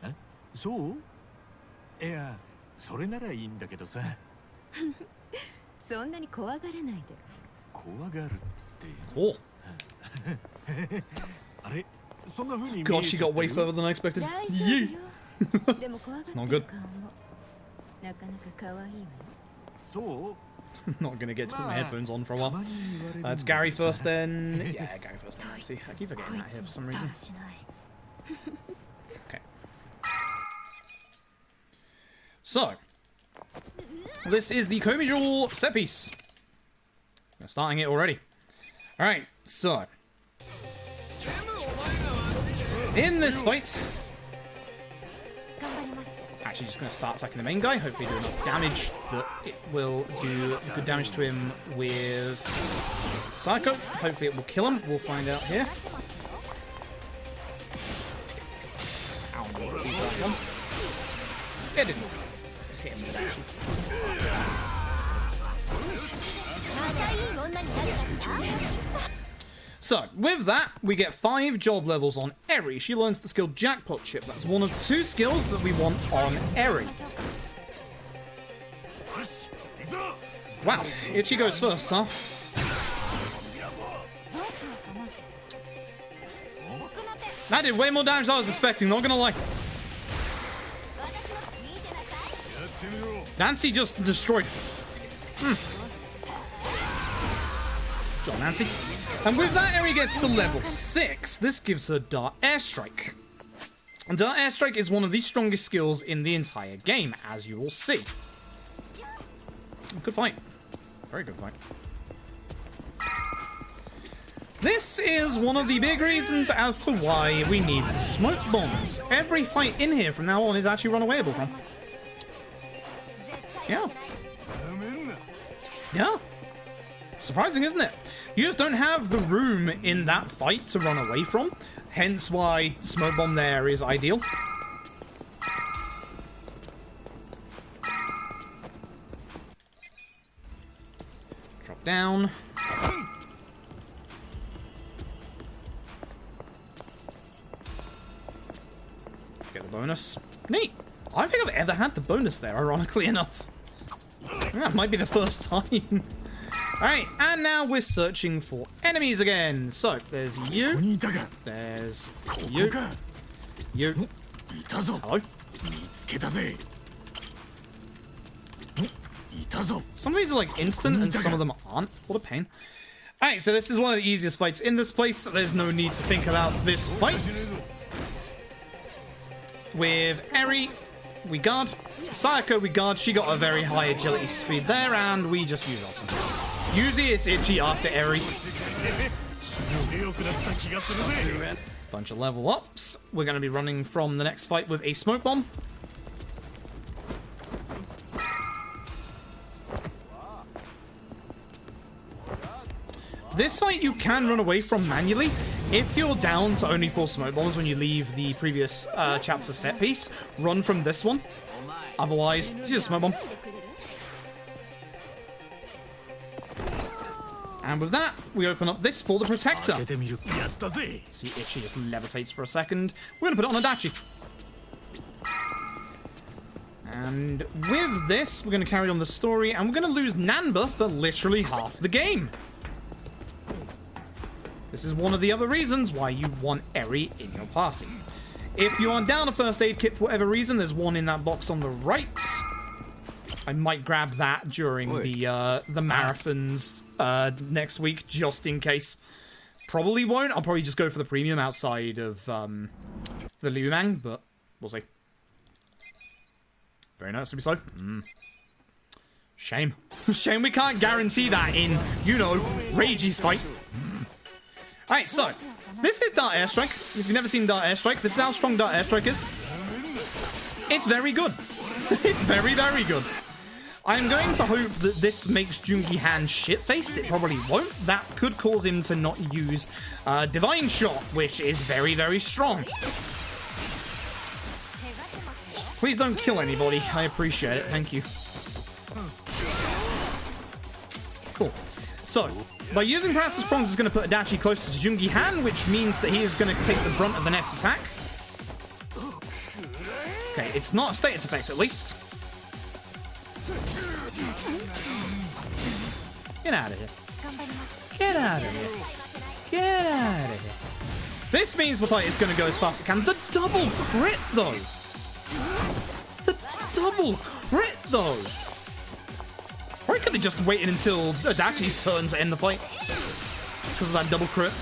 え、そう？いや、それならいいんだけどさ。そんなに怖がらないで。怖がるって。Cool. あれ、そんな風に見え God, she got way further than I expected. Yee. It's not good. なかなか可愛いわよ。そう？ I'm not gonna get to put my headphones on for a while. It's Gary first, then. Yeah, Gary first, then. Let's see. I keep forgetting that here for some reason. Okay. So, this is the Komijul set piece. We're starting it already. Alright, so. In this fight. Actually, just going to start attacking the main guy. Hopefully, do enough damage that it will do good damage to him with Psycho. Hopefully, it will kill him. We'll find out here. Ow, it didn't. Just hit him with action. So, with that, we get 5 job levels on Eri. She learns the skill Jackpot Chip. That's one of 2 skills that we want on Eri. Wow, Ichi goes first, huh? That did way more damage than I was expecting, not gonna lie. Nancy just destroyed. John Nancy. And with that, Eri gets to level 6. This gives her Dart Airstrike. And Dart Airstrike is one of the strongest skills in the entire game, as you will see. Good fight. Very good fight. This is one of the big reasons as to why we need the smoke bombs. Every fight in here from now on is actually runawayable from. Yeah. Yeah. Surprising, isn't it? You just don't have the room in that fight to run away from. Hence why smoke bomb there is ideal. Drop down. Get the bonus. Neat. I don't think I've ever had the bonus there, ironically enough. That might be the first time. Alright, and now we're searching for enemies again. So, there's you. There's you. You. Hello. Some of these are like instant and some of them aren't. What a pain. Alright, so this is one of the easiest fights in this place. So there's no need to think about this fight. With Eri, we guard. Sayako, we guard. She got a very high agility speed there, and we just use Option. Usually it's Itchy after Eri. Bunch of level ups. We're going to be running from the next fight with a smoke bomb. This fight you can run away from manually. If you're down to only 4 smoke bombs when you leave the previous chapter set piece, run from this one. Otherwise, just a smoke bomb. And with that, we open up this for the Protector. See, Itchy just levitates for a second. We're going to put it on a Dachi. And with this, we're going to carry on the story, and we're going to lose Nanba for literally half the game. This is one of the other reasons why you want Eri in your party. If you are down a first aid kit for whatever reason, there's one in that box on the right. I might grab that during the marathons next week, just in case. Probably won't. I'll probably just go for the premium outside of the Lumen, but we'll see. Very noticeably so. Shame. Shame we can't guarantee that in, you know, Reiji's fight. Alright, so, this is Dart Airstrike. If you've never seen Dart Airstrike, this is how strong Dart Airstrike is. It's very good. It's very, very good. I'm going to hope that this makes Jungi Han shit-faced. It probably won't. That could cause him to not use Divine Shot, which is very, very strong. Please don't kill anybody. I appreciate it. Thank you. Cool. So, by using Paralysis Prongs, is going to put Adachi closer to Jungi Han, which means that he is going to take the brunt of the next attack. Okay, it's not a status effect, at least. Get out of here. Get out of here. Get out of here. This means the fight is going to go as fast as it can. The double crit, though. The double crit, though. Or he could have just waited until Adachi's turn to end the fight. Because of that double crit.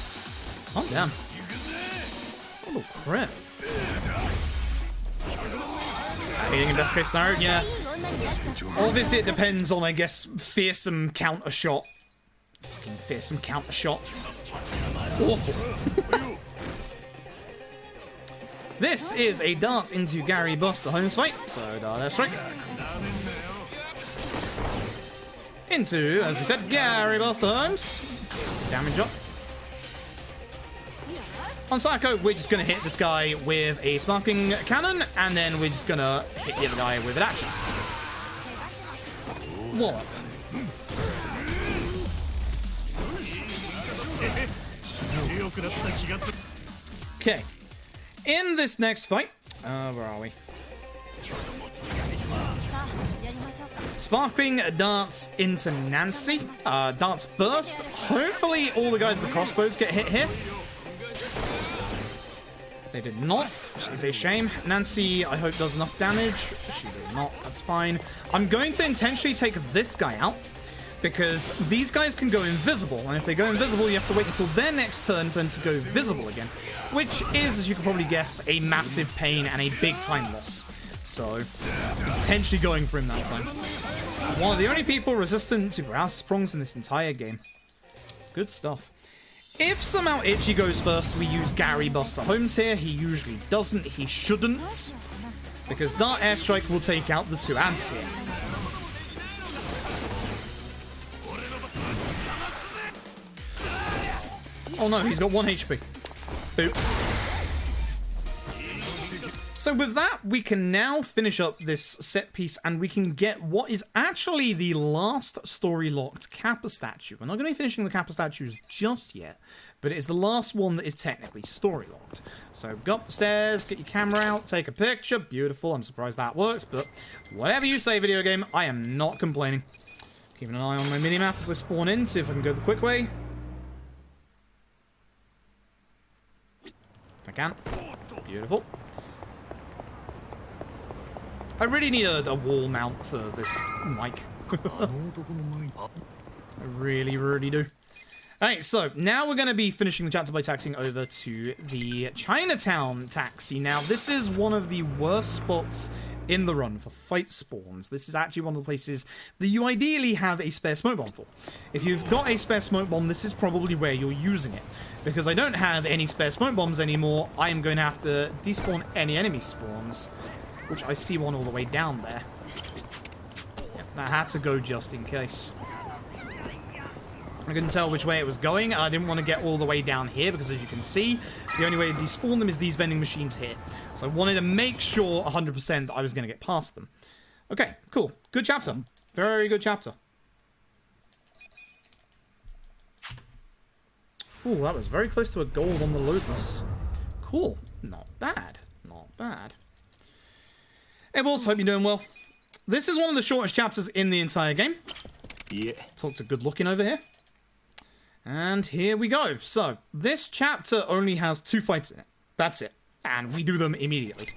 Oh, damn. Double crit. Hitting in best case scenario, yeah. Obviously, it depends on, I guess, fearsome counter shot. Fucking fearsome counter shot. Awful. This is a dart into Gary Buster Holmes fight. So, Dart Airstrike. Into, as we said, Gary Buster Holmes. Damage up. On Psycho, we're just going to hit this guy with a Sparking Cannon, and then we're just going to hit the other guy with an action. Wallop. Okay. In this next fight, where are we? Sparkling darts into Nancy. Darts burst. Hopefully all the guys with the crossbows get hit here. They did not, which is a shame. Nancy, I hope, does enough damage. She did not, that's fine. I'm going to intentionally take this guy out, because these guys can go invisible, and if they go invisible, you have to wait until their next turn for them to go visible again, which is, as you can probably guess, a massive pain and a big time loss. So, intentionally going for him that time. One of the only people resistant to Paralysis Prongs in this entire game. Good stuff. If somehow Itchy goes first, we use Gary Buster Holmes here. He usually doesn't. He shouldn't. Because Dart Airstrike will take out the two ants here. Oh no, he's got 1 HP. Boop. So with that, we can now finish up this set piece and we can get what is actually the last story-locked Kappa statue. We're not going to be finishing the Kappa statues just yet, but it is the last one that is technically story-locked. So go up the stairs, get your camera out, take a picture. Beautiful. I'm surprised that works, but whatever you say, video game, I am not complaining. Keeping an eye on my minimap as I spawn in, see if I can go the quick way. I can. Beautiful. I really need a wall mount for this mic. I really, really do. Alright, so now we're going to be finishing the chapter by taxiing over to the Chinatown Taxi. Now, this is one of the worst spots in the run for fight spawns. This is actually one of the places that you ideally have a spare smoke bomb for. If you've got a spare smoke bomb, this is probably where you're using it. Because I don't have any spare smoke bombs anymore, I am going to have to despawn any enemy spawns. Which I see one all the way down there. Yep, that had to go just in case. I couldn't tell which way it was going, and I didn't want to get all the way down here because, as you can see, the only way to despawn them is these vending machines here. So I wanted to make sure 100% that I was going to get past them. Okay, cool. Good chapter. Very good chapter. Ooh, that was very close to a gold on the Lotus. Cool. Not bad. Not bad. Hey, Balls, hope you're doing well. This is one of the shortest chapters in the entire game. Yeah. Talk to good looking over here. And here we go. So, this chapter only has 2 fights in it. That's it. And we do them immediately.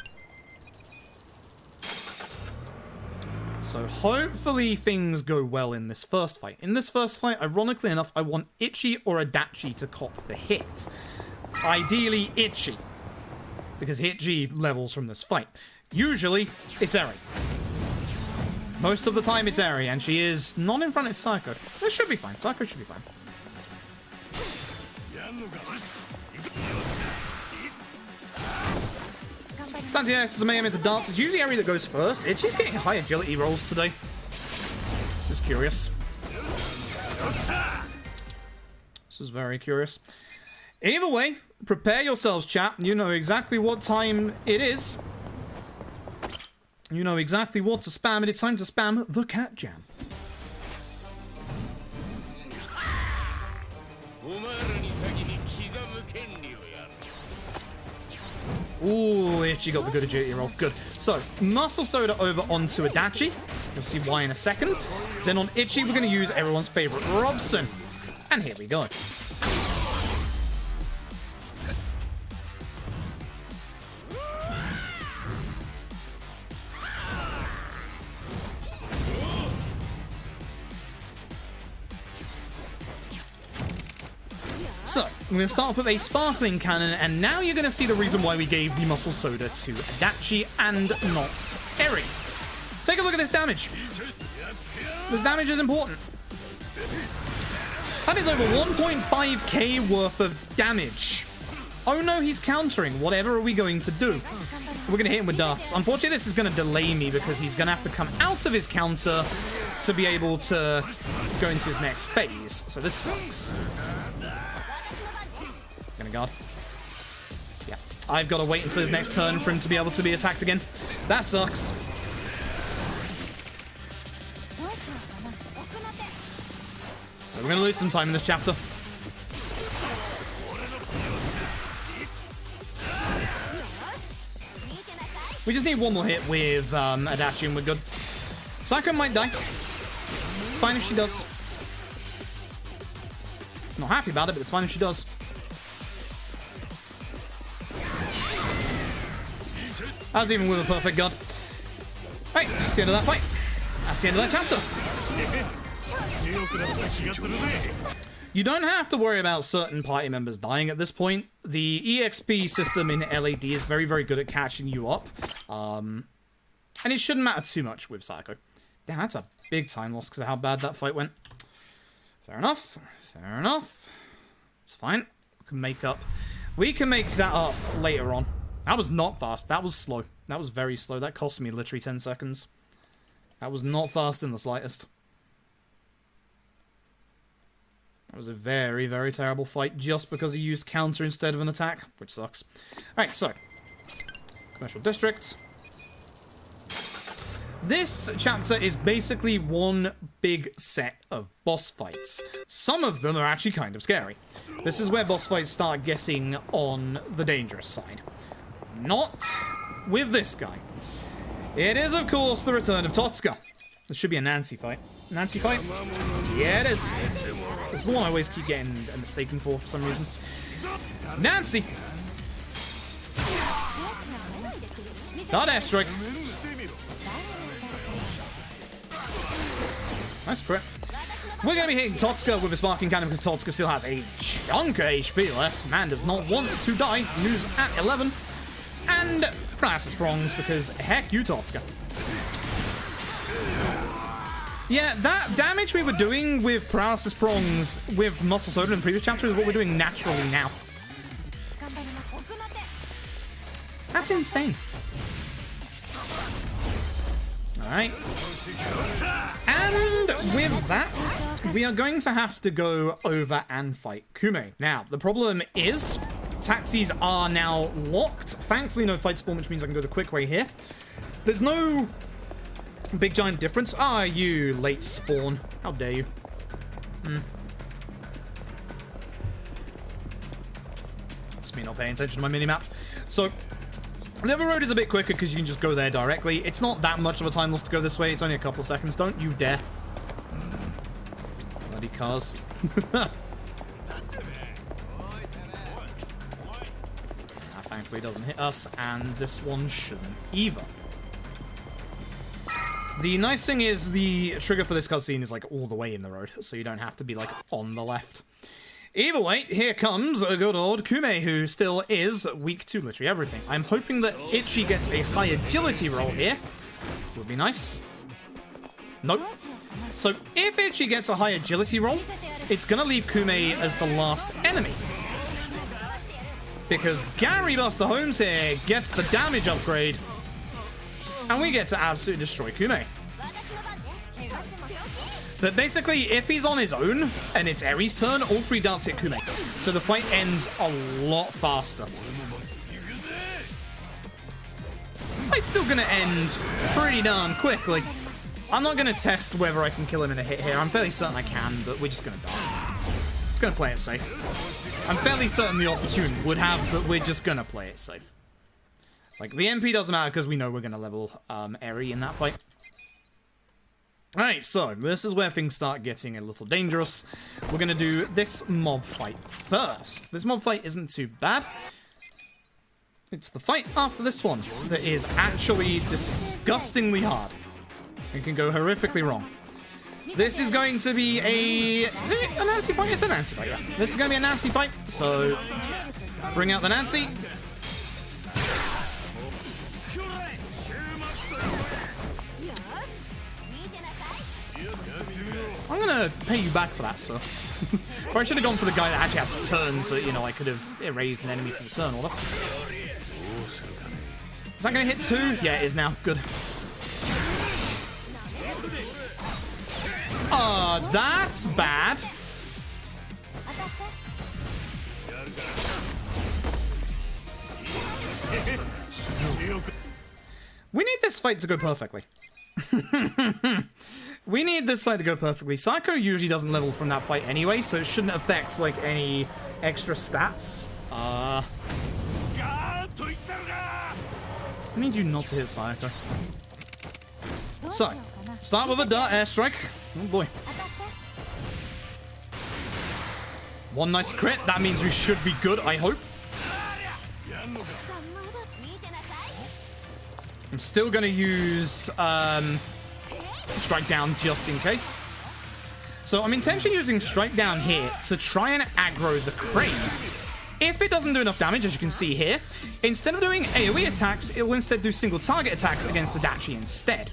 So, hopefully things go well in this first fight. In this first fight, ironically enough, I want Ichi or Adachi to cop the hit. Ideally, Ichi. Because Ichi levels from this fight. Usually, it's Eri. Most of the time, it's Eri, and she is not in front of Psycho. This should be fine. Psycho should be fine. Fancy X's mayhem into darts. It's usually Eri that goes first. Ichi's getting high agility rolls today. This is curious. This is very curious. Either way, prepare yourselves, chat. You know exactly what time it is. You know exactly what to spam, and it's time to spam the cat jam. Ooh, Ichi got the good agility roll. Good. So, Muscle Soda over onto Adachi. You'll see why in a second. Then on Ichi, we're going to use everyone's favorite Robson. And here we go. So, we're going to start off with a Sparkling Cannon, and now you're going to see the reason why we gave the Muscle Soda to Adachi and not Eri. Take a look at this damage. This damage is important. That is over 1.5k worth of damage. Oh no, he's countering. Whatever are we going to do? We're going to hit him with darts. Unfortunately, this is going to delay me because he's going to have to come out of his counter to be able to go into his next phase. So this sucks. Gonna guard. Yeah. I've got to wait until his next turn for him to be able to be attacked again. That sucks. So we're gonna lose some time in this chapter. We just need one more hit with Adachi and we're good. Psycho might die. It's fine if she does. Not happy about it, but it's fine if she does. That's even with a perfect guard. Right, that's the end of that fight. That's the end of that chapter. You don't have to worry about certain party members dying at this point. The EXP system in LAD is very, very good at catching you up. And it shouldn't matter too much with Psycho. Damn, that's a big time loss because of how bad that fight went. Fair enough. Fair enough. It's fine. We can make that up later on. That was not fast. That was slow. That was very slow. That cost me literally 10 seconds. That was not fast in the slightest. That was a very, very terrible fight just because he used counter instead of an attack, which sucks. Alright, so. Commercial District. This chapter is basically one big set of boss fights. Some of them are actually kind of scary. This is where boss fights start getting on the dangerous side. Not with this guy. It is, of course, the return of Totsuka. This should be a Nancy fight. Nancy fight? Yeah, it is. It's the one I always keep getting mistaken for some reason. Nancy! Not airstrike. Nice crit. We're going to be hitting Totsuka with a Sparking Cannon because Totsuka still has a chunk of HP left. Man does not want to die. Who's at 11. And Paralysis Prongs because heck you, Totsuka. Yeah, that damage we were doing with Paralysis Prongs with Muscle Soda in the previous chapter is what we're doing naturally now. That's insane. Alright. And with that, we are going to have to go over and fight Kume. Now, the problem is, taxis are now locked. Thankfully, no fight spawn, which means I can go the quick way here. There's no big giant difference. Ah, you late spawn. How dare you. It's me not paying attention to my minimap. So, the other road is a bit quicker because you can just go there directly. It's not that much of a time loss to go this way. It's only a couple of seconds. Don't you dare. Bloody cars. Thankfully it doesn't hit us, and this one shouldn't either. The nice thing is the trigger for this cutscene is like all the way in the road, so you don't have to be like on the left. Either way, here comes a good old Kume, who still is weak to literally everything. I'm hoping that Ichi gets a high agility roll here. Would be nice. Nope. So if Ichi gets a high agility roll, it's gonna leave Kume as the last enemy. Because Gary Buster Holmes here gets the damage upgrade, and we get to absolutely destroy Kume. But basically, if he's on his own, and it's Eri's turn, all three darts hit Kume. So the fight ends a lot faster. The fight's still gonna end pretty darn quickly. I'm not gonna test whether I can kill him in a hit here. I'm fairly certain I can, but we're just gonna die. Just gonna play it safe. I'm fairly certain the opportunity would have, but we're just gonna play it safe. Like, the MP doesn't matter because we know we're gonna level Eri in that fight. Alright, so this is where things start getting a little dangerous. We're gonna do this mob fight first. This mob fight isn't too bad. It's the fight after this one that is actually disgustingly hard. It can go horrifically wrong. This is going to be a... Is it a Nancy fight? It's a Nancy fight, yeah. This is going to be a Nancy fight, so bring out the Nancy. I'm gonna pay you back for that, sir. Or I should have gone for the guy that actually has a turn, so, you know, I could have erased an enemy from the turn order. Is that gonna hit 2? Yeah, it is now. Good. That's bad. We need this fight to go perfectly. We need this fight to go perfectly. Psycho usually doesn't level from that fight anyway, so it shouldn't affect, like, any extra stats. I need you not to hit Psycho. So, start with a dart airstrike. Oh boy. One nice crit. That means we should be good, I hope. I'm still gonna use Strike Down just in case. So I'm intentionally using Strike Down here to try and aggro the crane. If it doesn't do enough damage, as you can see here, instead of doing AoE attacks, it will instead do single target attacks against Adachi instead.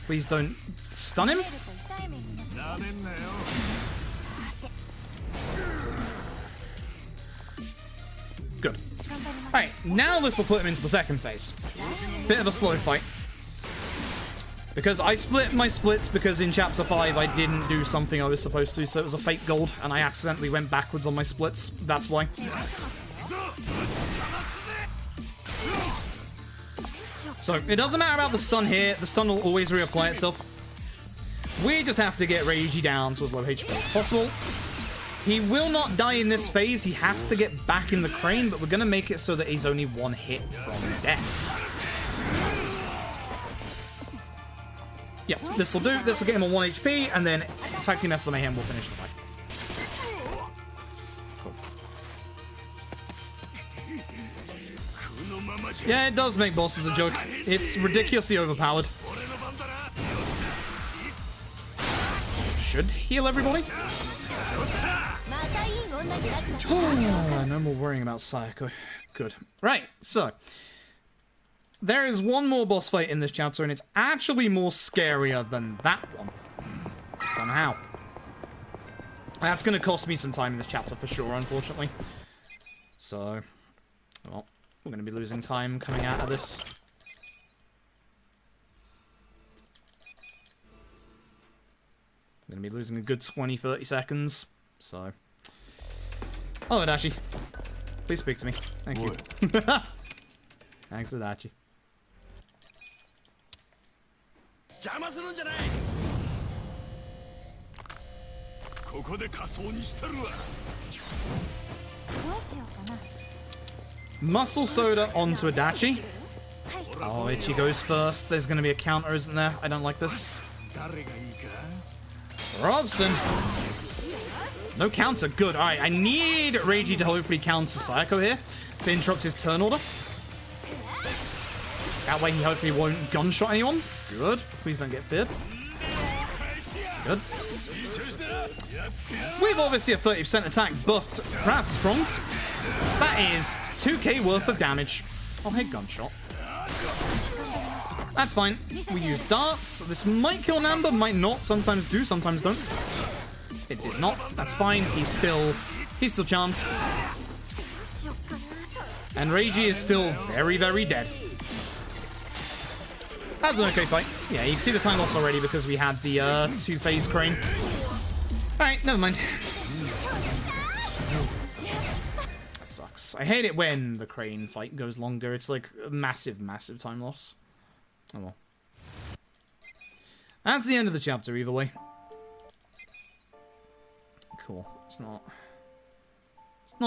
Please don't stun him. Good. Alright, now this will put him into the second phase. Bit of a slow fight. Because I split my splits because in Chapter 5 I didn't do something I was supposed to, so it was a fake gold, and I accidentally went backwards on my splits. That's why. So, it doesn't matter about the stun here. The stun will always reapply itself. We just have to get Reiji down to as low HP as possible. He will not die in this phase. He has to get back in the crane, but we're going to make it so that he's only one hit from death. Yeah, this will do. This will get him on 1 HP, and then Tag Team Essence Mayhem will finish the fight. Cool. Yeah, it does make bosses a joke. It's ridiculously overpowered. Should heal everybody. No more worrying about Sayako. Good. Right, so there is one more boss fight in this chapter, and it's actually more scarier than that one. Somehow. That's going to cost me some time in this chapter for sure, unfortunately. So, well, we're going to be losing time coming out of this. Gonna be losing a good 20-30 seconds, so... Hello, Adachi. Please speak to me. Thank you. Thanks, Adachi. Muscle soda onto Adachi. Oh, Ichi goes first. There's gonna be a counter, isn't there? I don't like this. Robson. No counter. Good. Alright, I need Reiji to hopefully counter Sayako here to interrupt his turn order. That way he hopefully won't gunshot anyone. Good. Please don't get feared. Good. We've obviously a 30% attack buffed Paralysis Prongs. That is 2k worth of damage. Oh, hey, gunshot. That's fine. We use darts. This might kill Namba, might not. Sometimes do, sometimes don't. It did not. That's fine. He's still charmed. And Reiji is still very, very dead. That was an okay fight. Yeah, you can see the time loss already because we had the two-phase crane. Alright, never mind. That sucks. I hate it when the crane fight goes longer. It's like a massive, massive time loss. Oh well. That's the end of the chapter, either way. Cool. It's not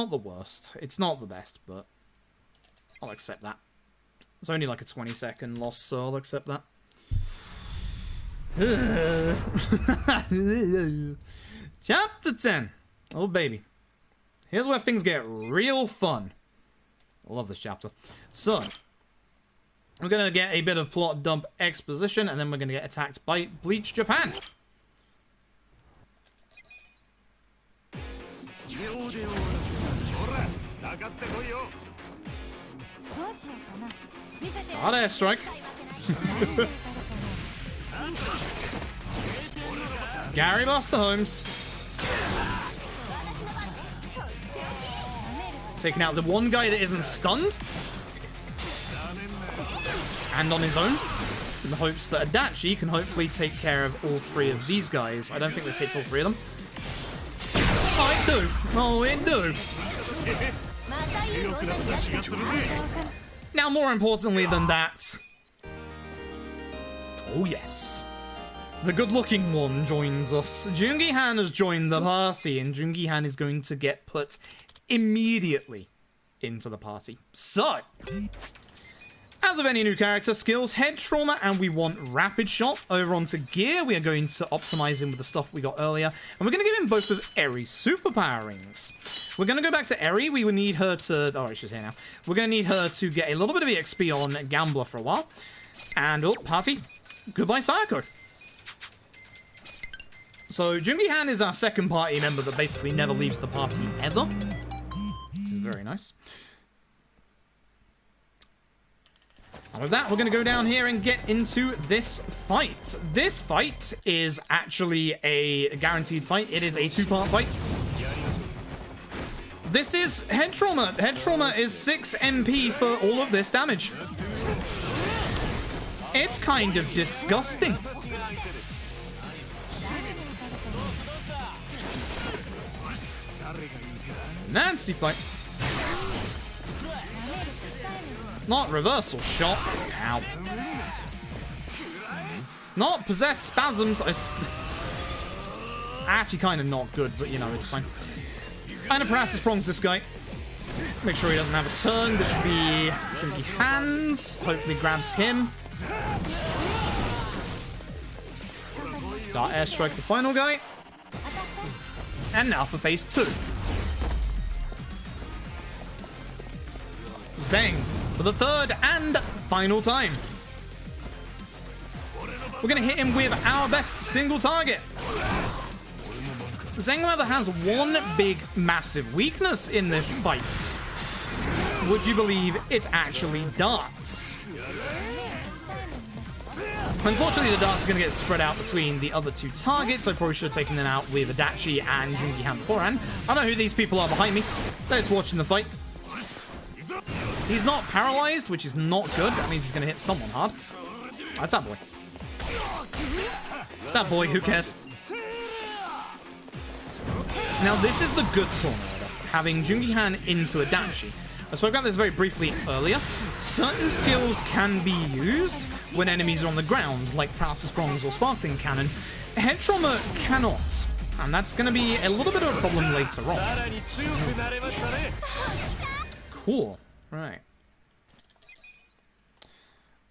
the worst. It's not the best, but I'll accept that. It's only like a 20-second loss, so I'll accept that. Chapter 10. Oh, baby. Here's where things get real fun. I love this chapter. So, we're going to get a bit of plot dump exposition, and then we're going to get attacked by Bleach Japan. Hard airstrike. Gary Buster Holmes. Taking out the one guy that isn't stunned. And on his own. In the hopes that Adachi can hopefully take care of all three of these guys. I don't think this hits all three of them. Oh, it do. Oh, it do. Now, more importantly than that... Oh, yes. The good-looking one joins us. Jungi-han has joined the party, and Jungi-han is going to get put immediately into the party. So, as of any new character, skills, head trauma, and we want rapid shot. Over onto gear, we are going to optimize him with the stuff we got earlier, and we're going to give him both of Eri's superpower rings. We're going to go back to Eri. We would need her to... Oh, she's here now. We're going to need her to get a little bit of EXP on Gambler for a while. And, oh, party. Goodbye, Sayako. So, Jungi-han is our second party member that basically never leaves the party ever. This is very nice. And with that, we're going to go down here and get into this fight. This fight is actually a guaranteed fight. It is a two-part fight. This is head trauma. Head trauma is 6 MP for all of this damage. It's kind of disgusting. Nancy fight. Not reversal shot. Ow. Not possessed spasms. Actually kind of not good, but you know, it's fine. And a Paralysis Prongs this guy. Make sure he doesn't have a turn. This should be Jungi Hands. Hopefully grabs him. Dart airstrike the final guy. And now for phase 2. Zheng for the third and final time. We're going to hit him with our best single target. Zheng rather has one big, massive weakness in this fight. Would you believe it's actually darts? Unfortunately, the darts are going to get spread out between the other two targets. I probably should have taken them out with Adachi and Jungi-han beforehand. I don't know who these people are behind me. They're just watching the fight. He's not paralyzed, which is not good. That means he's going to hit someone hard. That's that boy. It's that boy, who cares? Now, this is the good turn order, having Jungi-Han into Adachi. I spoke about this very briefly earlier. Certain skills can be used when enemies are on the ground, like Paralysis Prongs or Sparkling Cannon. Head Trauma cannot, and that's going to be a little bit of a problem later on. Cool. Right.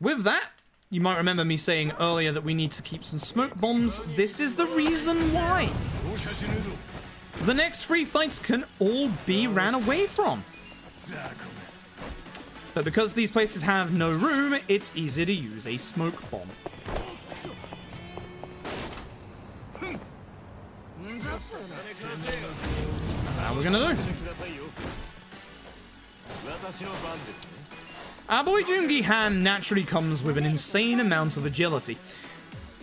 With that, you might remember me saying earlier that we need to keep some smoke bombs. This is the reason why. The next 3 fights can all be ran away from. But because these places have no room, it's easy to use a smoke bomb. That's how we're gonna do. Our boy Jungi-Han naturally comes with an insane amount of agility.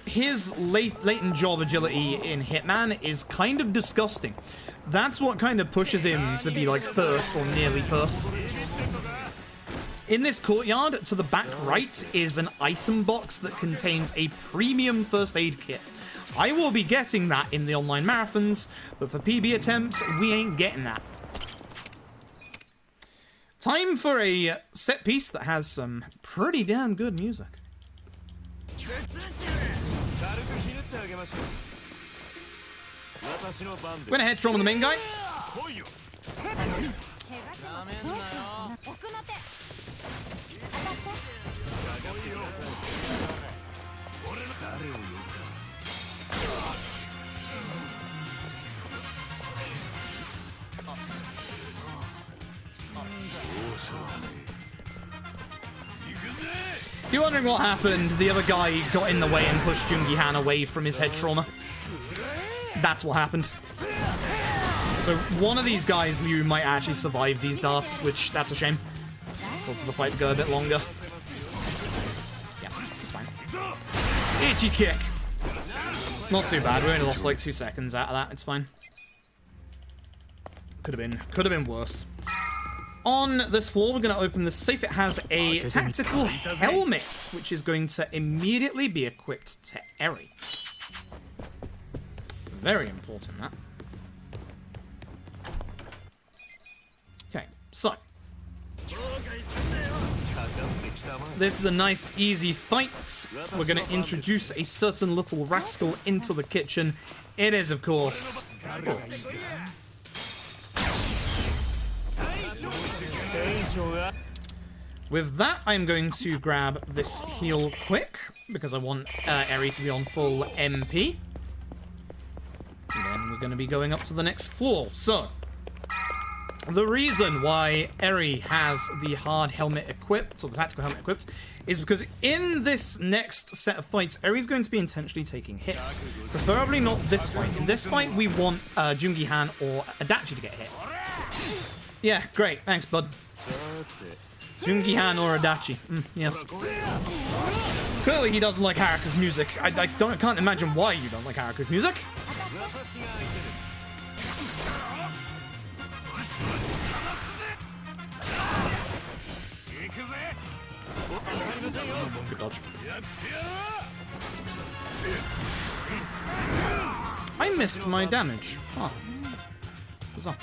His latent job agility in Hitman is kind of disgusting. That's what kind of pushes him to be like first or nearly first. In this courtyard, to the back right, is an item box that contains a premium first aid kit. I will be getting that in the online marathons, but for PB attempts, we ain't getting that. Time for a set piece that has some pretty damn good music. We're gonna head trauma the main guy. If you're wondering what happened, the other guy got in the way and pushed Jungi-Han away from his head trauma. That's what happened. So one of these guys, Liu, might actually survive these darts, which, that's a shame. Causes the fight to go a bit longer. Yeah, it's fine. Itchy kick! Not too bad, we only lost like 2 seconds out of that, it's fine. Could have been worse. On this floor, we're going to open the safe. It has a tactical helmet, which is going to immediately be equipped to Eri. Very important, that. Okay, so. This is a nice, easy fight. We're going to introduce a certain little rascal into the kitchen. It is, of course, Brooks. With that, I'm going to grab this heal quick, because I want Eri to be on full MP. And then we're going to be going up to the next floor. So, the reason why Eri has the hard helmet equipped, or the tactical helmet equipped, is because in this next set of fights, Eri's going to be intentionally taking hits. Preferably not this fight. In this fight, we want Jungi-Han or Adachi to get hit. Yeah, great. Thanks, bud. Jungi-Han or Adachi. Yes. Clearly he doesn't like Haruka's music. I can't imagine why you don't like Haruka's music. Good dodge. I missed my damage. Huh. What's up?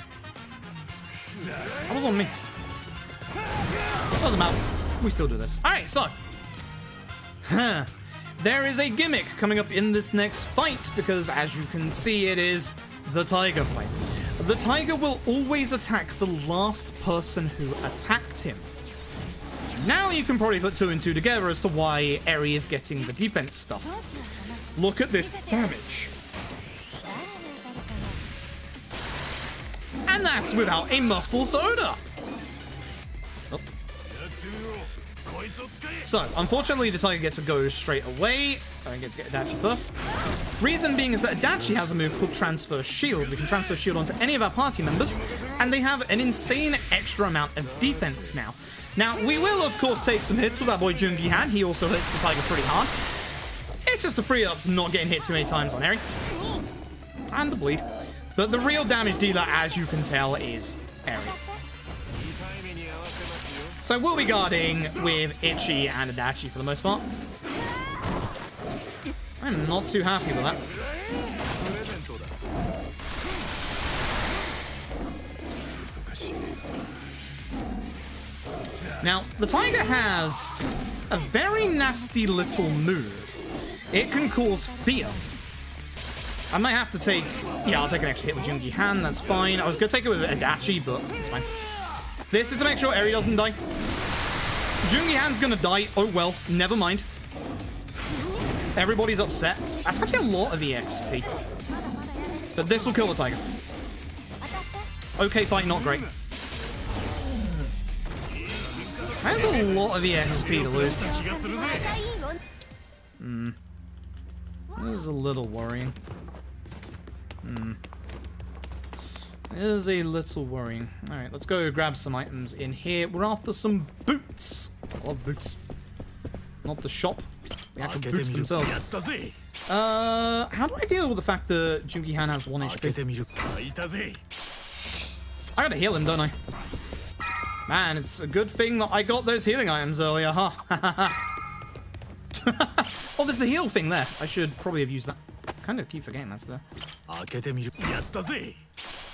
That was on me. Doesn't matter. We still do this. Alright, so. There is a gimmick coming up in this next fight, because as you can see, it is the tiger fight. The tiger will always attack the last person who attacked him. Now you can probably put 2 and 2 together as to why Eri is getting the defense stuff. Look at this damage. And that's without a muscle soda. Oh. So, unfortunately, the tiger gets to go straight away. I get to get Adachi first. Reason being is that Adachi has a move called Transfer Shield. We can transfer shield onto any of our party members, and they have an insane extra amount of defense now. Now, we will, of course, take some hits with our boy Jungi-Han. He also hits the tiger pretty hard. It's just to free up not getting hit too many times on Eri. And the bleed. But the real damage dealer, as you can tell, is Eri. So we'll be guarding with Ichi and Adachi for the most part. I'm not too happy with that. Now, the tiger has a very nasty little move. It can cause fear. I might have to take... Yeah, I'll take an extra hit with Jungi Han, that's fine. I was going to take it with Adachi, but it's fine. This is to make sure Eri doesn't die. Jungi Han's going to die. Oh, well, never mind. Everybody's upset. That's actually a lot of the XP. But this will kill the tiger. Okay, fight, not great. That's a lot of the XP to lose. That is a little worrying. It is a little worrying. Alright, let's go grab some items in here. We're after some boots. I love boots. Not the shop. The actual boots themselves. How do I deal with the fact that Jungi Han has 1 HP? I gotta heal him, don't I? Man, it's a good thing that I got those healing items earlier, huh? Oh, there's the heal thing there. I should probably have used that. Kind of keep forgetting that's there.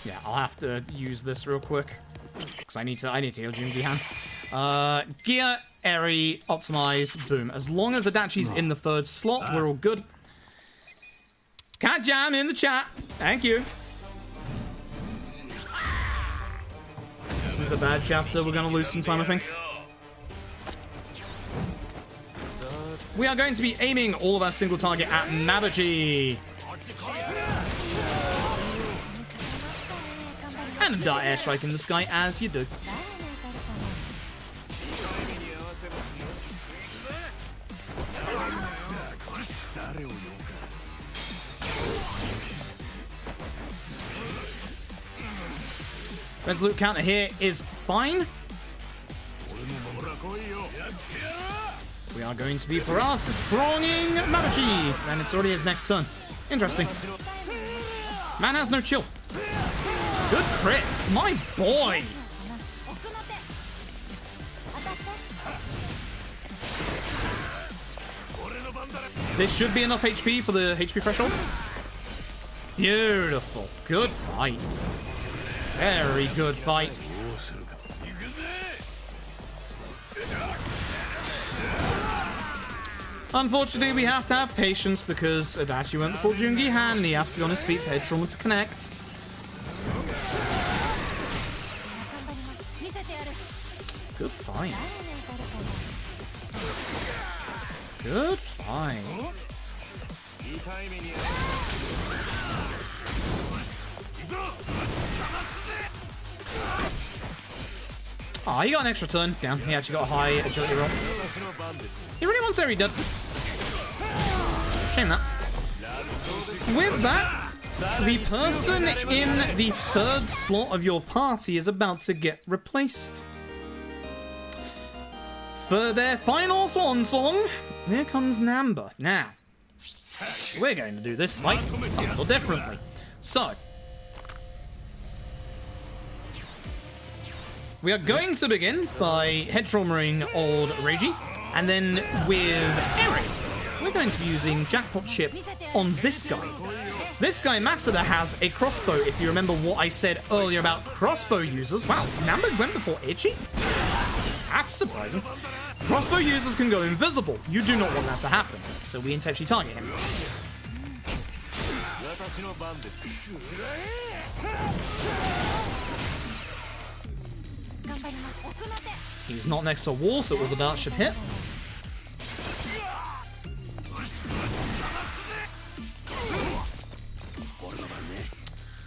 Yeah, I'll have to use this real quick. Because I need to heal Jungi Han. Gear, Eri, optimized, boom. As long as Adachi's in the 3rd slot, we're all good. Cat Jam in the chat. Thank you. This is a bad chapter. We're going to lose some time, I think. We are going to be aiming all of our single target at Mabuchi. And a dart airstrike in the sky, as you do. Resolute counter here is fine. We are going to be paralysis thronging Mabuchi, and it's already his next turn. Interesting. Man has no chill. Good crits, my boy. This should be enough HP for the HP threshold. Beautiful. Good fight. Very good fight. Unfortunately, we have to have patience because Adachi went before Jungi Han and he has to be on his feet for head trauma to connect. Good fight. Good fight. Oh, he got an extra turn. Damn, he actually got a high agility roll. He really wants Eri dead. Shame that. With that, the person in the 3rd slot of your party is about to get replaced. For their final swan song, here comes Namba. Now, we're going to do this fight a little differently. So, we are going to begin by head traumaing old Reiji, and then with Eri, we're going to be using Jackpot Chip on this guy. This guy, Masuda, has a crossbow. If you remember what I said earlier about crossbow users, wow, Namba went before Ichi? That's surprising. Crossbow users can go invisible. You do not want that to happen, so we intentionally target him. He's not next to a wall, so all the darts should hit.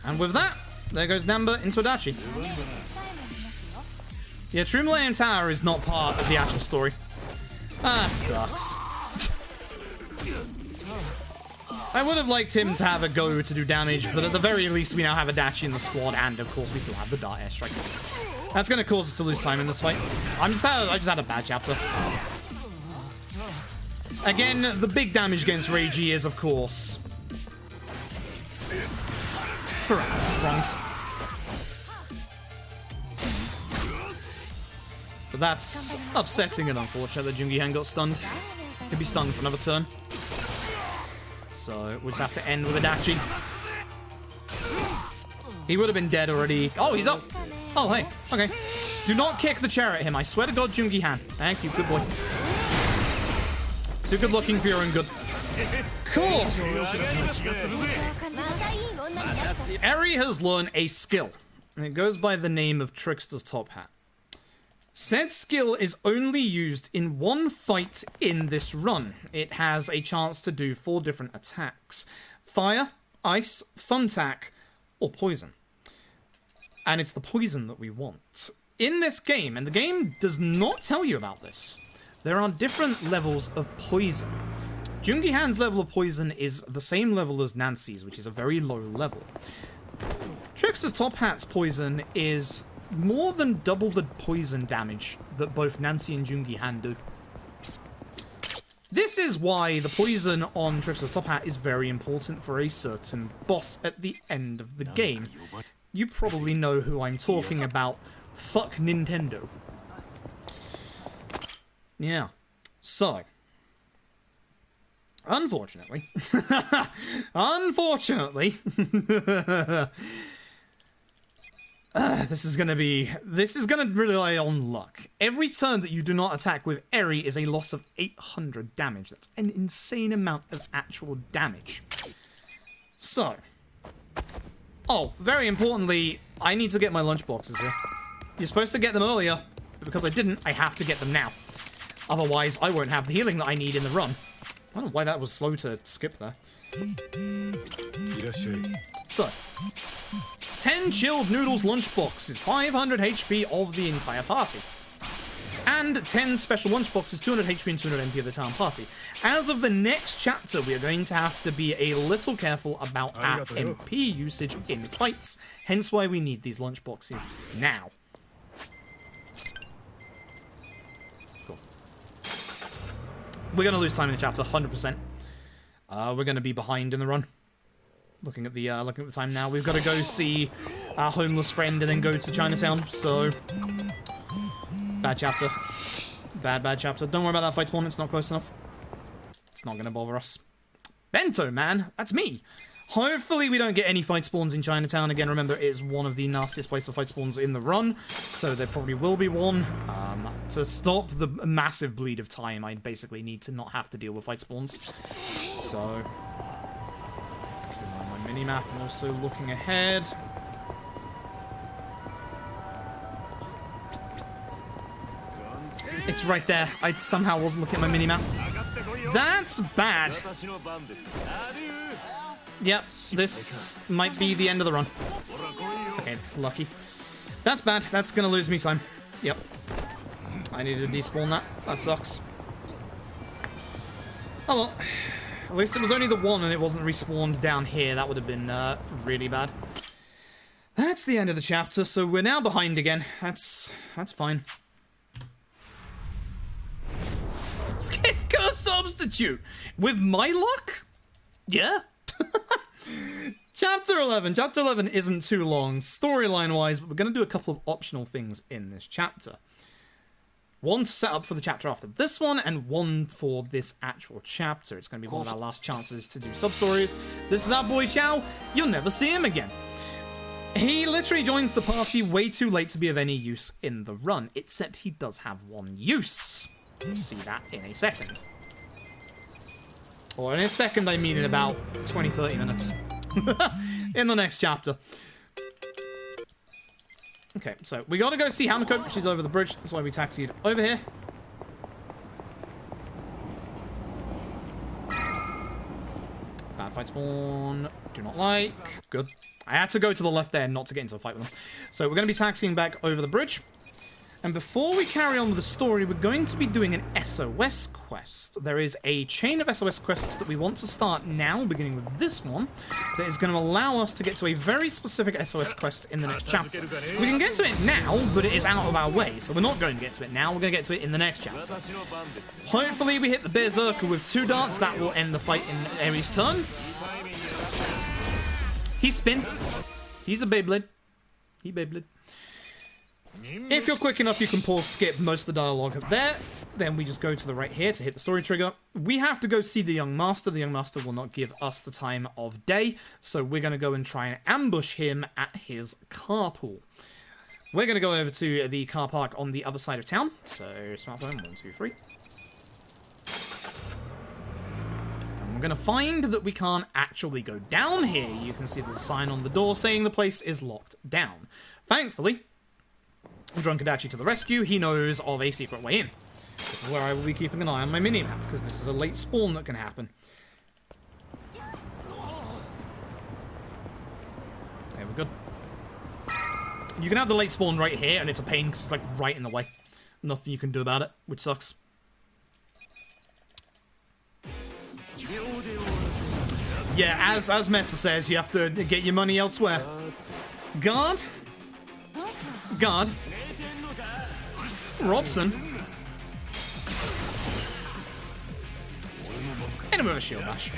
And with that, there goes Namba into Adachi. Yeah, True Millennium Tower is not part of the actual story. That sucks. I would have liked him to have a go to do damage, but at the very least we now have Adachi in the squad, and of course we still have the dart airstrike. That's going to cause us to lose time in this fight. I just had a bad chapter. Again, the big damage against Reiji is, of course, paralysis prongs. But that's upsetting and unfortunate that Jungi Han got stunned. Could be stunned for another turn. So we'll just have to end with Adachi. He would have been dead already. Oh, he's up. Oh, hey. Okay. Do not kick the chair at him. I swear to God, Jungi Han. Thank you. Good boy. Too good looking for your own good. Cool. Eri has learned a skill. And it goes by the name of Trickster's Top Hat. Said skill is only used in one fight in this run. It has a chance to do 4 different attacks. Fire, ice, thumbtack, or poison. And it's the poison that we want. In this game, and the game does not tell you about this, there are different levels of poison. Jungi Han's level of poison is the same level as Nancy's, which is a very low level. Trickster's Top Hat's poison is more than double the poison damage that both Nancy and Jungi Han do. This is why the poison on Trickster's Top Hat is very important for a certain boss at the end of the game. You probably know who I'm talking about. Fuck Nintendo. Yeah. So. Unfortunately. Unfortunately. This is gonna rely on luck. Every turn that you do not attack with Eri is a loss of 800 damage. That's an insane amount of actual damage. So. Oh, very importantly, I need to get my lunchboxes here. You're supposed to get them earlier, but because I didn't, I have to get them now. Otherwise, I won't have the healing that I need in the run. I don't know why that was slow to skip there. So, 10 chilled noodles lunchboxes, 500 HP of the entire party. And 10 special lunchboxes, 200 HP and 200 MP of the entire party. As of the next chapter, we are going to have to be a little careful about our MP usage in fights. Hence why we need these lunchboxes now. Cool. We're going to lose time in the chapter, 100%. We're going to be behind in the run. Looking at the time now, we've got to go see our homeless friend and then go to Chinatown. So, bad chapter, bad chapter. Don't worry about that fight spawn; it's not close enough. It's not gonna bother us. Bento man, that's me. Hopefully we don't get any fight spawns in Chinatown again. Remember, it is one of the nastiest places for fight spawns in the run, so there probably will be one. To stop the massive bleed of time, I basically need to not have to deal with fight spawns. So. Minimap and also looking ahead. It's right there. I somehow wasn't looking at my minimap. That's bad. Yep, this might be the end of the run. Okay, lucky. That's bad. That's gonna lose me time. Yep. I needed to despawn that. That sucks. Oh well. At least it was only the one and it wasn't respawned down here. That would have been really bad. That's the end of the chapter, so we're now behind again. That's fine. Skip car substitute! With my luck? Yeah. Chapter 11. Chapter 11 isn't too long, storyline-wise, but we're going to do a couple of optional things in this chapter. One to set up for the chapter after this one, and one for this actual chapter. It's going to be one of our last chances to do sub-stories. This is our boy Chow. You'll never see him again. He literally joins the party way too late to be of any use in the run, except he does have one use. We'll see that in a second. Or in a second, I mean in about 20-30 minutes. In the next chapter. Okay, so we gotta go see Hamako. She's over the bridge. That's why we taxied over here. Bad fight spawn. Do not like. Good. I had to go to the left there not to get into a fight with them. So we're gonna be taxiing back over the bridge. And before we carry on with the story, we're going to be doing an SOS quest. There is a chain of SOS quests that we want to start now, beginning with this one, that is going to allow us to get to a very specific SOS quest in the next chapter. We can get to it now, but it is out of our way, so we're not going to get to it now, we're going to get to it in the next chapter. Hopefully we hit the Berserker with 2 darts, that will end the fight in Eri's turn. He's spin. He's a Beyblade. He Beyblade. If you're quick enough, you can pause skip most of the dialogue there. Then we just go to the right here to hit the story trigger. We have to go see the young master. The young master will not give us the time of day, so we're going to go and try and ambush him at his carpool. We're going to go over to the car park on the other side of town. So, smartphone, 1, 2, 3. And we're going to find that we can't actually go down here. You can see there's a sign on the door saying the place is locked down. Thankfully, Drunkadachi to the rescue. He knows of a secret way in. This is where I will be keeping an eye on my mini-map, because this is a late spawn that can happen. Okay, we're good. You can have the late spawn right here, and it's a pain because it's like right in the way. Nothing you can do about it, which sucks. Yeah, as Meta says, you have to get your money elsewhere. Guard? Guard? Robson? And a bit of a shield bash.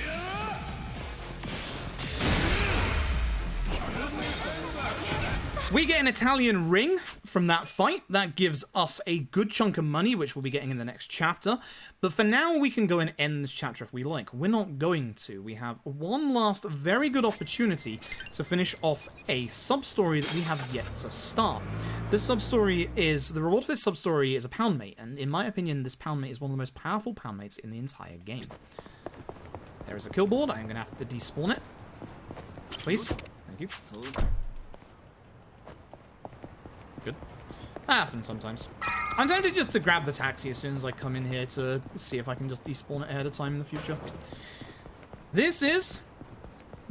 We get an Italian ring from that fight. That gives us a good chunk of money, which we'll be getting in the next chapter. But for now, we can go and end this chapter if we like. We're not going to. We have one last very good opportunity to finish off a sub-story that we have yet to start. This sub-story is... The reward for this sub-story is a pound mate. And in my opinion, this pound mate is one of the most powerful pound mates in the entire game. There is a kill board. I'm going to have to despawn it. Please. Thank you. Good. That happens sometimes. I'm tempted just to grab the taxi as soon as I come in here to see if I can just despawn it ahead of time in the future. This is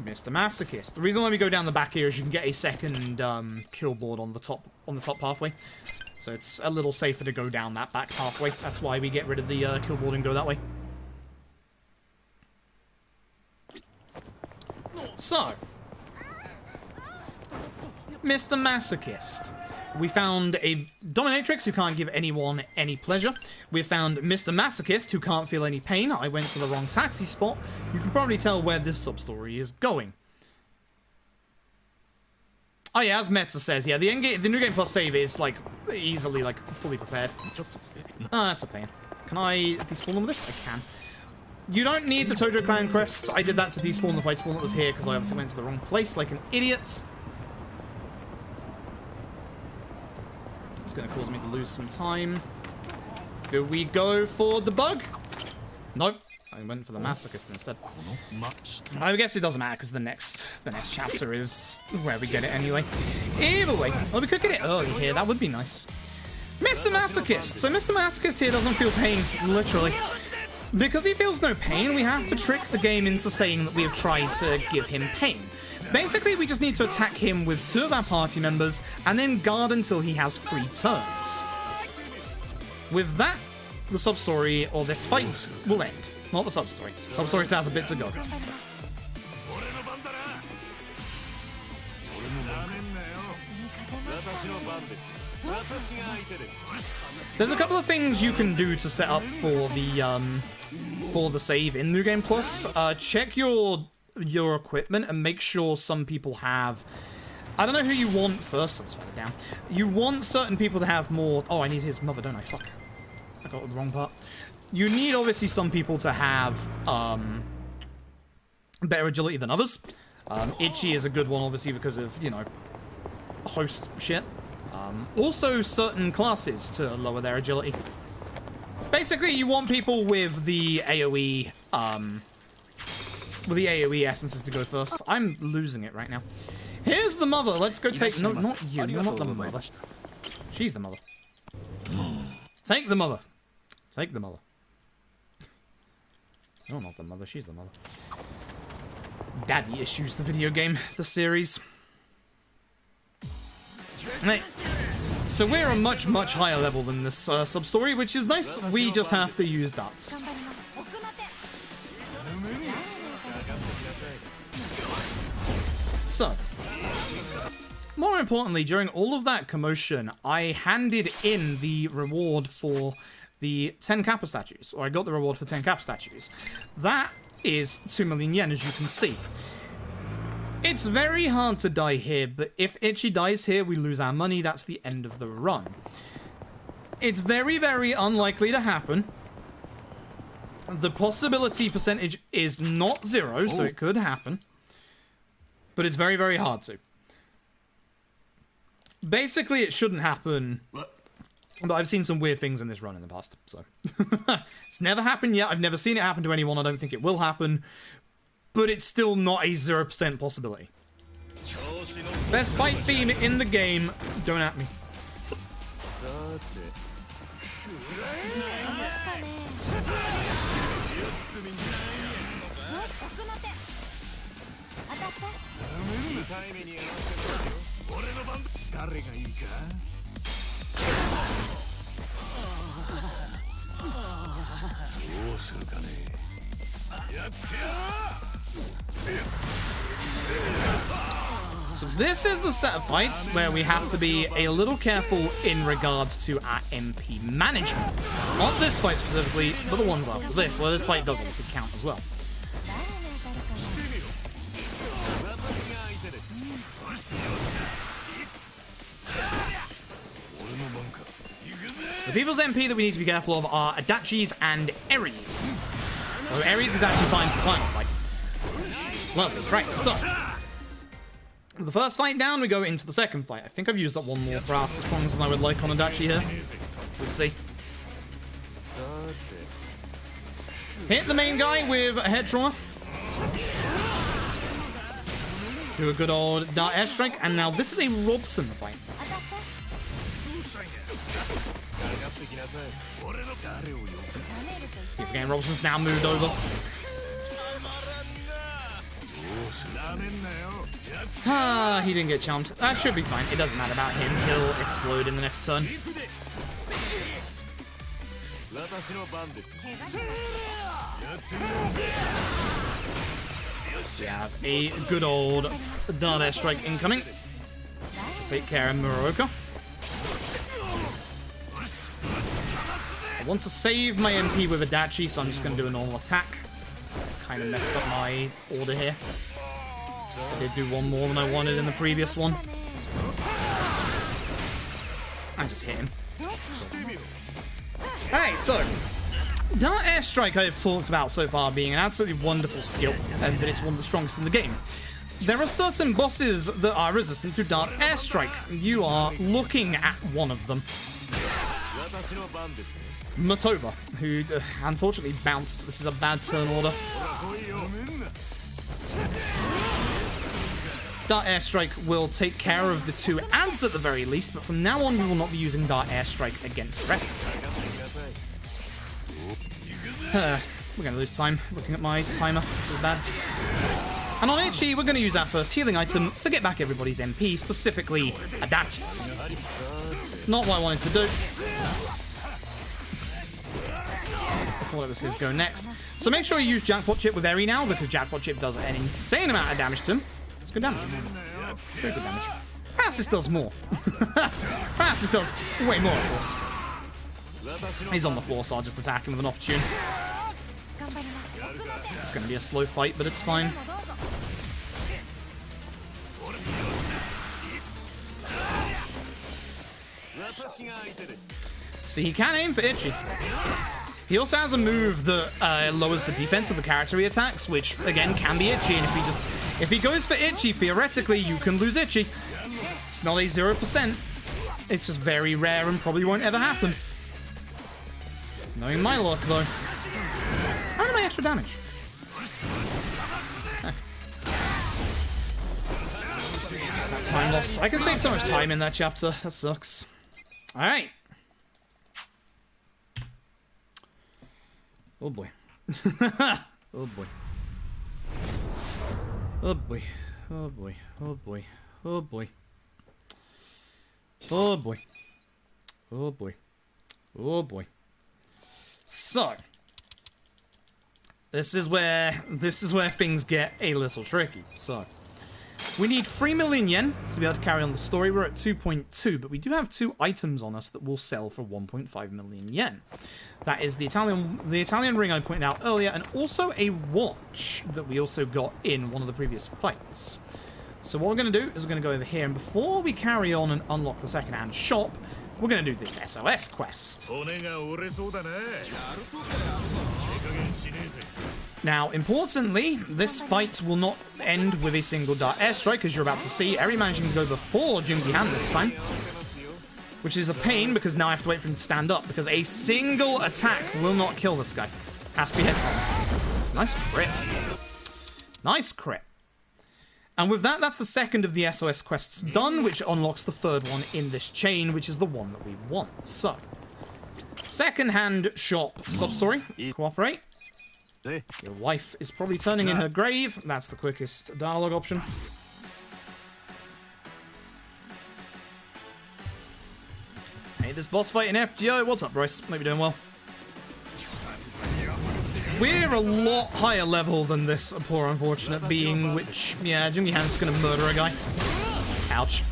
Mr. Masochist. The reason why we go down the back here is you can get a second kill board on the top pathway. So it's a little safer to go down that back pathway. That's why we get rid of the kill board and go that way. So, Mr. Masochist. We found a dominatrix who can't give anyone any pleasure. We found Mr. Masochist who can't feel any pain. I went to the wrong taxi spot. You can probably tell where this sub-story is going. Oh yeah, as Metza says, yeah, the New Game Plus save is, like, easily, like, fully prepared. Ah, that's a pain. Can I despawn with this? I can. You don't need the Tojo Clan quests. I did that to despawn the fight spawn that was here because I obviously went to the wrong place like an idiot. It's going to cause me to lose some time. Do we go for the bug? Nope. I went for the Masochist instead. I guess it doesn't matter because the next chapter is where we get it anyway. Either way, well, we could get it early here. That would be nice. Mr. Masochist. So Mr. Masochist here doesn't feel pain, literally. Because he feels no pain, we have to trick the game into saying that we have tried to give him pain. Basically, we just need to attack him with 2 of our party members, and then guard until he has 3 turns. With that, the sub-story, or this fight, will end. Not the sub-story. Sub-story still has a bit to go. There's a couple of things you can do to set up for the save in New Game Plus. Check your equipment and make sure some people have... I don't know who you want first. Let's put it down. You want certain people to have more... Oh, I need his mother, don't I? Fuck. I got the wrong part. You need, obviously, some people to have better agility than others. Itchy is a good one, obviously, because of, you know, host shit. Also, certain classes to lower their agility. Basically, you want people with the AoE, essences to go first. I'm losing it right now. Here's the mother. Let's go take... No, not you. You're not the mother. She's the mother. Take the mother. Take the mother. No, not the mother. She's the mother. Daddy Issues, the video game, the series. Hey. So we're a much, much higher level than this sub-story, which is nice. We just have to use darts. So, more importantly, during all of that commotion, I handed in the reward for the 10 Kappa statues, or I got the reward for 10 Kappa statues. That is 2 million yen, as you can see. It's very hard to die here, but if Itchy dies here, we lose our money. That's the end of the run. It's very, very unlikely to happen. The possibility percentage is not 0, so it could happen. But it's very, very hard to. Basically, it shouldn't happen. But I've seen some weird things in this run in the past, so. It's never happened yet. I've never seen it happen to anyone. I don't think it will happen. But it's still not a 0% possibility. Best fight theme in the game. Don't at me. So this is the set of fights where we have to be a little careful in regards to our MP management. Not this fight specifically, but the ones after this. So this fight does obviously count as well. So the people's MP that we need to be careful of are Adachi's and Aries. So Aries is actually fine for the final fight. Lovely. Right, so the first fight down, we go into the second fight. I think I've used up one more Thrasis prongs than I would like on Adachi here. We'll see. Hit the main guy with a head trauma. Do a good old Dart Airstrike, and now this is a Robson fight. Again, Robson's now moved over. Ah, he didn't get charmed. That should be fine. It doesn't matter about him. He'll explode in the next turn. We have a good old Dart Airstrike incoming. Should take care of Muraoka. I want to save my MP with Adachi, so I'm just going to do a normal attack. Kind of messed up my order here. I did do one more than I wanted in the previous one. I just hit him. Alright, so Dart Airstrike I have talked about so far being an absolutely wonderful skill, and that it's one of the strongest in the game. There are certain bosses that are resistant to Dart Airstrike. You are looking at one of them. Matoba, who unfortunately bounced. This is a bad turn order. Dart Airstrike will take care of the two ads at the very least, but from now on we will not be using Dart Airstrike against the rest of them. We're going to lose time looking at my timer. This is bad. And on Ichi, we're going to use our first healing item to get back everybody's MP, specifically Adachi's. Not what I wanted to do. I thought it was his go next. So make sure you use Jackpot Chip with Eri now, because Jackpot Chip does an insane amount of damage to him. It's good damage. Very good damage. Parasis does more. Parasis does way more, of course. He's on the floor, so I'll just attack him with an opportune. It's going to be a slow fight, but it's fine. See, he can aim for Ichi. He also has a move that lowers the defense of the character he attacks, which again can be Ichi. And if he goes for Ichi, theoretically you can lose Ichi. It's not a 0%. It's just very rare and probably won't ever happen. Knowing my luck, though. How am I extra damage? It's that time loss. I can save so much time in that chapter. That sucks. Alright. Oh boy. Oh boy. Oh boy. Oh boy. Oh boy. Oh boy. Oh boy. Oh boy. Oh boy. So this is where things get a little tricky. So we need 3 million yen to be able to carry on the story. We're at 2.2, but we do have 2 items on us that will sell for 1.5 million yen. That is the Italian ring I pointed out earlier, and also a watch that we also got in one of the previous fights. So what we're going to do is we're going to go over here, and before we carry on and unlock the second-hand shop, we're going to do this SOS quest. Now, importantly, this fight will not end with a single dart airstrike, as you're about to see. Eri managing to go before Jungi Han this time, which is a pain because now I have to wait for him to stand up, because a single attack will not kill this guy. Has to be hit. Nice crit. Nice crit. And with that, that's the second of the SOS quests done, which unlocks the third one in this chain, which is the one that we want. So, second-hand shop sub-story. Cooperate. Your wife is probably turning in her grave. That's the quickest dialogue option. Hey, this boss fight in FGO. What's up, Bryce? Hope you're doing well. We're a lot higher level than this poor unfortunate being, which, yeah, Jungi Han's gonna murder a guy. Ouch.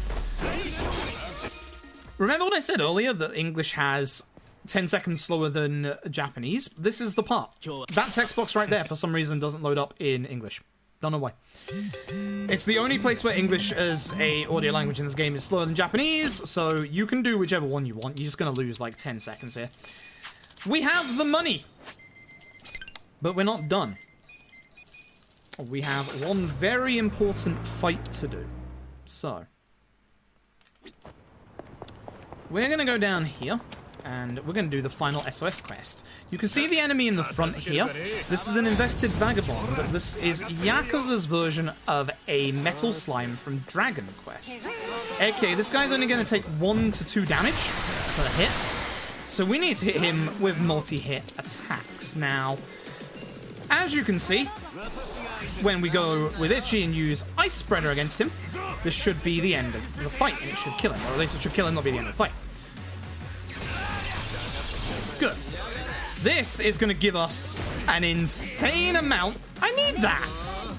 Remember what I said earlier, that English has 10 seconds slower than Japanese? This is the part. That text box right there, for some reason, doesn't load up in English. Don't know why. It's the only place where English as a audio language in this game is slower than Japanese, so you can do whichever one you want. You're just gonna lose like 10 seconds here. We have the money! But we're not done. We have one very important fight to do. So, we're going to go down here, and we're going to do the final SOS quest. You can see the enemy in the front here. This is an invested vagabond. This is Yakuza's version of a metal slime from Dragon Quest. Okay, this guy's only going to take 1 to 2 damage per hit. So we need to hit him with multi-hit attacks. Now, as you can see, when we go with Ichi and use Ice Spreader against him, this should be the end of the fight, and it should kill him. Or at least it should kill him, not be the end of the fight. Good. This is going to give us an insane amount. I need that.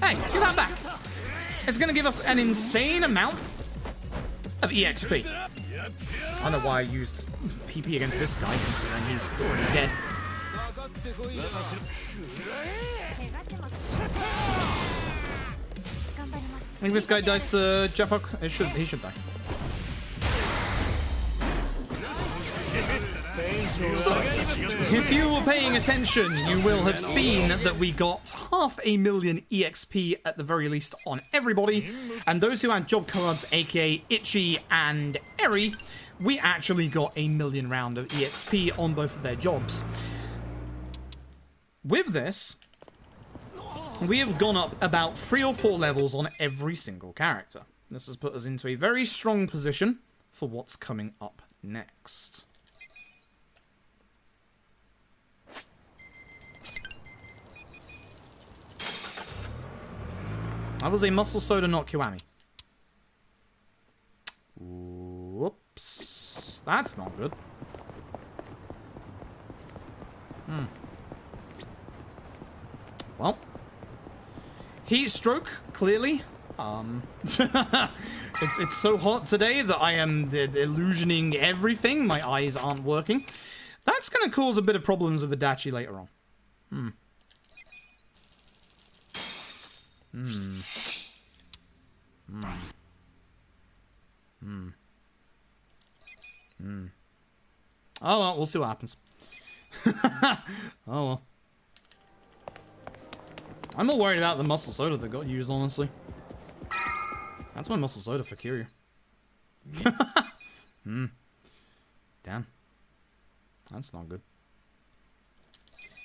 Hey, give that back. It's going to give us an insane amount of EXP. I don't know why I used PP against this guy, considering he's already dead. I think this guy dies to Japok. He should die. So, if you were paying attention, you will have seen that we got 500,000 EXP at the very least on everybody, and those who had job cards, aka Ichi and Eri, we actually got 1,000,000 round of EXP on both of their jobs. With this, we have gone up about 3 or 4 levels on every single character. This has put us into a very strong position for what's coming up next. That was a muscle soda, not Kiwami. Whoops. That's not good. Well. Heat stroke, clearly. It's so hot today that I am illusioning everything. My eyes aren't working. That's going to cause a bit of problems with Adachi later on. Oh well, we'll see what happens. Oh well. I'm more worried about the muscle soda that got used, honestly. That's my muscle soda for Kiryu. Damn. That's not good.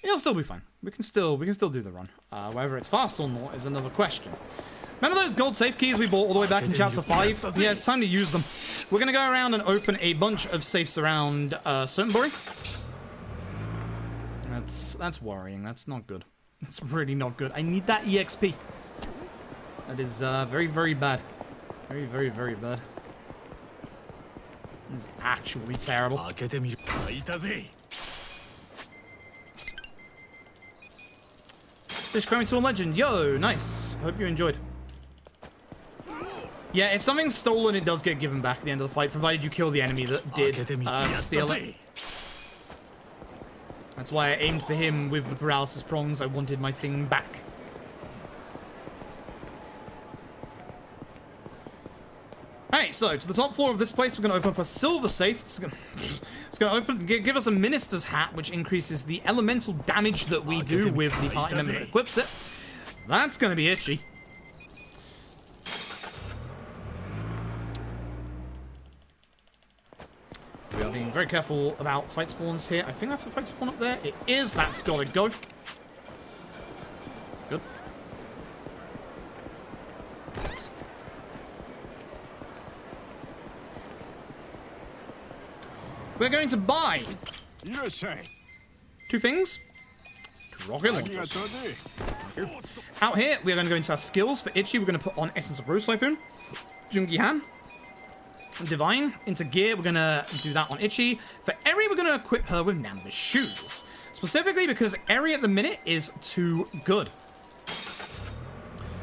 It'll still be fine. We can still do the run. Whether it's fast or not is another question. Remember those gold safe keys we bought all the way back in Chapter 5? Yeah, it's time to use them. We're going to go around and open a bunch of safes around Sotenbori. That's worrying. That's not good. That's really not good. I need that EXP. That is very, very bad. Very, very, very bad. It's actually terrible. Fish coming to a legend. Yo, nice. Hope you enjoyed. Yeah, if something's stolen, it does get given back at the end of the fight, provided you kill the enemy that did steal it. That's why I aimed for him with the paralysis prongs. I wanted my thing back. Alright, So, to the top floor of this place, we're going to open up a silver safe. It's going to give us a minister's hat, which increases the elemental damage that we do with the party member that equips it. That's going to be itchy. We are being very careful about fight spawns here. I think that's a fight spawn up there. It is. That's got to go. Good. We're going to buy 2 things. 2 rocket launchers. Out here, we're going to go into our skills. For Itchy, we're going to put on Essence of Rose Typhoon, Jungi Han, Divine. Into gear, we're going to do that on Itchy. For Eri, we're going to equip her with Namba's shoes. Specifically because Eri at the minute is too good.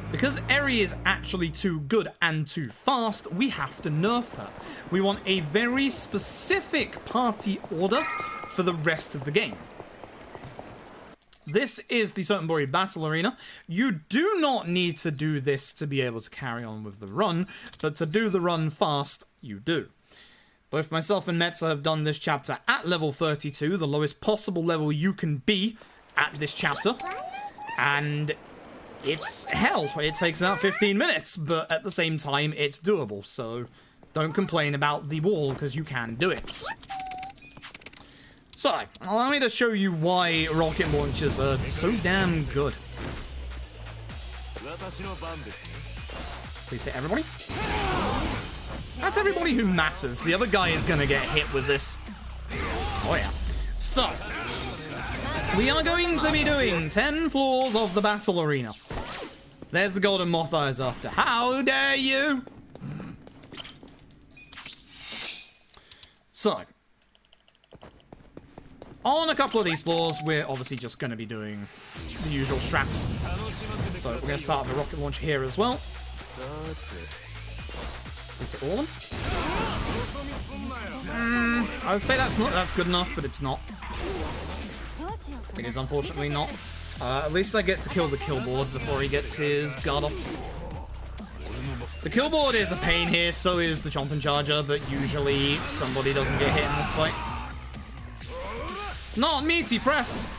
Because Eri is actually too good and too fast, we have to nerf her. We want a very specific party order for the rest of the game. This is the Sotenbori Battle Arena. You do not need to do this to be able to carry on with the run, but to do the run fast, you do. Both myself and Metza have done this chapter at level 32, the lowest possible level you can be at this chapter, and it's hell. It takes about 15 minutes, but at the same time, it's doable, so don't complain about the wall, because you can do it. So, allow me to show you why rocket launchers are so damn good. Please hit everybody. That's everybody who matters. The other guy is going to get hit with this. Oh yeah. So, we are going to be doing 10 floors of the battle arena. There's the golden moth eyes after. How dare you? So, on a couple of these floors, we're obviously just going to be doing the usual strats. So we're going to start with a rocket launch here as well. Is it all of them? I would say that's good enough, but it's not. It is unfortunately not. At least I get to kill the kill board before he gets his guard off. The kill board is a pain here, so is the Chompin' Charger, but usually somebody doesn't get hit in this fight. Not meaty press!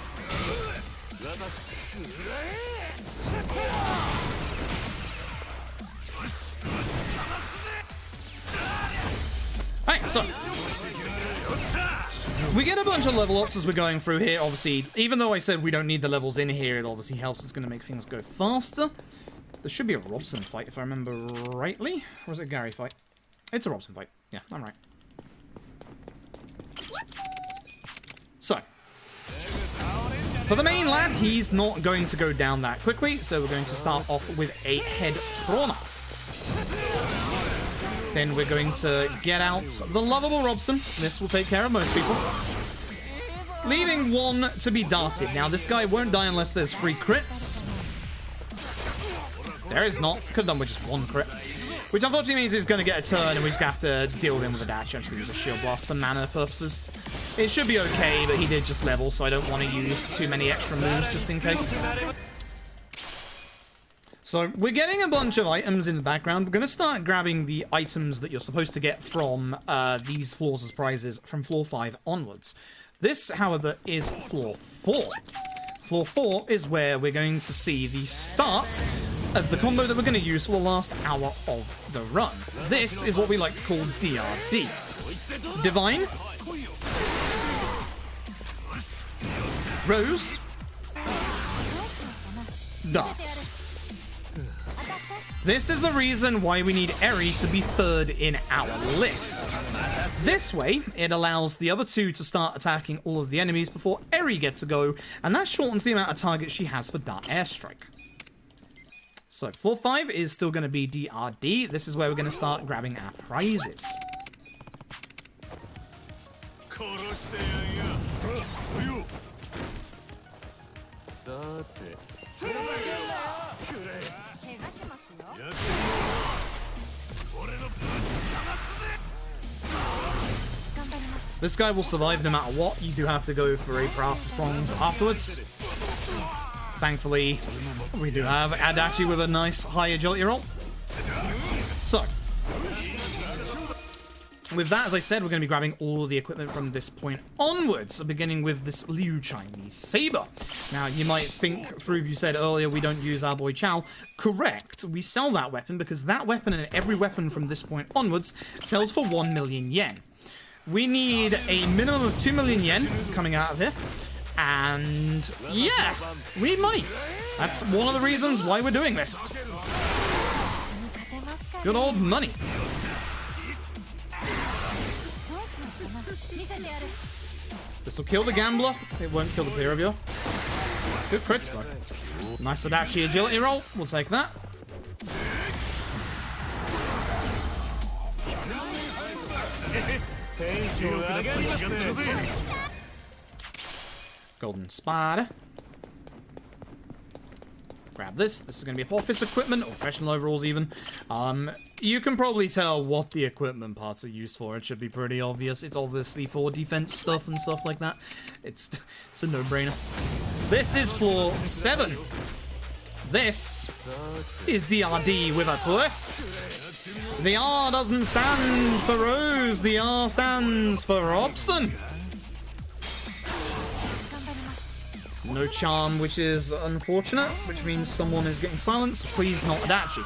Right, so we get a bunch of level ups as we're going through here. Obviously, even though I said we don't need the levels in here, it obviously helps. It's going to make things go faster. There should be a Robson fight, if I remember rightly. Or is it a Gary fight? It's a Robson fight. Yeah, I'm right. So, for the main lad, he's not going to go down that quickly, so we're going to start off with a head prana. Then we're going to get out the lovable Robson. This will take care of most people. Leaving one to be darted. Now, this guy won't die unless there's 3 crits. There is not. Could have done with just 1 crit. Which unfortunately means he's going to get a turn and we just have to deal with him with a dash. I'm just going to use a shield blast for mana purposes. It should be okay, but he did just level, so I don't want to use too many extra moves just in case. So we're getting a bunch of items in the background. We're going to start grabbing the items that you're supposed to get from these floors as prizes from floor 5 onwards. This, however, is floor 4. Floor 4 is where we're going to see the start of the combo that we're going to use for the last hour of the run. This is what we like to call DRD. Divine. Rose. Darts. This is the reason why we need Eri to be 3rd in our list. This way, it allows the other 2 to start attacking all of the enemies before Eri gets to go, and that shortens the amount of targets she has for Dart Airstrike. So, floor 5 is still going to be DRD. This is where we're going to start grabbing our prizes. This guy will survive no matter what. You do have to go for a paralysis prongs afterwards. Thankfully, we do have Adachi with a nice high agility roll. So, with that, as I said, we're going to be grabbing all of the equipment from this point onwards, beginning with this Liu Chinese saber. Now, you might think, Froob, you said earlier we don't use our boy Chow. Correct. We sell that weapon because that weapon and every weapon from this point onwards sells for 1 million yen. We need a minimum of 2 million yen coming out of here. And yeah, we need money. That's one of the reasons why we're doing this. Good old money. This will kill the gambler. It won't kill the peer reviewer. Good crits though. Nice Adachi agility roll. We'll take that. Golden Spider. Grab this. This is going to be office equipment, or professional overalls even. You can probably tell what the equipment parts are used for. It should be pretty obvious. It's obviously for defense stuff and stuff like that. It's a no-brainer. This is floor 7. This is DRD with a twist. The R doesn't stand for Rose. The R stands for Robson. No charm, which is unfortunate, which means someone is getting silenced. Please not Adachi.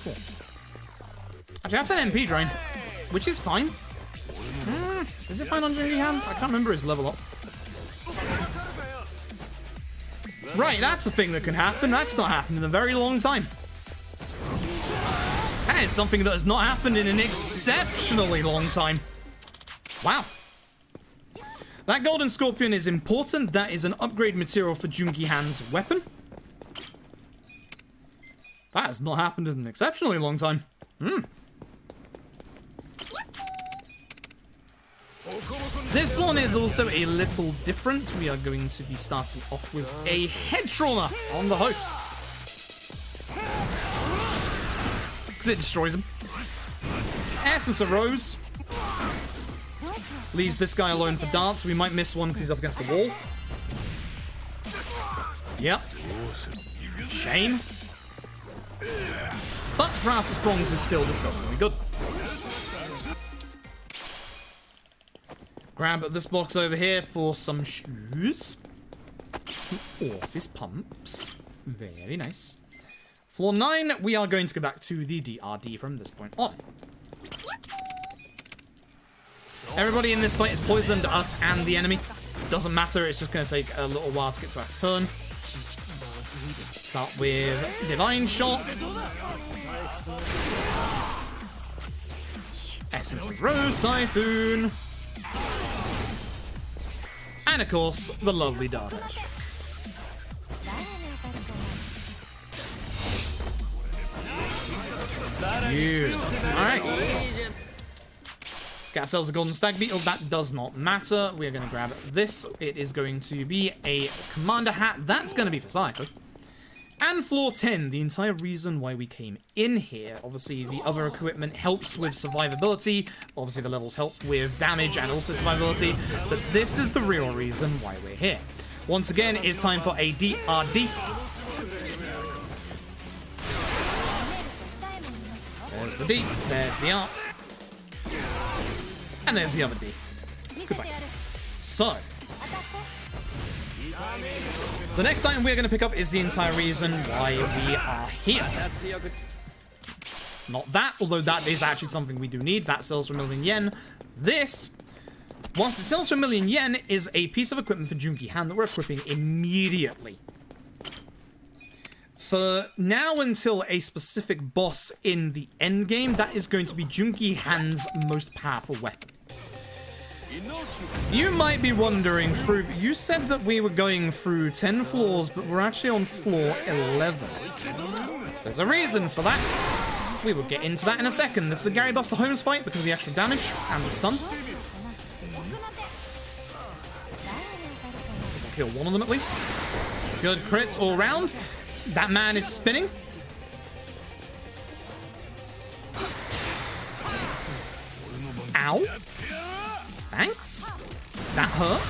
Cool. Actually, that's an MP drain, which is fine. Is it fine on Jungi Han? I can't remember his level up. Right, that's a thing that can happen. That's not happened in a very long time. That is something that has not happened in an exceptionally long time. Wow. That Golden Scorpion is important. That is an upgrade material for Jungi Han's weapon. That has not happened in an exceptionally long time. This one is also a little different. We are going to be starting off with a head trauma on the host. Because it destroys him. Essence of Rose. Leaves this guy alone for darts. We might miss one because he's up against the wall. Yep. Shame. But Brass's Prongs is still disgustingly good. Grab this box over here for some shoes. Some office pumps. Very nice. Floor 9, we are going to go back to the DRD from this point on. Everybody in this fight is poisoned, us and the enemy. Doesn't matter, it's just going to take a little while to get to our turn. Start with Divine Shot. Essence of Rose Typhoon. And of course, the lovely Dark Strike. Beautiful. Alright. Get ourselves a Golden Stag Beetle. That does not matter. We are going to grab this. It is going to be a Commander Hat. That's going to be for Psycho. And floor 10, the entire reason why we came in here. Obviously, the other equipment helps with survivability. Obviously, the levels help with damage and also survivability. But this is the real reason why we're here. Once again, it's time for a DRD. There's the D. There's the R. And there's the other D. Goodbye. So, the next item we're going to pick up is the entire reason why we are here. Not that, although that is actually something we do need. That sells for 1 million yen. This, whilst it sells for 1 million yen, is a piece of equipment for Jungi Han that we're equipping immediately. For now until a specific boss in the endgame, that is going to be Jungi Han's most powerful weapon. You might be wondering, you said that we were going through 10 floors, but we're actually on floor 11. There's a reason for that. We will get into that in a second. This is a Gary Buster Holmes fight because of the extra damage and the stun. This will kill one of them at least. Good crits all round. That man is spinning. Ow. Thanks. That hurt.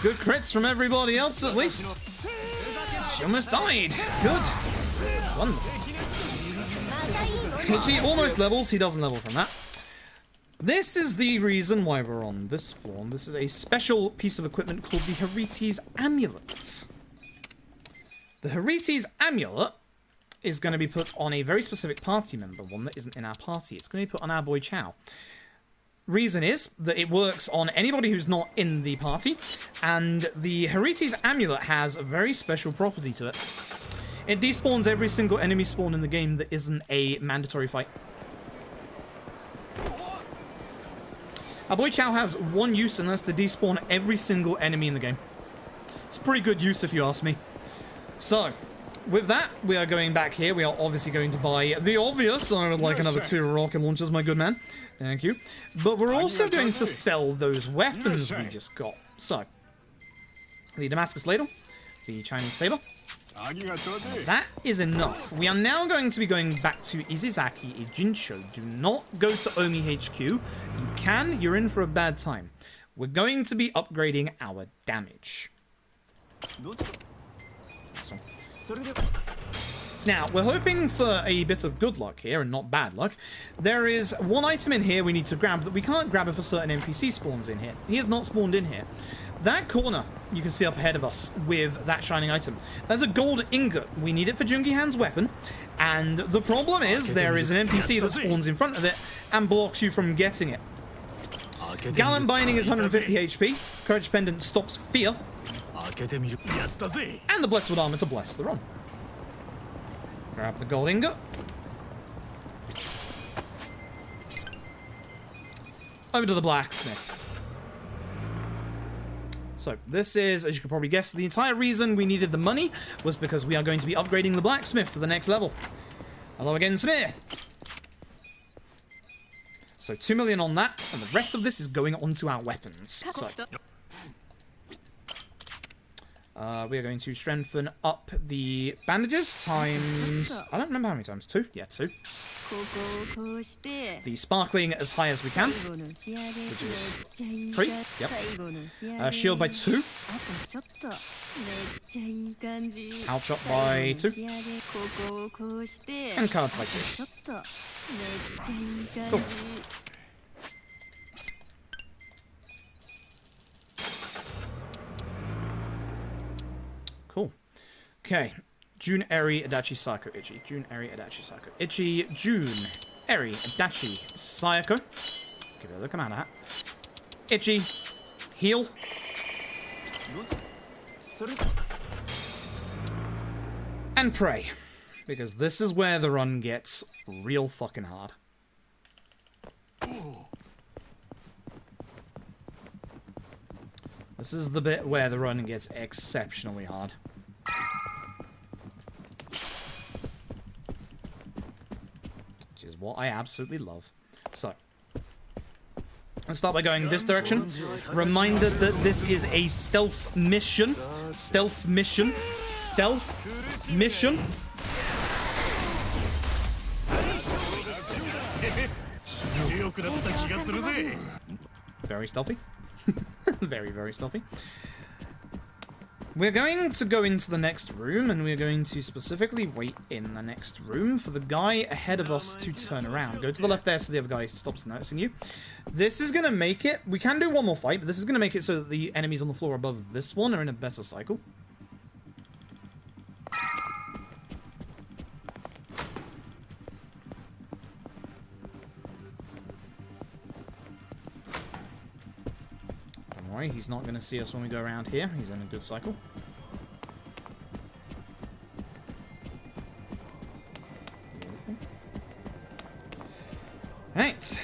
Good crits from everybody else at least. She almost died. Good. Wonderful. Itchy almost levels. He doesn't level from that. This is the reason why we're on this floor. This is a special piece of equipment called the Hariti's Amulet. The Hariti's Amulet is going to be put on a very specific party member, one that isn't in our party. It's going to be put on our boy Chow. Reason is that it works on anybody who's not in the party, and the Hariti's Amulet has a very special property to it. It despawns every single enemy spawn in the game that isn't a mandatory fight. Our boy Chow has one use, and that's to despawn every single enemy in the game. It's a pretty good use if you ask me. So, with that, we are going back here. We are obviously going to buy the obvious. I would like another 2 rocket launchers, my good man. Thank you. But we're also going to sell those weapons we just got. So, the Damascus Ladle, the Chinese Saber. That is enough. We are now going to be going back to Izizaki Ijincho. Do not go to Omi HQ. You can, you're in for a bad time. We're going to be upgrading our damage. Now, we're hoping for a bit of good luck here and not bad luck. There is one item in here we need to grab that we can't grab if a certain NPC spawns in here. He has not spawned in here. That corner you can see up ahead of us with that shining item. There's a gold ingot. We need it for Jungi Han's weapon. And the problem is there is an NPC that spawns in front of it and blocks you from getting it. Gallant Binding is 150 HP. Courage Pendant stops fear. And the Blessed Armor to bless the run. Grab the gold ingot. Over to the blacksmith. So, this is, as you can probably guess, the entire reason we needed the money was because we are going to be upgrading the blacksmith to the next level. Hello again, Smith. So, 2 million on that, and the rest of this is going onto our weapons. So, we are going to strengthen up the bandages times... I don't remember how many times. 2? Yeah, 2. The sparkling as high as we can, which is 3. Yep. Shield by 2. Power chop by 2. And cards by 2. Cool. Cool. Okay. June, Eri, Adachi, Psycho, Ichi. June, Eri, Adachi, Psycho, Ichi. June, Eri, Adachi, Psycho. Give it a look, I'm out of that. Ichi, heal. And pray. Because this is where the run gets real fucking hard. This is the bit where the run gets exceptionally hard. Which is what I absolutely love. So, let's start by going this direction. Reminder that this is a stealth mission. Stealth mission. Stealth mission. Very stealthy. Very, very stealthy. We're going to go into the next room, and we're going to specifically wait in the next room for the guy ahead of us to turn around. Go to the left there so the other guy stops noticing you. This is going to make it... We can do one more fight, but this is going to make it so that the enemies on the floor above this one are in a better cycle. Don't worry, he's not going to see us when we go around here. He's in a good cycle. Right.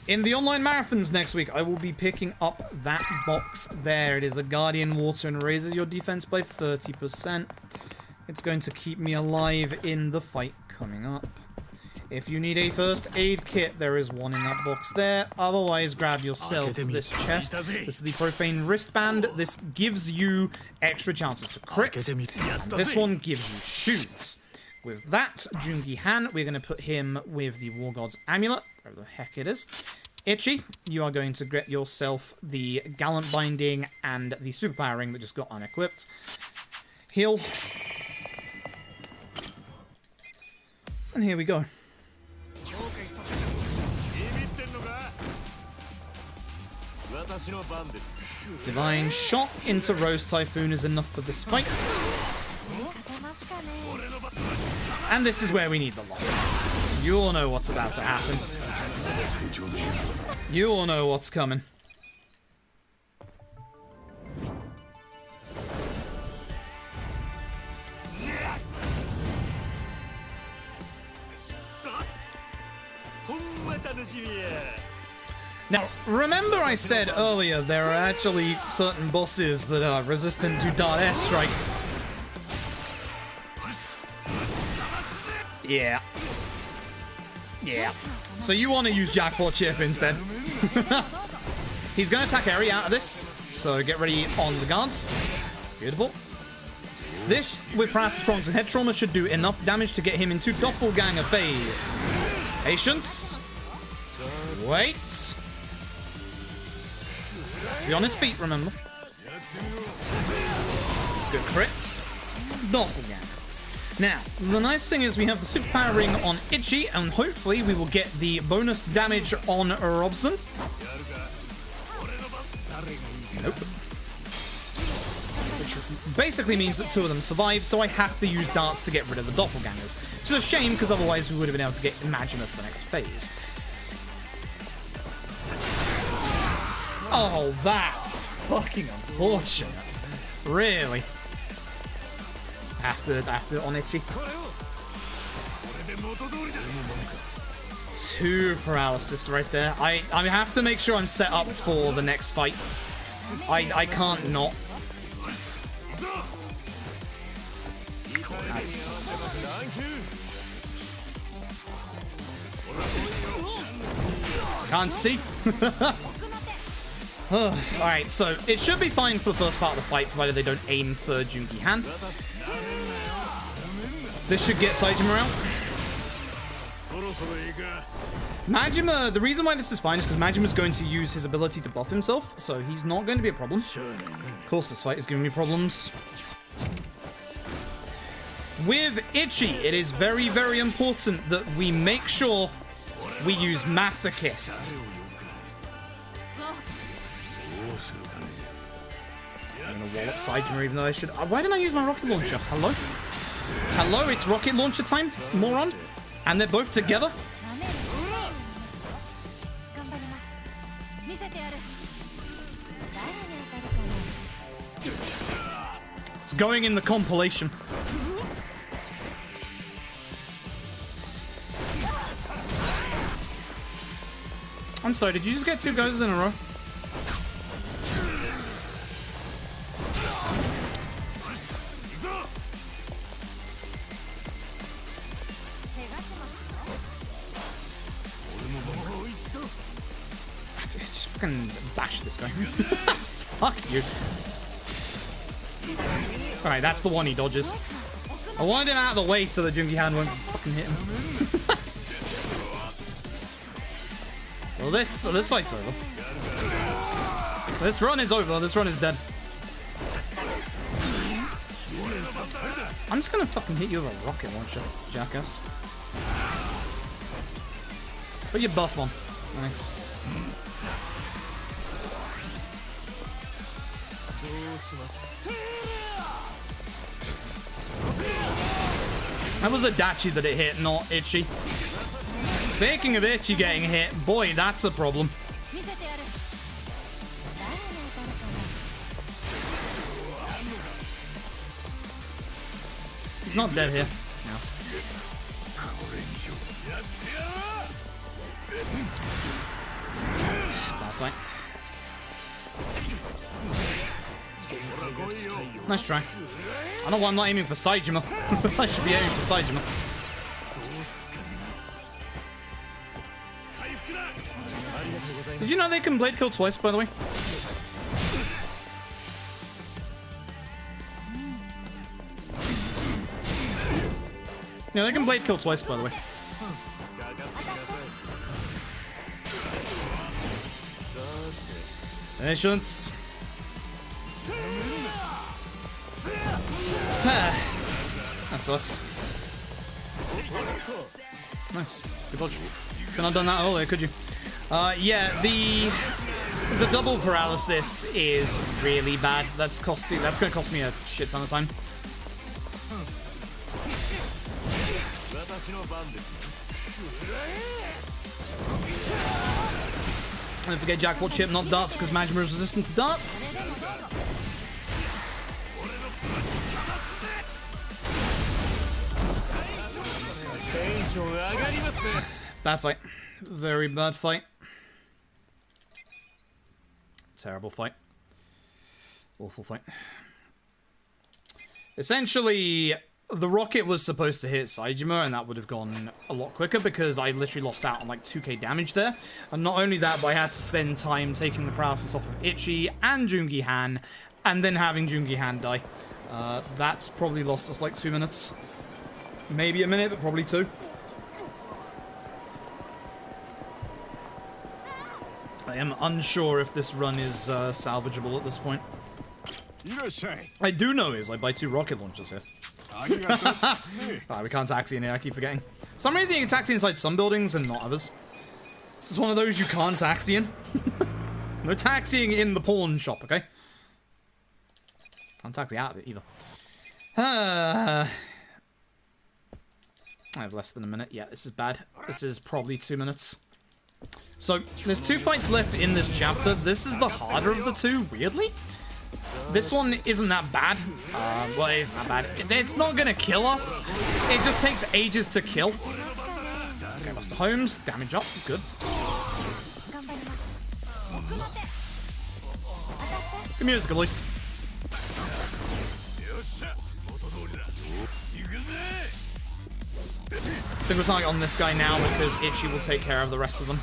In the online marathons next week, I will be picking up that box there. It is the Guardian Water and raises your defense by 30%. It's going to keep me alive in the fight coming up. If you need a first aid kit, there is one in that box there. Otherwise, grab yourself this chest. This is the Profane Wristband. This gives you extra chances to crit. And this one gives you shoes. With that, Jungi Han, we're going to put him with the War God's Amulet, wherever the heck it is. Ichi, you are going to get yourself the Gallant Binding and the Superpower Ring that just got unequipped. Heal. And here we go. Divine Shot into Rose Typhoon is enough for this fight. And this is where we need the lock. You all know what's about to happen. You all know what's coming. Now, remember I said earlier there are actually certain bosses that are resistant to Dart Airstrike. Yeah. Yeah. So you want to use Jackpot Chip instead. He's going to attack area out of this, so get ready on the guards. Beautiful. This, with Paralysis Prongs and Head Trauma, should do enough damage to get him into Doppelganger phase. Patience. Wait. Has to be on his feet, remember. Good crits. Doppelganger. Now, the nice thing is we have the superpower ring on Itchy, and hopefully we will get the bonus damage on Robson. Nope. Which basically means that two of them survive, so I have to use darts to get rid of the doppelgangers. Which is a shame, because otherwise we would have been able to get Imagina to the next phase. Oh, that's fucking unfortunate. Really? After on Itchy. 2 paralysis right there. I have to make sure I'm set up for the next fight. I can't not. That's... Can't see. Alright, so it should be fine for the first part of the fight, provided they don't aim for Junki Han. This should get Saejima out. Majima, the reason why this is fine is because Majima's going to use his ability to buff himself, so he's not going to be a problem. Of course, this fight is giving me problems. With Itchy, it is very, very important that we make sure we use Masochist. I'm gonna wall up Saejima even though I should... Why didn't I use my rocket launcher? Hello? Hello, it's rocket launcher time, moron. And they're both together. It's going in the compilation. I'm sorry, did you just get 2 goes in a row? Just fucking bash this guy. Fuck you. Alright, that's the one he dodges. I wanted him out of the way so that Junki Han won't fucking hit him. Well, this fight's over. This run is over. This run is dead. I'm just gonna fucking hit you with a rocket launcher, jackass. Put your buff on. Thanks. That was a Dachi that it hit, not Itchy. Speaking of Itchy getting hit, boy, that's a problem. He's not dead here. No. Bad fight. Nice try. I don't know why I'm not aiming for Saejima. I should be aiming for Saejima. Did you know they can blade kill twice, by the way? Yeah, they can blade kill twice, by the way. Patience. sucks. Nice. Good dodge. Couldn't have done that earlier, could you? Yeah, the double paralysis is really bad. That's gonna cost me a shit ton of time. Don't forget jackpot chip, not darts, because Majima is resistant to darts. Bad fight. Very bad fight. Terrible fight. Awful fight. Essentially, the rocket was supposed to hit Saejima, and that would have gone a lot quicker because I literally lost out on like 2k damage there. And not only that, but I had to spend time taking the paralysis off of Ichi and Jungi Han, and then having Jungi Han die. That's probably lost us like 2 minutes. Maybe a minute, but probably 2. I am unsure if this run is salvageable at this point. I do know is I buy 2 rocket launchers here. We can't taxi in here, I keep forgetting. For some reason you can taxi inside some buildings and not others. This is one of those you can't taxi in. No taxiing in the pawn shop, okay? Can't taxi out of it either. I have less than a minute. Yeah, this is bad. This is probably 2 minutes. So, there's 2 fights left in this chapter. This is the harder of the 2, weirdly. This one isn't that bad. Well, it isn't that bad. It's not gonna kill us. It just takes ages to kill. Okay, Buster Holmes, damage up, good. Good music, at least. Single target on this guy now because Ichi will take care of the rest of them.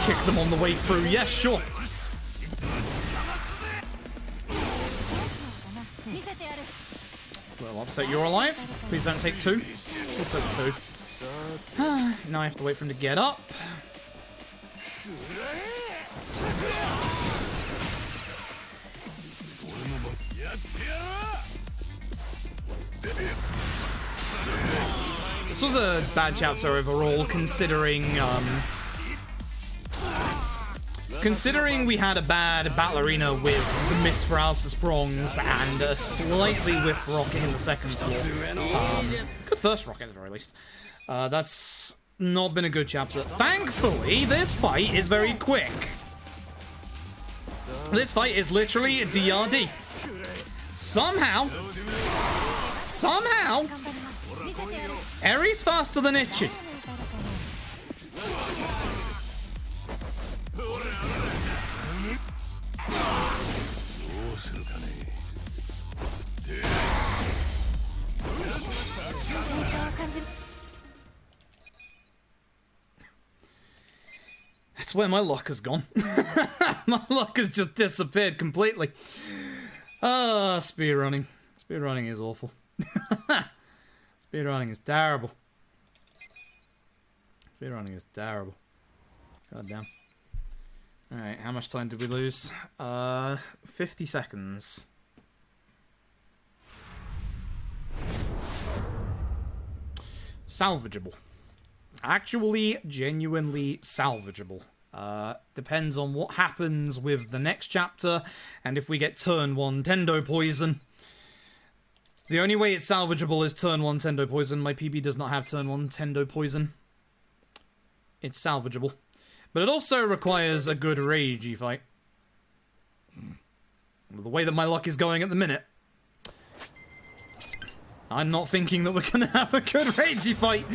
Kick them on the way through. Yes, sure. Well, upset you're alive. Please don't take 2. We'll take 2. Now I have to wait for him to get up. This was a bad chapter overall, considering we had a bad battle arena with the missed paralysis prongs and a slightly whiffed rocket in the second floor. Good first rocket at the very least. That's not been a good chapter. Thankfully, this fight is very quick. This fight is literally DRD. Somehow, Eri's faster than Ichi. That's where my luck has gone. My luck has just disappeared completely. Speedrunning. Speedrunning is awful. Speedrunning is terrible. Speedrunning is terrible. God damn. Alright, how much time did we lose? 50 seconds. Salvageable. Actually, genuinely salvageable. Depends on what happens with the next chapter, and if we get turn 1 Tendo poison. The only way it's salvageable is turn 1 Tendo poison. My PB does not have turn 1 Tendo poison. It's salvageable. But it also requires a good ragey fight. With the way that my luck is going at the minute, I'm not thinking that we're gonna have a good ragey fight.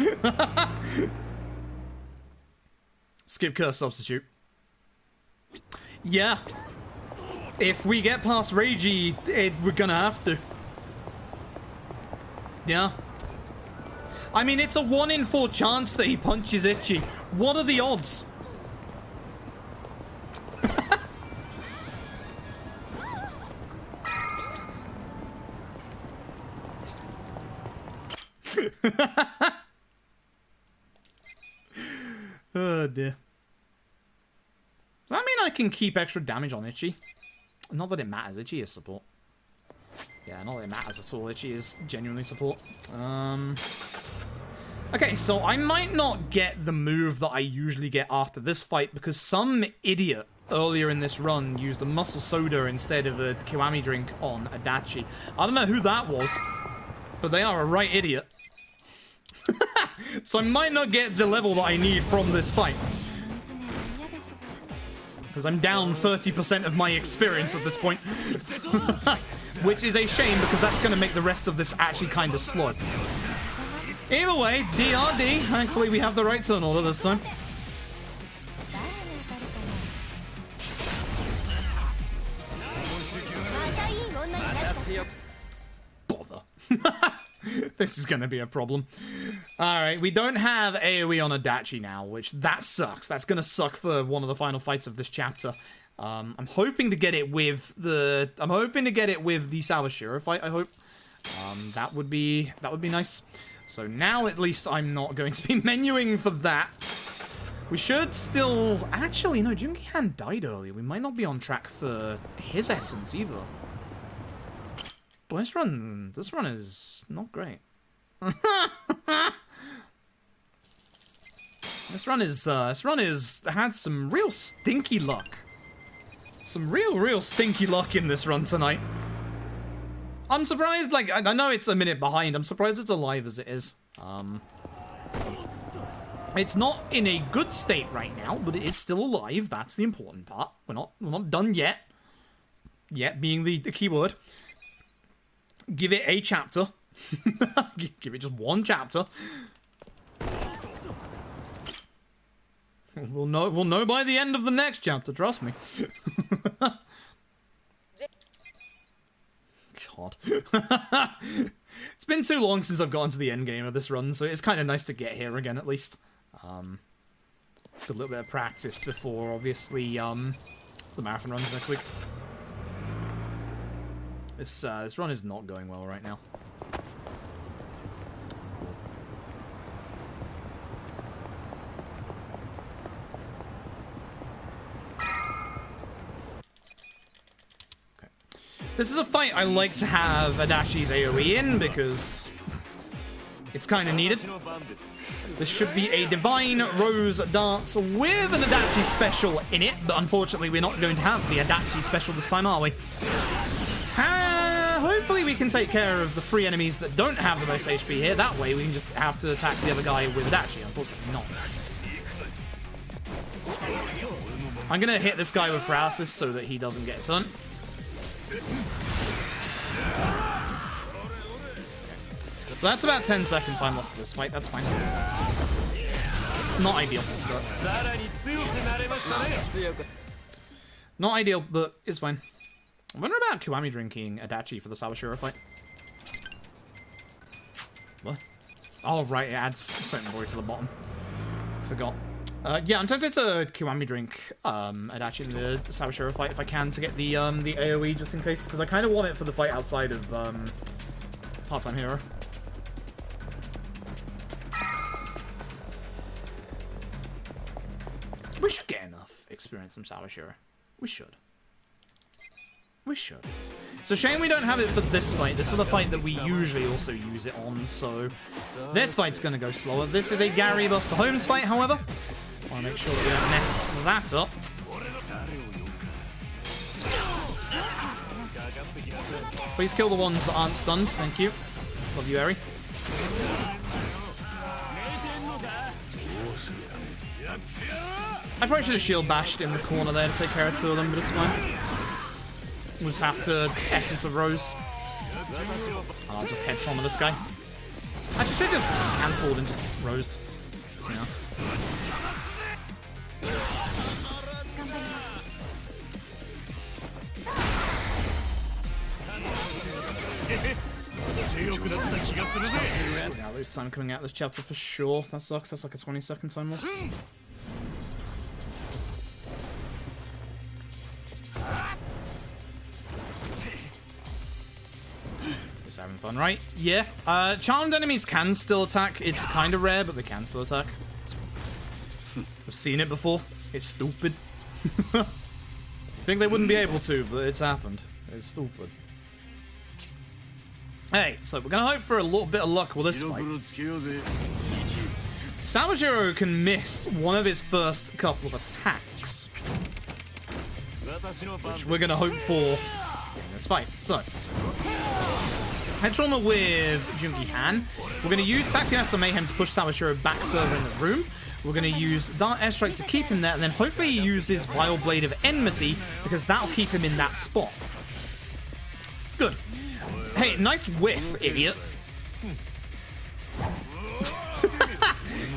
Skip curse substitute. Yeah. If we get past ragey, we're gonna have to. Yeah. I mean, it's a 1 in 4 chance that he punches Ichi. What are the odds? Oh dear. can keep extra damage on Ichi. Not that it matters. Ichi is support. Yeah, not that it matters at all. Ichi is genuinely support. Okay, so I might not get the move that I usually get after this fight because some idiot earlier in this run used a muscle soda instead of a Kiwami drink on Adachi. I don't know who that was, but they are a right idiot. So I might not get the level that I need from this fight. Because I'm down 30% of my experience at this point. Which is a shame because that's going to make the rest of this actually kind of slow. Either way, DRD. Thankfully we have the right turn order this time. Bother. This is going to be a problem. Alright, we don't have AoE on Adachi now, which that sucks. That's going to suck for one of the final fights of this chapter. I'm hoping to get it with the... I'm hoping to get it with the Sawashiro fight, I hope. That would be nice. So now at least I'm not going to be menuing for that. We should still... Actually, no, Jungi-Han died earlier. We might not be on track for his essence either. But this run is not great. This run is had some real stinky luck. Some real stinky luck in this run tonight. I'm surprised, like, I know it's a minute behind. I'm surprised it's alive as it is. It's not in a good state right now, but it is still alive. That's the important part. We're not done yet. Yet being the key word. Give it a chapter. Give it just one chapter. We'll know by the end of the next chapter, trust me. God. It's been too long since I've gotten to the end game of this run, so it's kind of nice to get here again at least. A little bit of practice before, obviously, the marathon runs next week. This run is not going well right now. Okay. This is a fight I like to have Adachi's AoE in because it's kind of needed. This should be a Divine Rose Dance with an Adachi special in it, but unfortunately we're not going to have the Adachi special this time, are we? Hopefully we can take care of the 3 enemies that don't have the most HP here. That way we can just have to attack the other guy with Adachi. Unfortunately not. I'm going to hit this guy with paralysis so that he doesn't get a turn. So that's about 10 second time lost to this fight. That's fine. Not ideal. Not ideal, but it's fine. I wonder about Kiwami drinking Adachi for the Sawashiro fight. What? Oh, right, it adds certain glory to the bottom. Forgot. Yeah, I'm tempted to Kiwami drink Adachi in the Sawashiro fight if I can to get the AoE just in case, because I kind of want it for the fight outside of Part-Time Hero. We should get enough experience from Sawashiro. We should. We should. It's a shame we don't have it for this fight. This is the fight that we usually also use it on, so this fight's gonna go slower. This is a Gary Buster Holmes fight, however. I wanna make sure that we don't mess that up. Please kill the ones that aren't stunned, thank you. Love you, Eri. I probably should have shield bashed in the corner there to take care of 2 of them, but it's fine. We'll just have to Essence of Rose. I'll just head trauma this guy. Actually, should have just cancelled and just rosed. You know. Yeah, lose time coming out of this chapter for sure. That sucks. That's like a 20-second time loss. Just having fun, right? Yeah. Charmed enemies can still attack. It's kind of rare, but they can still attack. I've seen it before. It's stupid. Think they wouldn't be able to, but it's happened. It's stupid. Hey, so we're gonna hope for a little bit of luck with this fight. Sawashiro can miss one of his first couple of attacks, which we're gonna hope for in this fight. So, head trauma with Jungi Han. We're gonna use Taxi Master Mayhem to push Sawashiro back further in the room. We're going to use Dart Airstrike to keep him there, and then hopefully he uses Vile Blade of Enmity, because that'll keep him in that spot. Good. Hey, nice whiff, idiot.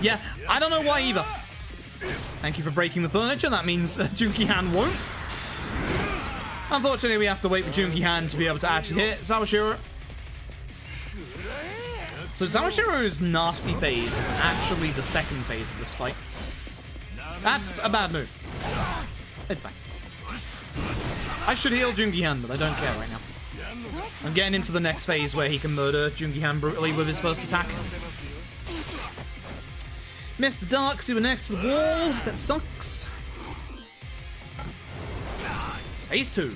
Yeah, I don't know why either. Thank you for breaking the furniture. That means Jungi Han won't. Unfortunately, we have to wait for Jungi Han to be able to actually hit Sawashiro. So Sawashiro's nasty phase is actually the second phase of this fight. That's a bad move. It's fine. I should heal Jungi Han, but I don't care right now. I'm getting into the next phase where he can murder Jungi Han brutally with his first attack. Missed the dark, super next to the wall. That sucks. Phase 2.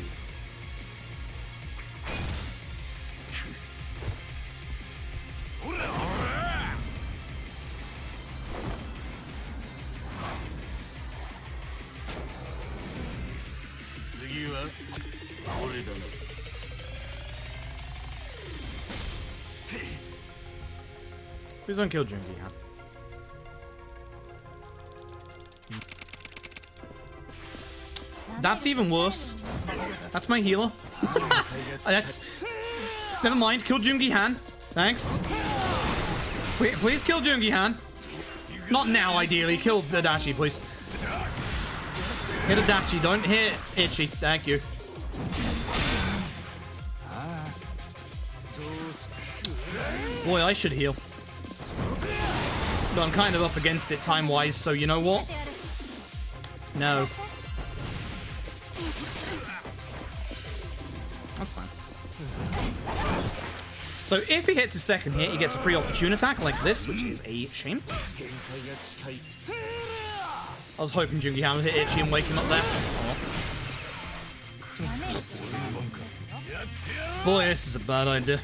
Please don't kill Jungi Han. That's even worse. That's my healer. That's... Never mind, kill Jungi Han. Thanks. Wait, please kill Jungi Han. Not now, ideally. Kill Adachi, please. Hit Adachi, don't hit Ichi. Thank you. Boy, I should heal. But I'm kind of up against it time-wise, so you know what? No. That's fine. So if he hits his second hit, he gets a free opportune attack like this, which is a shame. I was hoping Jungi Han would hit Ichi and wake him up there. Oh. Boy, this is a bad idea.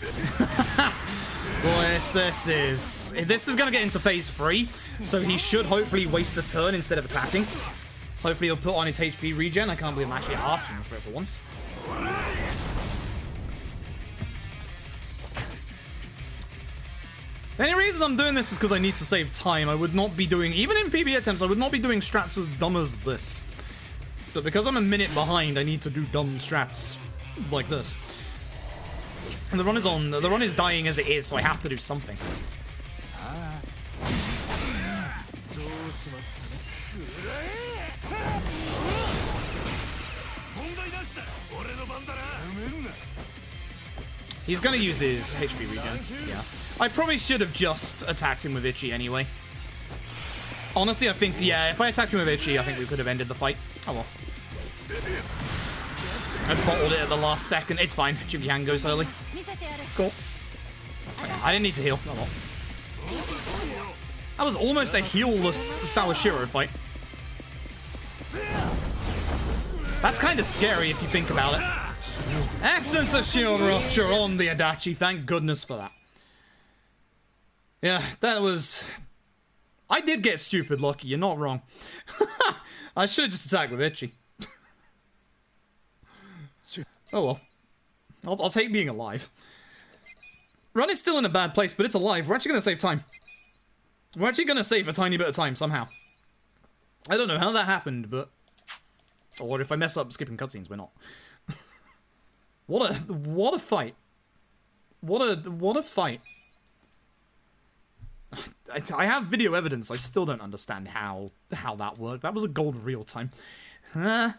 Boy, this is gonna get into phase 3, so he should hopefully waste a turn instead of attacking. Hopefully he'll put on his HP regen. I can't believe I'm actually asking for it for once. The only reason I'm doing this is because I need to save time. I would not be doing, even in PB attempts, I would not be doing strats as dumb as this. But because I'm a minute behind, I need to do dumb strats like this. And the run is on, the run is dying as it is, so I have to do something. He's gonna use his HP regen, yeah. I probably should have just attacked him with Ichi anyway. Honestly, I think, yeah, if I attacked him with Ichi, I think we could have ended the fight. Oh well. I bottled it at the last second. It's fine. Jungi Han goes early. Cool. I didn't need to heal. Oh well. That was almost a heal-less Sawashiro fight. That's kind of scary if you think about it. Essence of Shield Rupture on the Adachi. Thank goodness for that. Yeah, that was... I did get stupid lucky, you're not wrong. I should have just attacked with Ichi. Oh well. I'll take being alive. Run is still in a bad place, but it's alive. We're actually going to save time. We're actually going to save a tiny bit of time, somehow. I don't know how that happened, but... Or if I mess up skipping cutscenes, we're not. What a fight. What a fight. I have video evidence. I still don't understand how that worked. That was a gold real time. I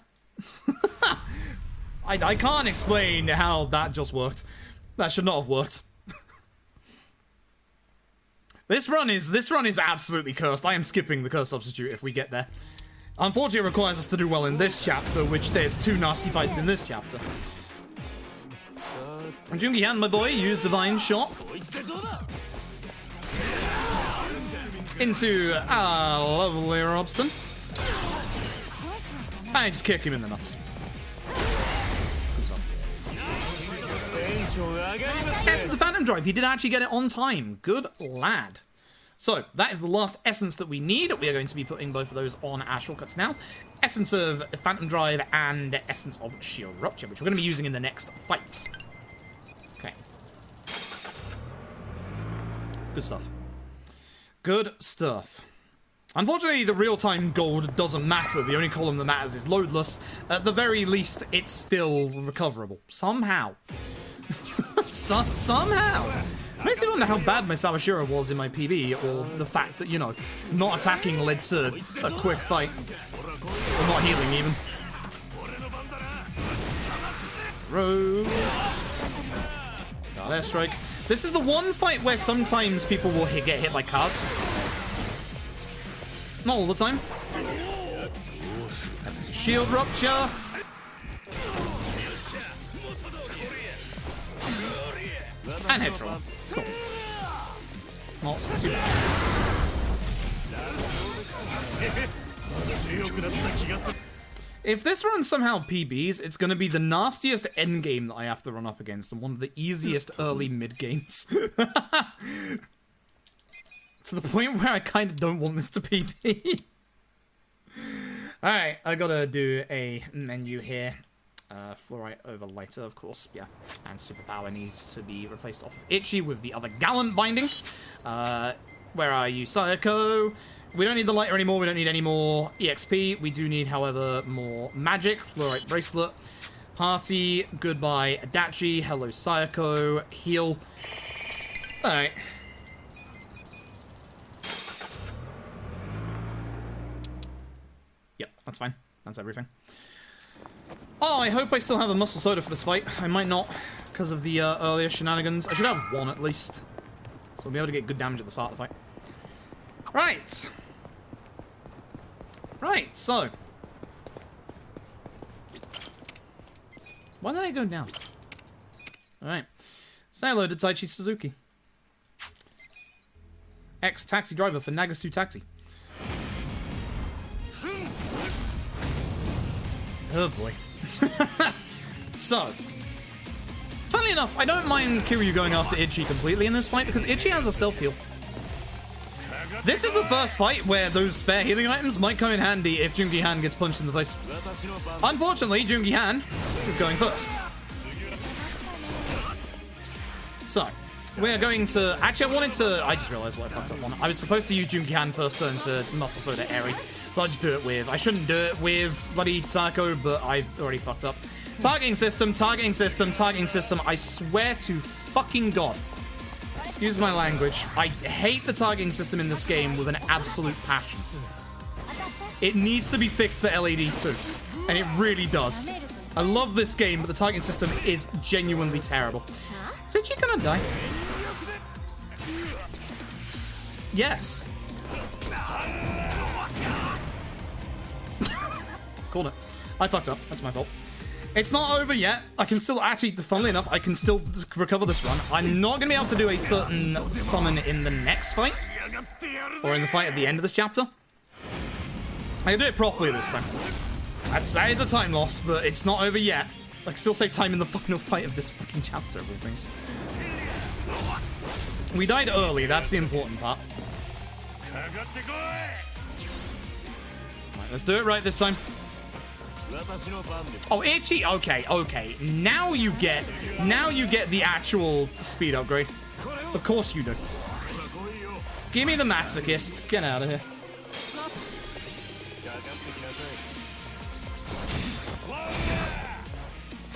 can't explain how that just worked. That should not have worked. This run is absolutely cursed. I am skipping the curse substitute if we get there. Unfortunately, it requires us to do well in this chapter, which there's 2 nasty fights in this chapter. Jungi Han, my boy, used Divine Shot. Into lovely Robson. I just kick him in the nuts. Essence of Phantom Drive. He did actually get it on time. Good lad. So, that is the last essence that we need. We are going to be putting both of those on our shortcuts now. Essence of Phantom Drive and Essence of Shield Rupture, which we're going to be using in the next fight. Okay. Good stuff. Good stuff. Unfortunately, the real-time gold doesn't matter. The only column that matters is loadless. At the very least, it's still recoverable. Somehow. Somehow. Makes me wonder how bad my Sawashiro was in my PB, or the fact that, you know, not attacking led to a quick fight. Or not healing, even. Rose. God, airstrike. This is the one fight where sometimes people will get hit by cars. Not all the time. That's a shield rupture. And head throw. Cool. Not super. If this runs somehow PBs, it's going to be the nastiest end game that I have to run up against, and one of the easiest early mid games. To the point where I kind of don't want this to PB. Alright, I gotta do a menu here. Fluorite over lighter, of course, yeah. And superpower needs to be replaced off of Itchy with the other Gallant binding. Where are you, Sayako? We don't need the lighter anymore, we don't need any more EXP. We do need, however, more magic. Fluorite bracelet. Party, goodbye, Adachi. Hello, Sayako. Heal. Alright. Yep, that's fine. That's everything. Oh, I hope I still have a muscle soda for this fight. I might not, because of the earlier shenanigans. I should have one at least. So I'll be able to get good damage at the start of the fight. Right. Right, so. Why did I go down? Alright. Say hello to Taichi Suzuki. Ex-taxi driver for Nagasu Taxi. Oh boy. So, funnily enough, I don't mind Kiryu going after Itchy completely in this fight because Itchy has a self-heal. This is the first fight where those spare healing items might come in handy if Jungi Han gets punched in the face. Unfortunately, Jungi Han is going first. So, we're going to... Actually, I just realized what I fucked up on. I was supposed to use Jungi Han first turn to Muscle Soda Airy. So I just do it with... I shouldn't do it with bloody Taco, but I already fucked up. Targeting system, targeting system, targeting system. I swear to fucking God. Excuse my language. I hate the targeting system in this game with an absolute passion. It needs to be fixed for LAD too. And it really does. I love this game, but the targeting system is genuinely terrible. Is Itchy gonna die? Yes. Called it. I fucked up. That's my fault. It's not over yet. I can still actually, funnily enough, I can still recover this run. I'm not going to be able to do a certain summon in the next fight. Or in the fight at the end of this chapter. I can do it properly this time. That is a time loss, but it's not over yet. I can still save time in the final fight of this fucking chapter of all things. We died early, that's the important part. Alright, let's do it right this time. Oh, Itchy. Okay, okay. Now you get the actual speed upgrade. Of course you do. Give me the masochist. Get out of here.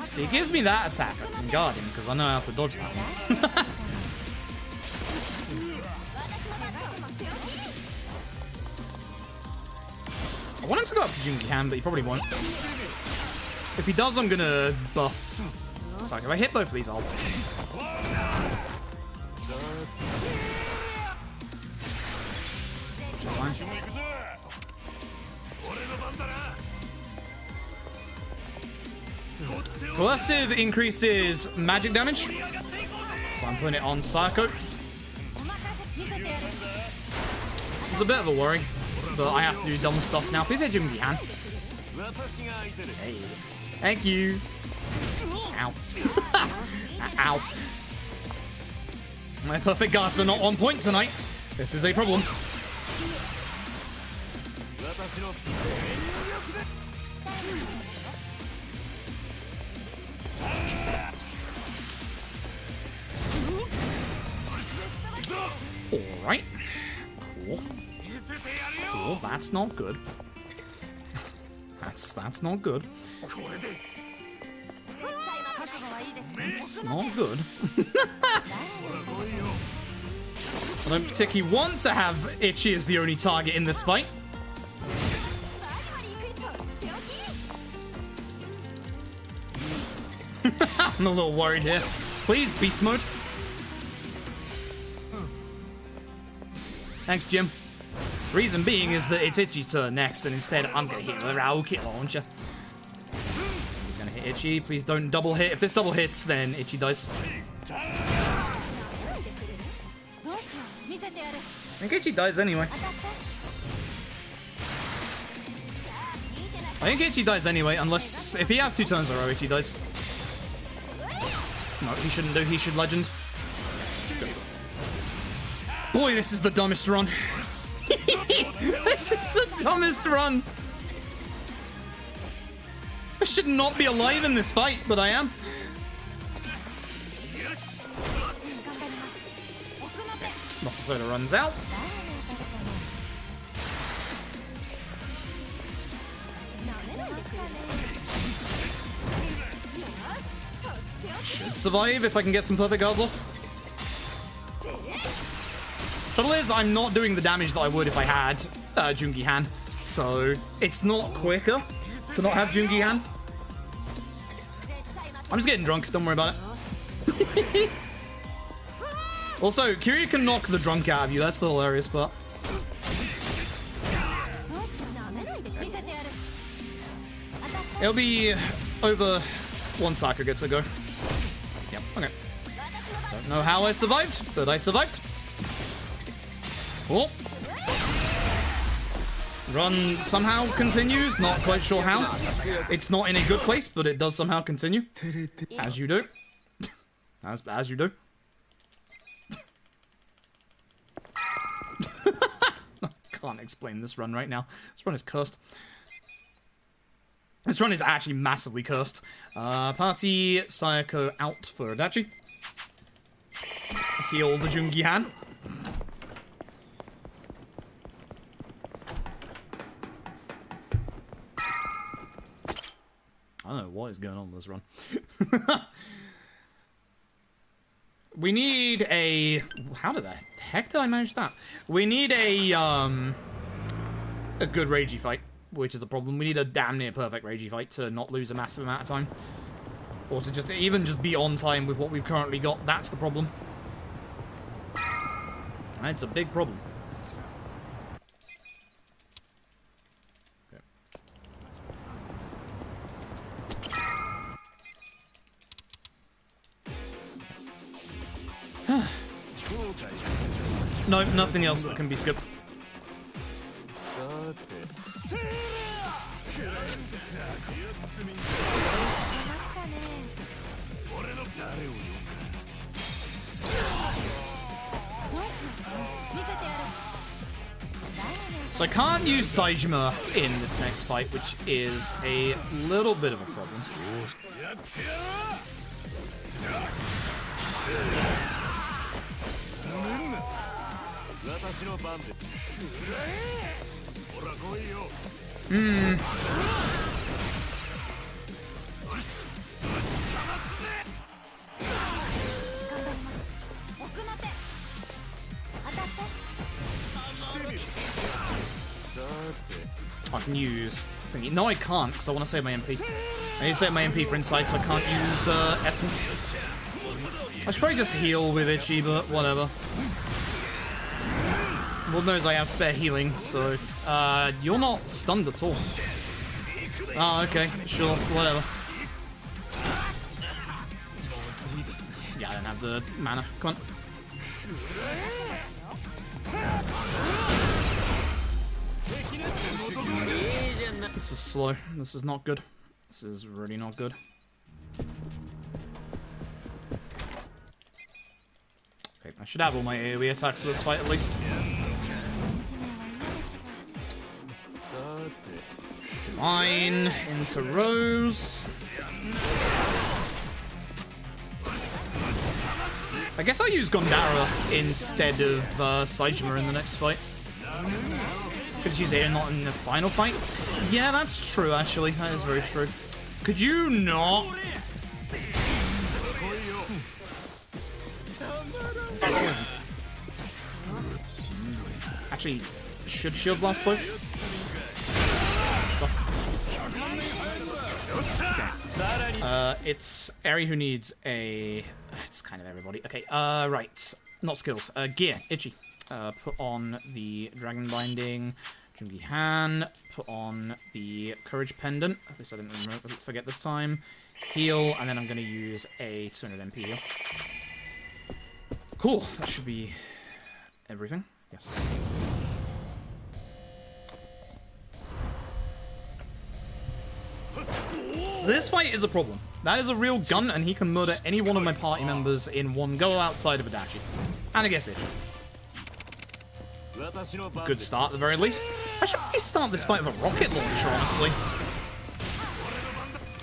See, it gives me that attack. I can guard him because I know how to dodge that one. I want him to go up for Jungi Han, but he probably won't. If he does, I'm gonna buff. So if I hit both of these, I'll... Which is fine. Coercive increases magic damage. So I'm putting it on Sayako. This is a bit of a worry. But I have to do dumb stuff now. Please hit Jungi Han. Hey. Thank you. Ow. Ow. My perfect guards are not on point tonight. This is a problem. Alright. Cool. Cool, that's not good. That's not good. That's not good. I don't particularly want to have Ichi as the only target in this fight. I'm a little worried here. Please, beast mode. Thanks, Jim. Reason being is that it's Ichi's turn next, and instead I'm gonna hit with a rocket launcher. He's gonna hit Ichi. Please don't double hit. If this double hits, then Ichi dies. I think Ichi dies anyway. I think Ichi dies anyway, unless if he has 2 turns in a row, Ichi dies. No, he shouldn't do. He should legend. Boy, this is the dumbest run. This is the dumbest run. I should not be alive in this fight, but I am. Muscle Soda runs out. Should survive if I can get some perfect guards off. Trouble is, I'm not doing the damage that I would if I had Jungi Han, so it's not quicker to not have Jungi Han. I'm just getting drunk, don't worry about it. Also, Kiryu can knock the drunk out of you, that's the hilarious part. It'll be over 1 Sakura gets a go. Yep, okay. Don't know how I survived, but I survived. Oh. Run somehow continues, not quite sure how. It's not in a good place, but it does somehow continue. As you do. As you do. Can't explain this run right now. This run is cursed. This run is actually massively cursed. Party Sayako out for Adachi. Heal the Jungi Han. I don't know what is going on with this run. We need a... How the heck did I manage that? We need a good ragey fight, which is a problem. We need a damn near perfect ragey fight to not lose a massive amount of time. Or to just even just be on time with what we've currently got. That's the problem. And it's a big problem. No, nothing else that can be skipped. So I can't use Saejima in this next fight, which is a little bit of a problem. I can use thingy. No, I can't, because I want to save my MP. I need to save my MP for inside, so I can't use Essence. I should probably just heal with Ichi, but whatever. Lord knows I have spare healing, so... you're not stunned at all. Oh, okay. Sure. Whatever. Yeah, I don't have the mana. Come on. This is slow. This is not good. This is really not good. Okay, I should have all my AoE attacks for this fight at least. Line into Rose. I guess I'll use Gondara instead of Saejima in the next fight. Could just use it not in the final fight. Yeah, that's true, actually. That is very true. Could you not? Actually, should Shield Blast both? Okay. It's Eri who needs a... It's kind of everybody. Okay, right. Not skills. Gear. Itchy. Put on the Dragon Binding. Jungi Han. Put on the Courage Pendant. At least I didn't forget this time. Heal, and then I'm going to use a 200 MP heal. Cool. That should be everything. Yes. This fight is a problem. That is a real gun, and he can murder any one of my party members in one go outside of Adachi. And I guess it. Good start at the very least. I should probably start this fight with a rocket launcher, honestly.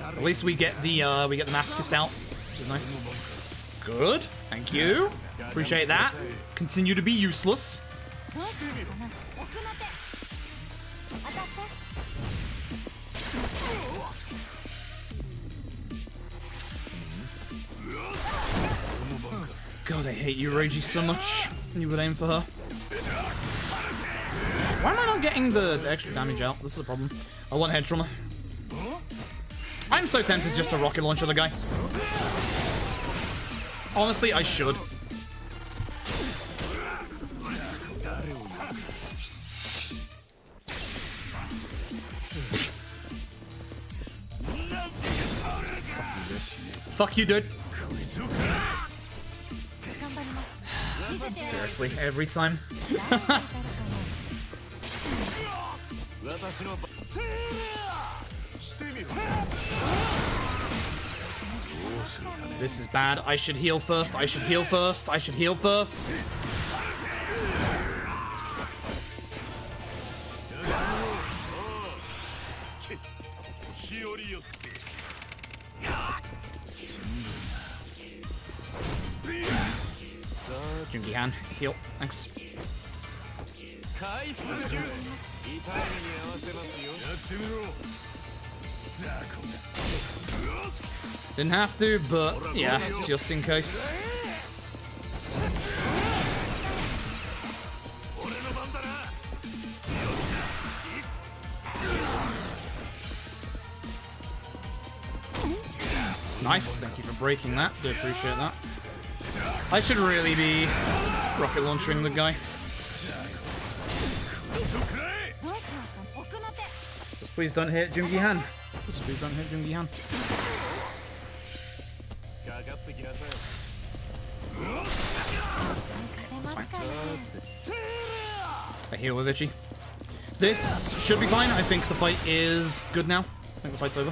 At least we get the Masochist out, which is nice. Good. Thank you. Appreciate that. Continue to be useless. God, I hate you, Reiji, so much. You would aim for her. Why am I not getting the extra damage out? This is a problem. I want head trauma. I'm so tempted just to rocket launcher the guy. Honestly, I should. Fuck you, dude. Seriously, every time. This is bad. I should heal first. I should heal first. I should heal first. Jungi Han, heal. Thanks. Didn't have to, but yeah, just in case. Nice, thank you for breaking that. Do appreciate that. I should really be rocket launching the guy. Just please don't hit Jungi Han. Just please don't hit Jungi Han. That's fine. I heal with Itchy. This should be fine. I think the fight is good now. I think the fight's over.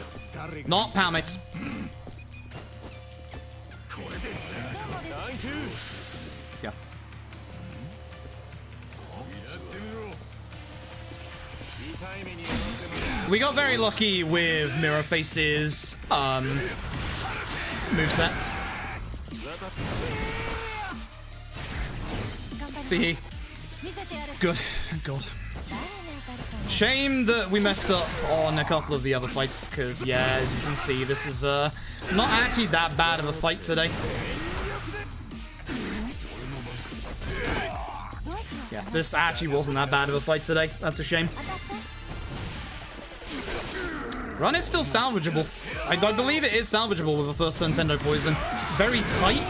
Not power mates. Yeah. We got very lucky with Mirror Face's moveset. See, good, thank God. Shame that we messed up on a couple of the other fights, because yeah, as you can see, this is not actually that bad of a fight today. Yeah, this actually wasn't that bad of a fight today. That's a shame. Run is still salvageable. I believe it is salvageable with a first turn Tendo Poison. Very tight.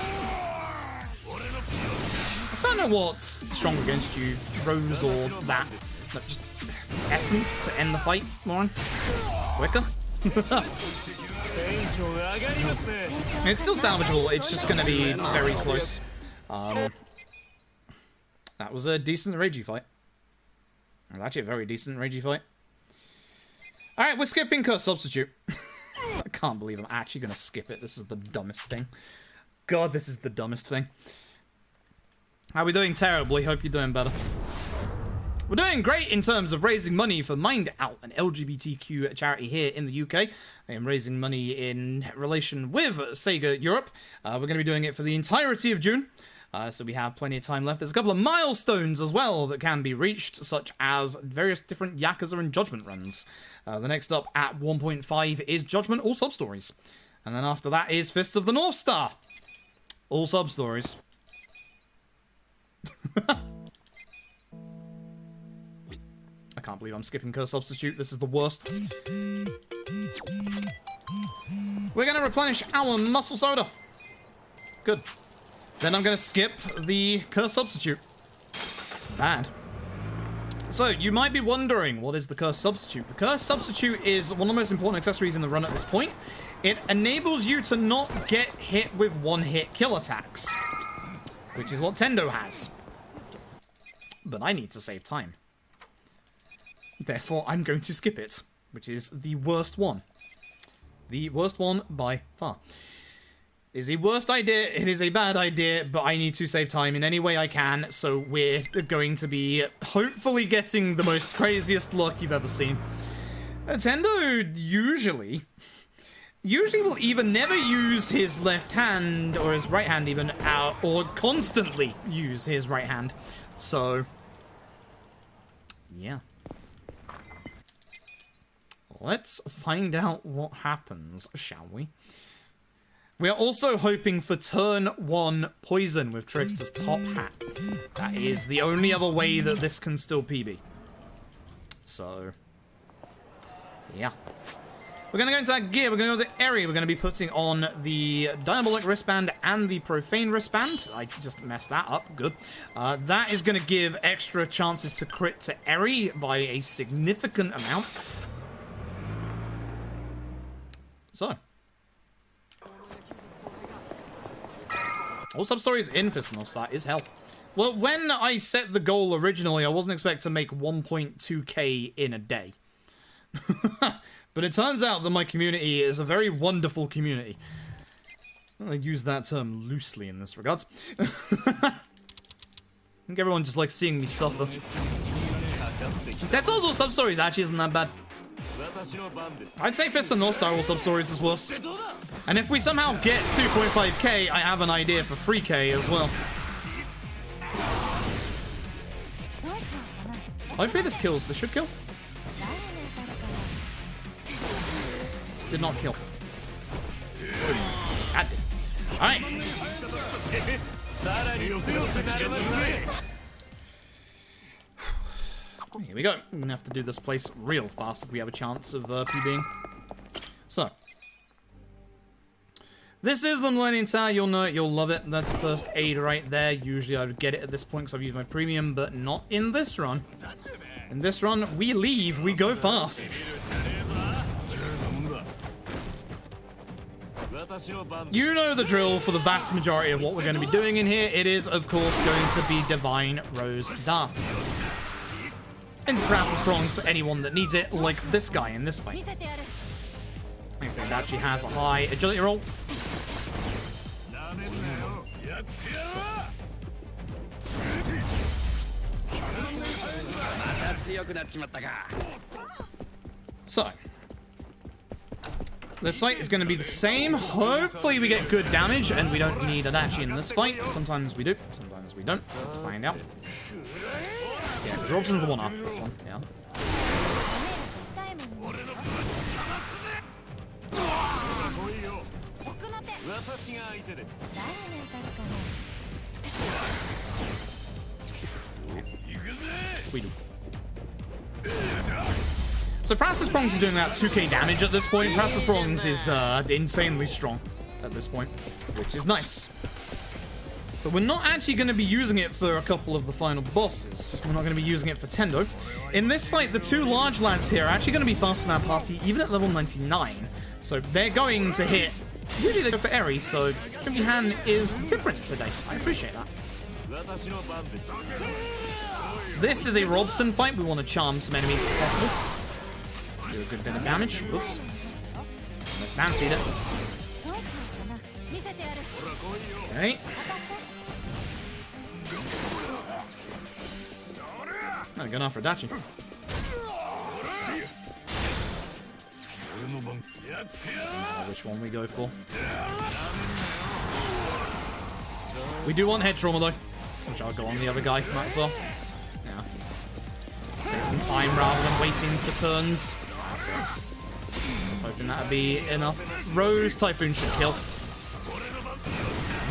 I don't know what's stronger against you, Rose or that. No, just Essence to end the fight, Lauren. It's quicker. It's still salvageable, it's just going to be very close. That was a decent Reiji fight. Well, actually a very decent Reiji fight. Alright, we're skipping Curse Substitute. I can't believe I'm actually going to skip it. This is the dumbest thing. God, this is the dumbest thing. How are we doing? Terribly. Hope you're doing better. We're doing great in terms of raising money for Mind Out, an LGBTQ charity here in the UK. I am raising money in relation with Sega Europe. We're going to be doing it for the entirety of June. So we have plenty of time left. There's a couple of milestones as well that can be reached, such as various different Yakuza and Judgment runs. The next up at 1.5 is Judgment, all sub-stories. And then after that is Fists of the North Star, all sub-stories. I can't believe I'm skipping Curse Substitute. This is the worst. We're going to replenish our muscle soda. Good. Then I'm going to skip the Curse Substitute. Bad. So, you might be wondering, what is the Curse Substitute? The Curse Substitute is one of the most important accessories in the run at this point. It enables you to not get hit with one-hit kill attacks, which is what Tendo has. But I need to save time. Therefore, I'm going to skip it, which is the worst one. The worst one by far. It is a worst idea, it is a bad idea, but I need to save time in any way I can, so we're going to be hopefully getting the most craziest luck you've ever seen. Tendo usually will either never use his left hand, or his right hand even, or constantly use his right hand. So, yeah. Let's find out what happens, shall we? We are also hoping for turn 1 poison with Trickster's top hat. That is the only other way that this can still PB. So, yeah. We're going to go into that gear, we're going to go to Eri, we're going to be putting on the Diabolic wristband and the Profane wristband. I just messed that up, good. That is going to give extra chances to crit to Eri by a significant amount. So. All sub-stories in Fist of the North Star is hell. Well, when I set the goal originally, I wasn't expecting to make 1.2k in a day. But it turns out that my community is a very wonderful community. I use that term loosely in this regards. I think everyone just likes seeing me suffer. That's also sub-stories actually isn't that bad. I'd say Fist of the North Star all sub-stories is worse. And if we somehow get 2.5k, I have an idea for 3k as well. Hopefully this kills. This should kill. Did not kill. God did. Alright. Here we go. I'm gonna have to do this place real fast if we have a chance of PBing. So. This is the Millennium Tower. You'll know it. You'll love it. That's the first aid right there. Usually I would get it at this point because I've used my premium, but not in this run. In this run, we leave. We go fast. You know the drill for the vast majority of what we're going to be doing in here. It is, of course, going to be Divine Rose Darts. Into Paralysis Prongs for anyone that needs it, like this guy in this fight. I think that actually has a high agility roll. So. This fight is going to be the same. Hopefully we get good damage, and we don't need Adachi in this fight. Sometimes we do, sometimes we don't. Let's find out. Yeah, because Robson's the one after this one, yeah. We do. So Paralysis Prongs is doing about 2k damage at this point. Paralysis Prongs is insanely strong at this point, which is nice. But we're not actually going to be using it for a couple of the final bosses. We're not going to be using it for Tendo. In this fight, the two large lads here are actually going to be faster than our party, even at level 99. So they're going to hit... Usually they go for Eri, so Jimmy Han is different today. I appreciate that. This is a Robson fight. We want to charm some enemies if possible. Do a good bit of damage. Oops. Almost fancied it. Okay. I'm going after Adachi. Which one we go for? We do want head trauma though, which I'll go on the other guy, Matsuo. Yeah. Save some time rather than waiting for turns. That sucks. I was hoping that'd be enough. Rose Typhoon should kill.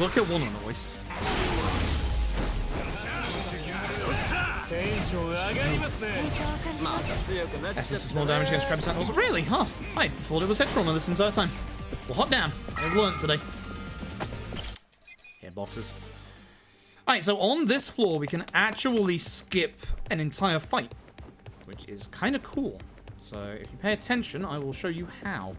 Look at one on the waist. SS is more damage against Crab Sentinels. Really? Huh. I thought it was head trauma this entire time. Well, hot damn. I've learned today. Here, boxes. Alright, so on this floor, we can actually skip an entire fight, which is kind of cool. So, if you pay attention, I will show you how.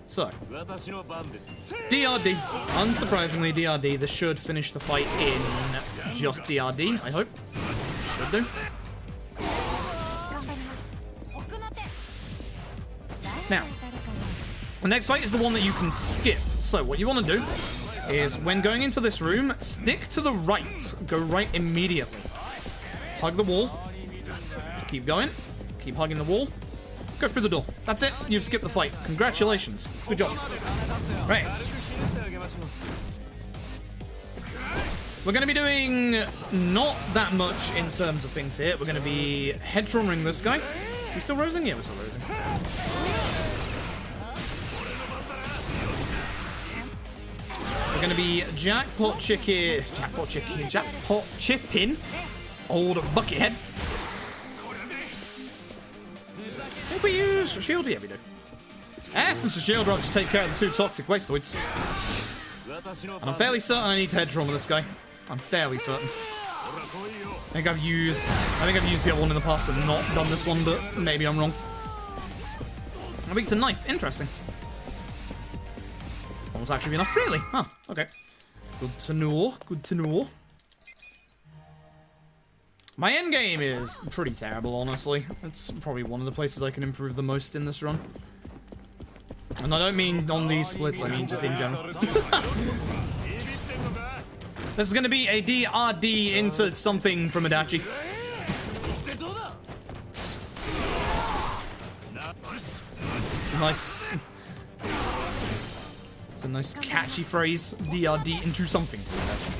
So, DRD. Unsurprisingly, DRD. This should finish the fight in just DRD, I hope. Should do. Now, the next fight is the one that you can skip. So, what you want to do is, when going into this room, stick to the right. Go right immediately. Hug the wall. Keep going. Keep hugging the wall. Go through the door. That's it. You've skipped the fight. Congratulations. Good job. Right. We're going to be doing not that much in terms of things here. We're going to be head traumaing this guy. Are we still rosing? Yeah, we're still rosing. We're going to be jackpot chipping old Buckethead. If we use shield, yeah, we do. Since the shield rod just take care of the two toxic wasteoids. And I'm fairly certain I need to head trauma this guy. I'm fairly certain. I think I've used the other one in the past and not done this one, but maybe I'm wrong. I beat a knife. Interesting. Almost actually be enough, really? Huh, okay. Good to know, good to know. My endgame is pretty terrible, honestly. It's probably one of the places I can improve the most in this run. And I don't mean on these splits, I mean just in general. This is going to be a DRD into something from Adachi. Nice. It's a nice catchy phrase. DRD into something from Adachi.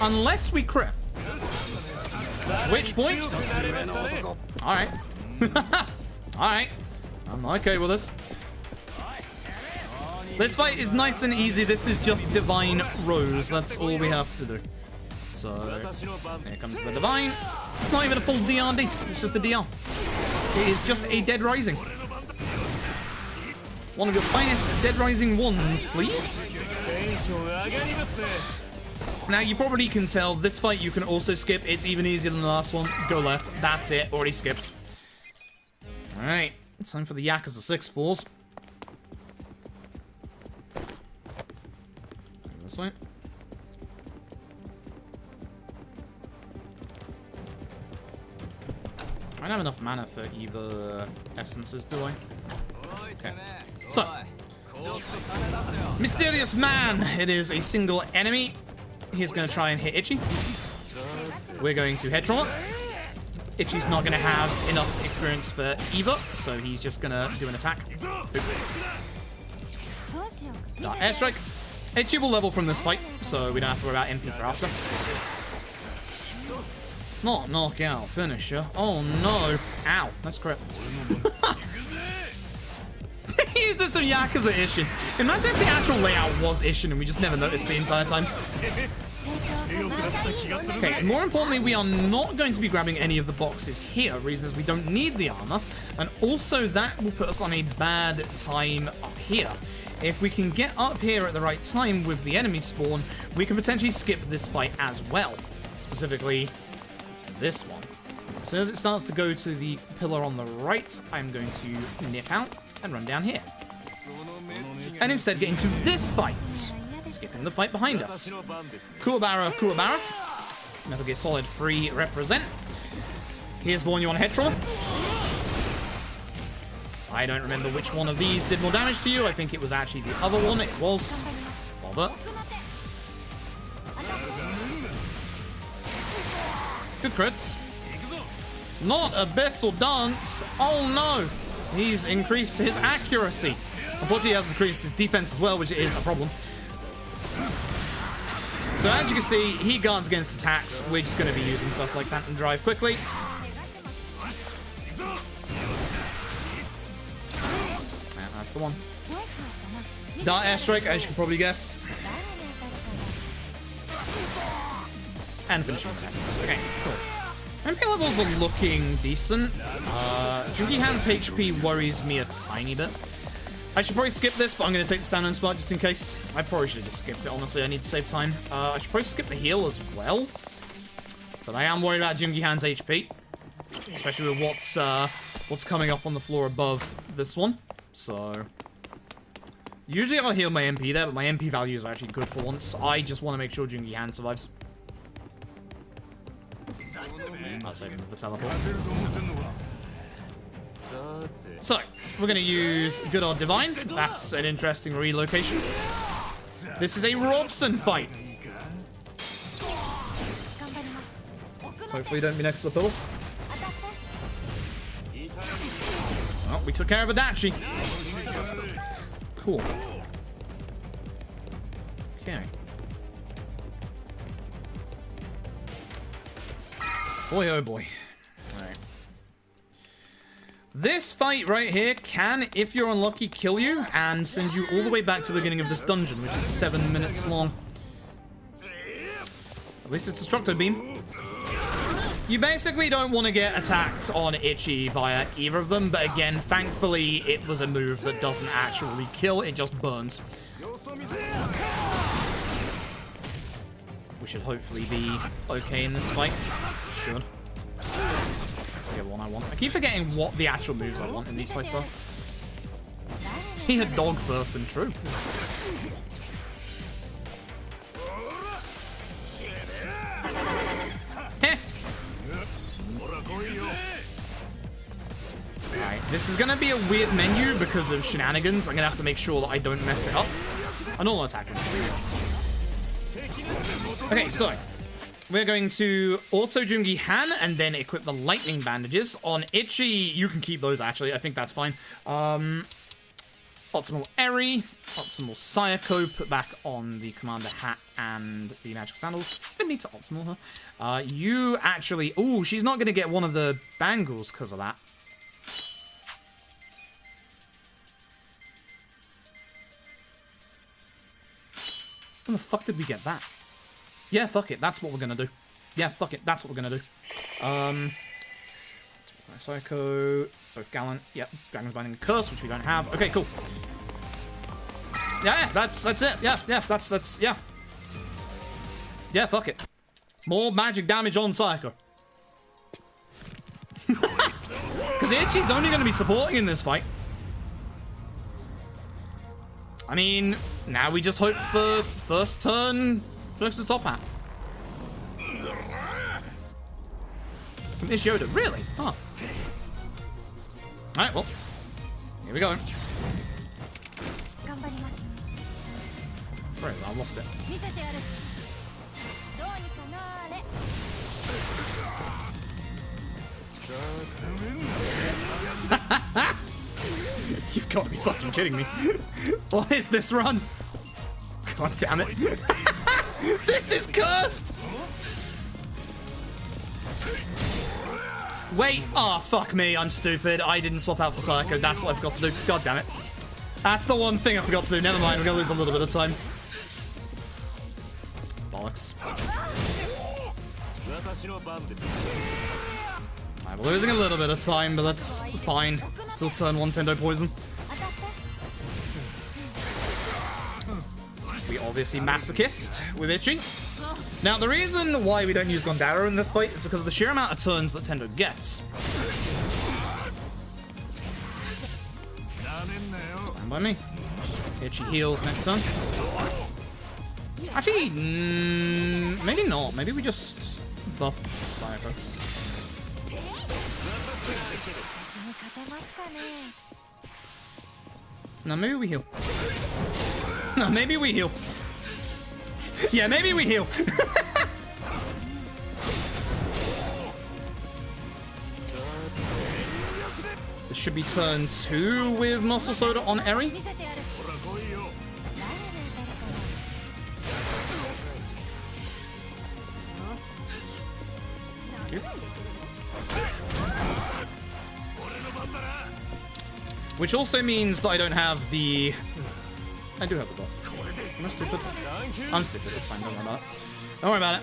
Unless we crit. At which point... Alright. Alright. I'm okay with this. This fight is nice and easy. This is just Divine Rose. That's all we have to do. So, here comes the Divine. It's not even a full DRD. It's just a DR. It is just a Dead Rising. One of your finest Dead Rising ones, please. Now, you probably can tell, this fight you can also skip. It's even easier than the last one. Go left. That's it. Already skipped. Alright. It's time for the Yakuza 6 floors. This way. I don't have enough mana for either essences, do I? Okay. So. Mysterious Man. It is a single enemy. He's going to try and hit Ichi. We're going to head trauma. Ichi's not going to have enough experience for either, so he's just going to do an attack. Airstrike. Ichi will level from this fight, so we don't have to worry about MP for after. Not knockout, finisher. Oh no. Ow, that's crap. He used some Yakuza Ishin. Imagine if the actual layout was Ishin and we just never noticed the entire time. Okay, and more importantly, we are not going to be grabbing any of the boxes here. Reason is we don't need the armor, and also that will put us on a bad time up here. If we can get up here at the right time with the enemy spawn, we can potentially skip this fight as well. Specifically, this one. As soon as it starts to go to the pillar on the right, I'm going to nip out and run down here. And instead get into this fight, skipping the fight behind us. Kuwabara, Kuwabara. Metal Gear Solid 3 represent. Here's the one you want to head trauma. I don't remember which one of these did more damage to you. I think it was actually the other one. It was. Bother. Good crits. Not Abyssal Dance. Oh no. He's increased his accuracy. Unfortunately, he has increased his defense as well, which is a problem. So as you can see, he guards against attacks. We're just going to be using stuff like Phantom Drive quickly. And that's the one. Dart Airstrike, as you can probably guess. And finishing the tests. Okay, cool. MP levels are looking decent. Jungi Han's HP worries me a tiny bit. I should probably skip this, but I'm going to take the stand-on spot just in case. I probably should have just skipped it, honestly. I need to save time. I should probably skip the heal as well. But I am worried about Jungi Han's HP. Especially with what's coming up on the floor above this one. So... usually I'll heal my MP there, but my MP values are actually good for once. I just want to make sure Jungi Han survives. I'll save him for the teleport. So, we're going to use Good Old Divine. That's an interesting relocation. This is a Robson fight. Hopefully don't be next to the pillar. Oh, we took care of Adachi. Cool. Okay. Boy, oh boy. Alright. This fight right here can, if you're unlucky, kill you and send you all the way back to the beginning of this dungeon, which is 7 minutes long. At least it's Destructo Beam. You basically don't want to get attacked on Ichi via either of them, but again, thankfully, it was a move that doesn't actually kill, it just burns. We should hopefully be okay in this fight. Should. That's the other one I want. I keep forgetting what the actual moves I want in these fights are. He a dog person, true. Heh. Alright, this is gonna be a weird menu because of shenanigans. I'm gonna have to make sure that I don't mess it up. A normal attack. Okay, so we're going to auto Jungi Han and then equip the lightning bandages. On Ichi, you can keep those actually. I think that's fine. Optimal Eri, Optimal Sayako, put back on the Commander Hat and the Magical Sandals. I need to optimal her. You actually... ooh, she's not going to get one of the bangles because of that. When the fuck did we get that? Yeah, fuck it. That's what we're going to do. Yeah, fuck it. That's what we're going to do. Psycho, both Gallant. Yep, Dragon's Binding Curse, which we don't have. Okay, cool. Yeah, that's it. Yeah, that's, yeah. Yeah, fuck it. More magic damage on Psycho. Because Ichi's only going to be supporting in this fight. I mean, now we just hope for first turn versus top hat. Miss Yoda, really? Huh. Alright, well, here we go. Right, I lost it. You've got to be fucking kidding me. What is this run? God damn it. This is cursed! Wait, oh fuck me, I'm stupid. I didn't swap out for Psycho, that's what I forgot to do. God damn it. That's the one thing I forgot to do. Never mind, we're gonna lose a little bit of time. Bollocks. Alright, we're losing a little bit of time, but that's fine. Still turn 1 Tendo Poison. We obviously masochist with Ichi. Now, the reason why we don't use Gondara in this fight is because of the sheer amount of turns that Tendo gets. That's fine by me. Ichi heals next turn. Actually, maybe not. Maybe we just buff Sayako. No, maybe we heal. No, maybe we heal. Yeah, maybe we heal. This should be turn 2 with Muscle Soda on Eri. Which also means that I don't have the... I do have the buff. Am I stupid? I'm stupid, it's fine, don't worry about it. Don't worry about it.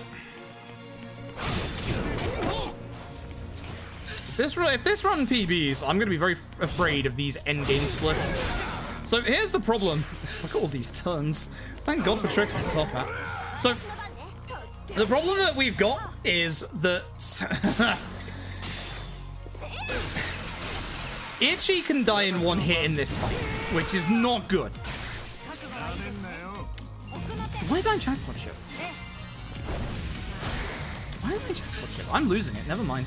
If this run PBs, I'm going to be very afraid of these endgame splits. So here's the problem. Look at all these turns. Thank God for Tricks to top hat. So, the problem that we've got is that... Itchy can die in one hit in this fight, which is not good. Why did I jackpot ship? Why did I jackpot ship? I'm losing it, never mind.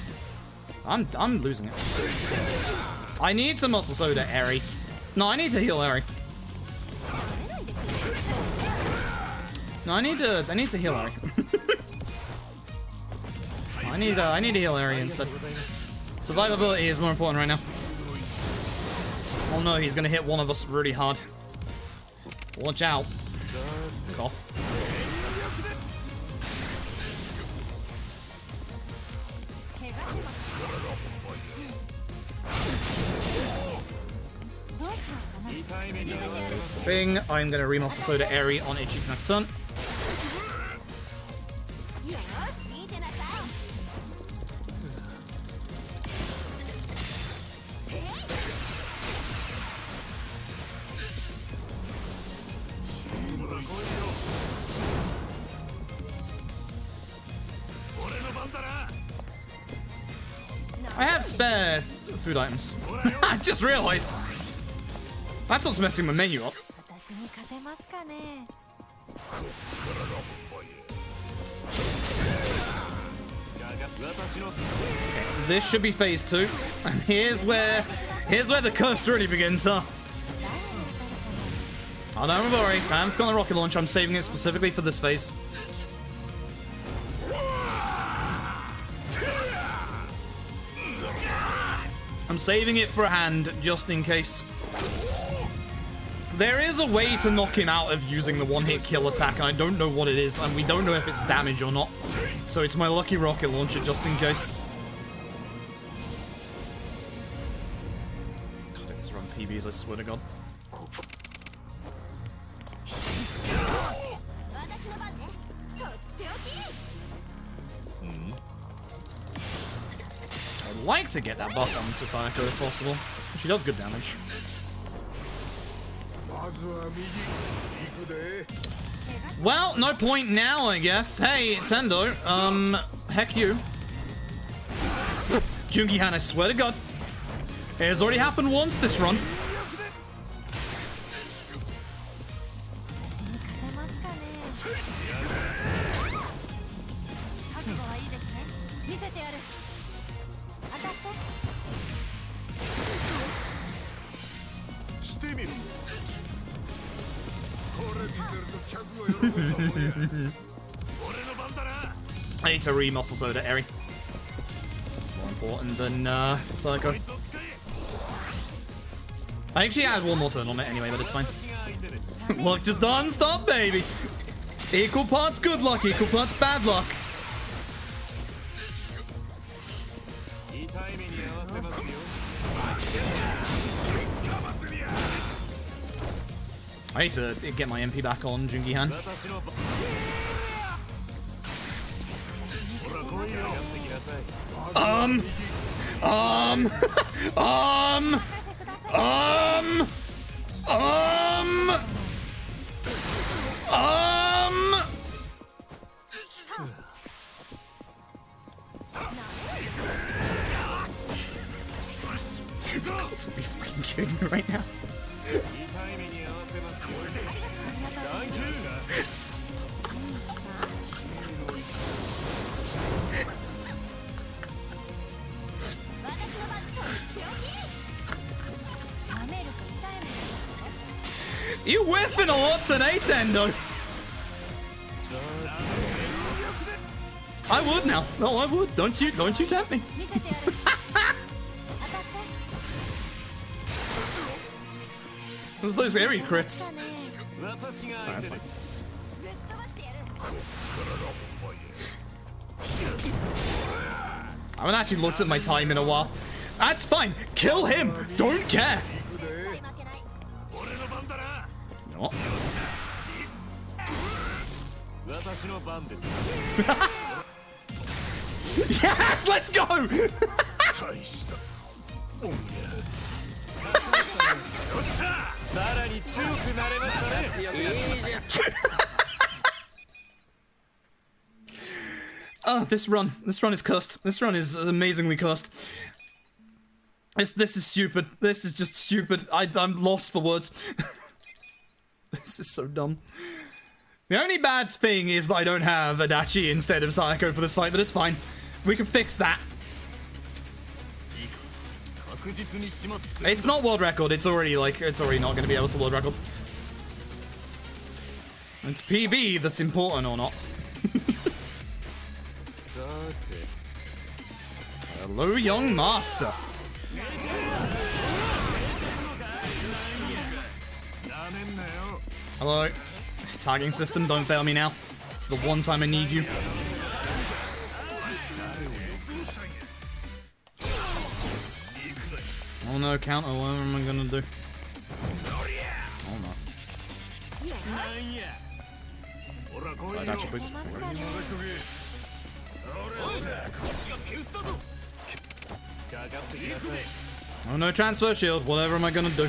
I'm losing it. I need some Muscle Soda, Eri. No, I need to heal Eri. No, I need to heal Eri. I need to heal Eri instead. Survivability is more important right now. Oh no, he's gonna hit one of us really hard. Watch out. Cough. There's the thing. I'm gonna re-Muscle Soda Eri on Itchy's next turn. I have spare food items. I just realized. That's what's messing my menu up. Okay, this should be phase 2. And here's where the curse really begins, huh? Oh, don't worry. I haven't forgotten the rocket launch. I'm saving it specifically for this phase. I'm saving it for a hand, just in case. There is a way to knock him out of using the one-hit kill attack, and I don't know what it is, and we don't know if it's damage or not. So it's my lucky rocket launcher, just in case. God, if this run PBs, I swear to God. I'd like to get that buff on Sasayako if possible. She does good damage. Well, no point now, I guess. Hey, it's Endo. Heck you. Jungi-han, I swear to God. It has already happened once this run. I need to re-Muscle Soda, Eri. It's more important than Psycho. I actually had one more turn on it anyway, but it's fine. Luck just doesn't stop, baby. Equal parts good luck, equal parts bad luck. I need to get my MP back on Jungi-han. It's be fucking kidding me right now. You whiffing a lot today, Tendo. I would now. No, I would. Don't you tempt me. There's those airy crits. Oh, that's fine. I haven't actually looked at my time in a while. That's fine. Kill him. Don't care. No. Yes, let's go. Oh, this run is cursed. This run is amazingly cursed. This is stupid. This is just stupid. I'm lost for words. This is so dumb. The only bad thing is that I don't have Adachi instead of Sayako for this fight, but it's fine. We can fix that. It's not world record. It's already not going to be able to world record. It's PB that's important or not. Hello, young master. Hello. Tagging system, don't fail me now. It's the one time I need you. Oh no, counter, what am I gonna do? Oh no. Adachi, please. Oh no, transfer shield, whatever am I gonna do?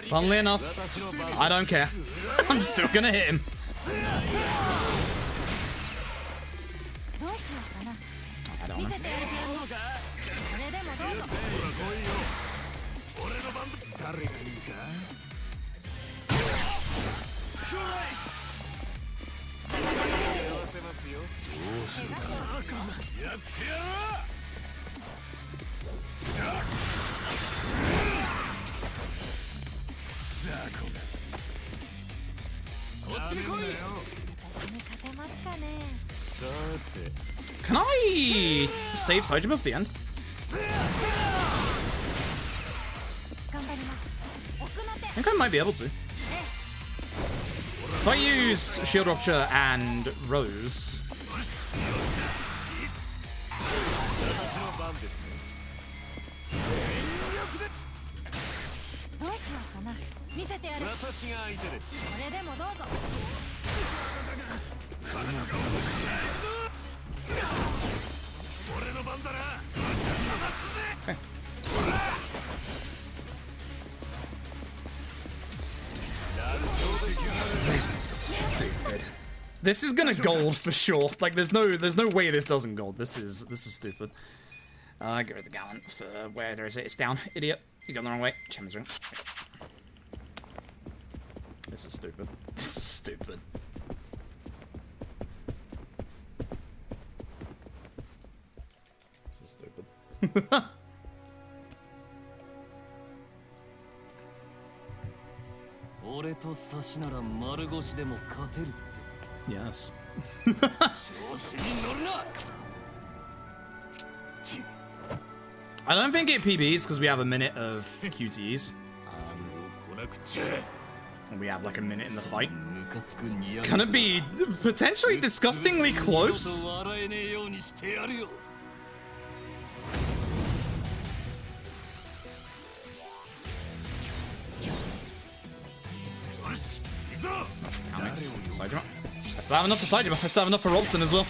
Funnily enough, I don't care. I'm still gonna hit him. I don't know. Can I save Saijima at the end? I think I might be able to. If I use Shield Rupture and Rose. Okay. This is stupid. This is gonna gold for sure. Like there's no way this doesn't gold. This is stupid. Go to the gallant for where is it? It's down. Idiot. You got the wrong way. Challenging. This is stupid. This is stupid. This is stupid. Yes. I don't think it PBs because we have a minute of QTEs. And we have like a minute in the fight. It's gonna be potentially disgustingly close. Alex, Saijima. I still have enough for Saijima. I still have enough for Robson as well.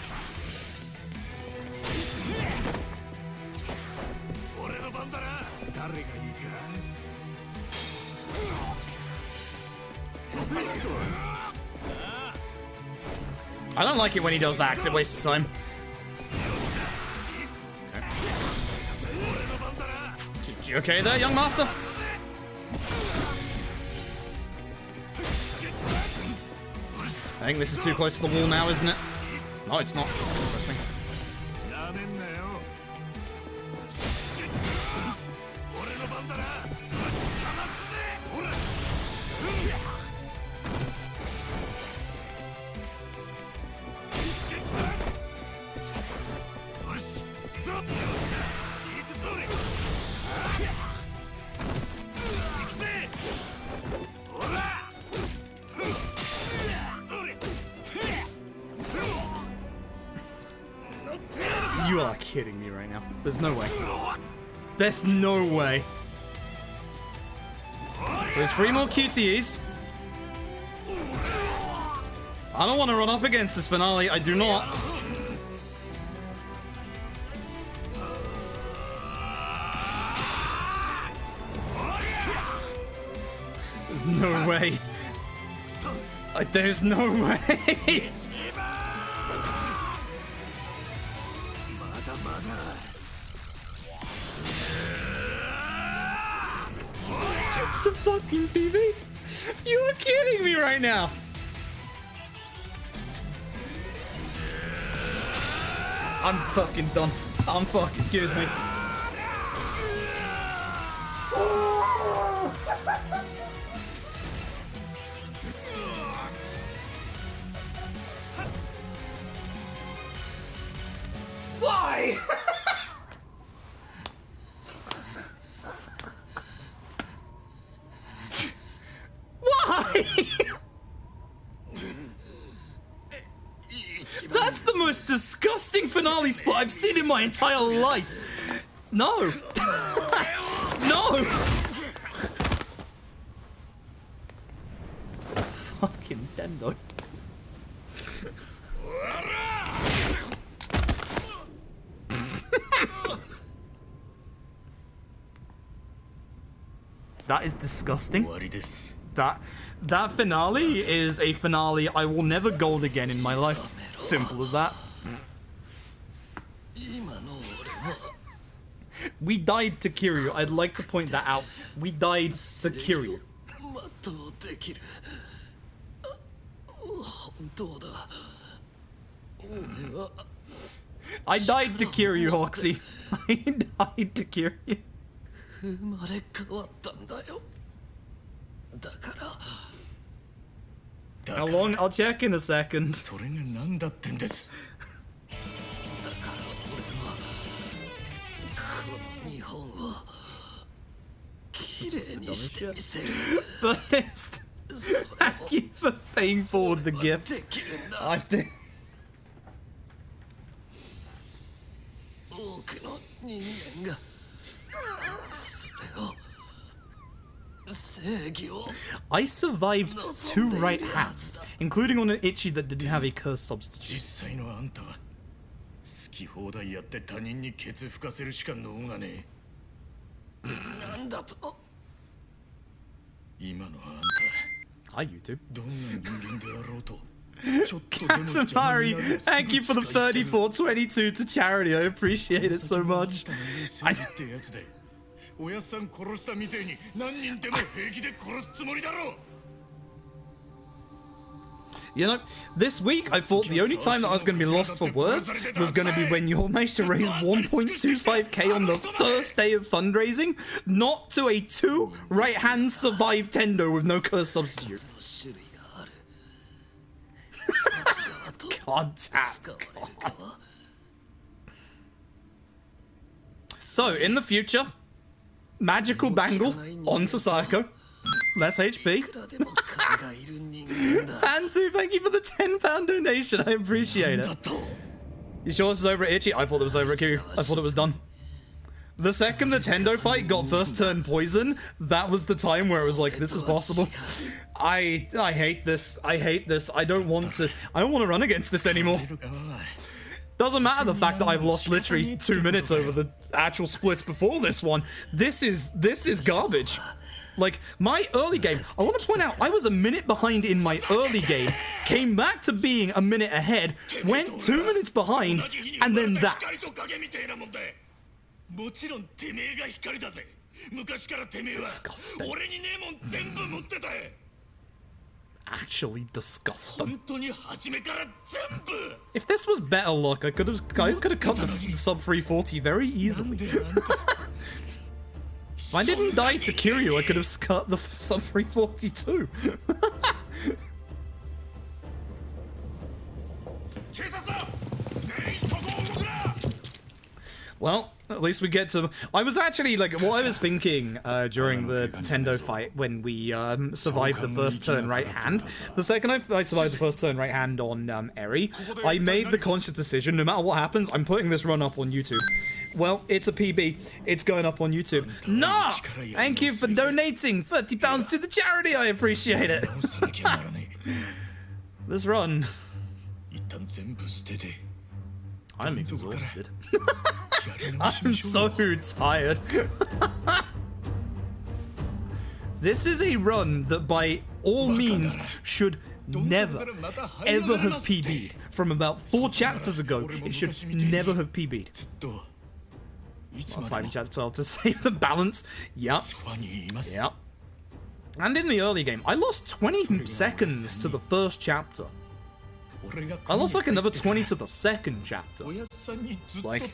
I don't like it when he does that because it wastes time. Okay. You okay there, young master? I think this is too close to the wall now, isn't it? No, it's not. Interesting. are kidding me right now. There's no way. There's no way. So there's 3 more QTEs. I don't want to run up against this finale. I do not. There's no way. There's no way. It's a fucking PB. You are kidding me right now. I'm fucking done. I'm fucking, excuse me. Why? Why? That's the most disgusting finale spot I've seen in my entire life. No. No. Fucking Nintendo. That is disgusting. That finale is a finale I will never gold again in my life. Simple as that. We died to Kiryu. I'd like to point that out. We died to Kiryu. I died to Kiryu, Hoxie. I died to Kiryu. How long? I'll check in a second. But thank you for paying forward the gift. I think. I survived 2 right hands, including on an Ichi that didn't have a curse substitute. Hi, YouTube. Katamari, thank you for the 3422 to charity. I appreciate it so much. You know, this week I thought the only time that I was going to be lost for words was going to be when you managed to raise 1.25k on the first day of fundraising, not to a 2 right-hand survive tendo with no curse substitute. God damn. So, in the future, magical bangle onto Psycho. Less HP. Fan2, thank you for the £10 donation. I appreciate it. You sure this is over at Ichi? I thought it was over at Kiryu. I thought it was done. The second the Tendo fight got first turn poison, that was the time where it was like, this is possible. I hate this. I hate this. I don't want to run against this anymore. Doesn't matter the fact that I've lost literally 2 minutes over the actual splits before this one. This is garbage. Like, my early game, I want to point out, I was a minute behind in my early game, came back to being a minute ahead, went 2 minutes behind, and then that. Disgusting. Actually disgusting. If this was better luck, I could have cut the sub 340 very easily. If I didn't die to Kiryu, I could have cut the sub 340 too. Well, At least we get to... I was actually, like, what I was thinking during the Tendo fight when we survived the first turn right hand, the second I survived the first turn right hand on Eri, I made the conscious decision, no matter what happens, I'm putting this run up on YouTube. Well, it's a PB. It's going up on YouTube. Nah! Thank you for donating £30 to the charity, I appreciate it. This run... I'm exhausted. I'm so tired. This is a run that by all means should never, ever have PB'd. From about 4 chapters ago, it should never have PB'd. On time chapter 12 to save the balance. Yep. Yep. And in the early game, I lost 20 seconds to the first chapter. I lost like another 20 to the second chapter. Like,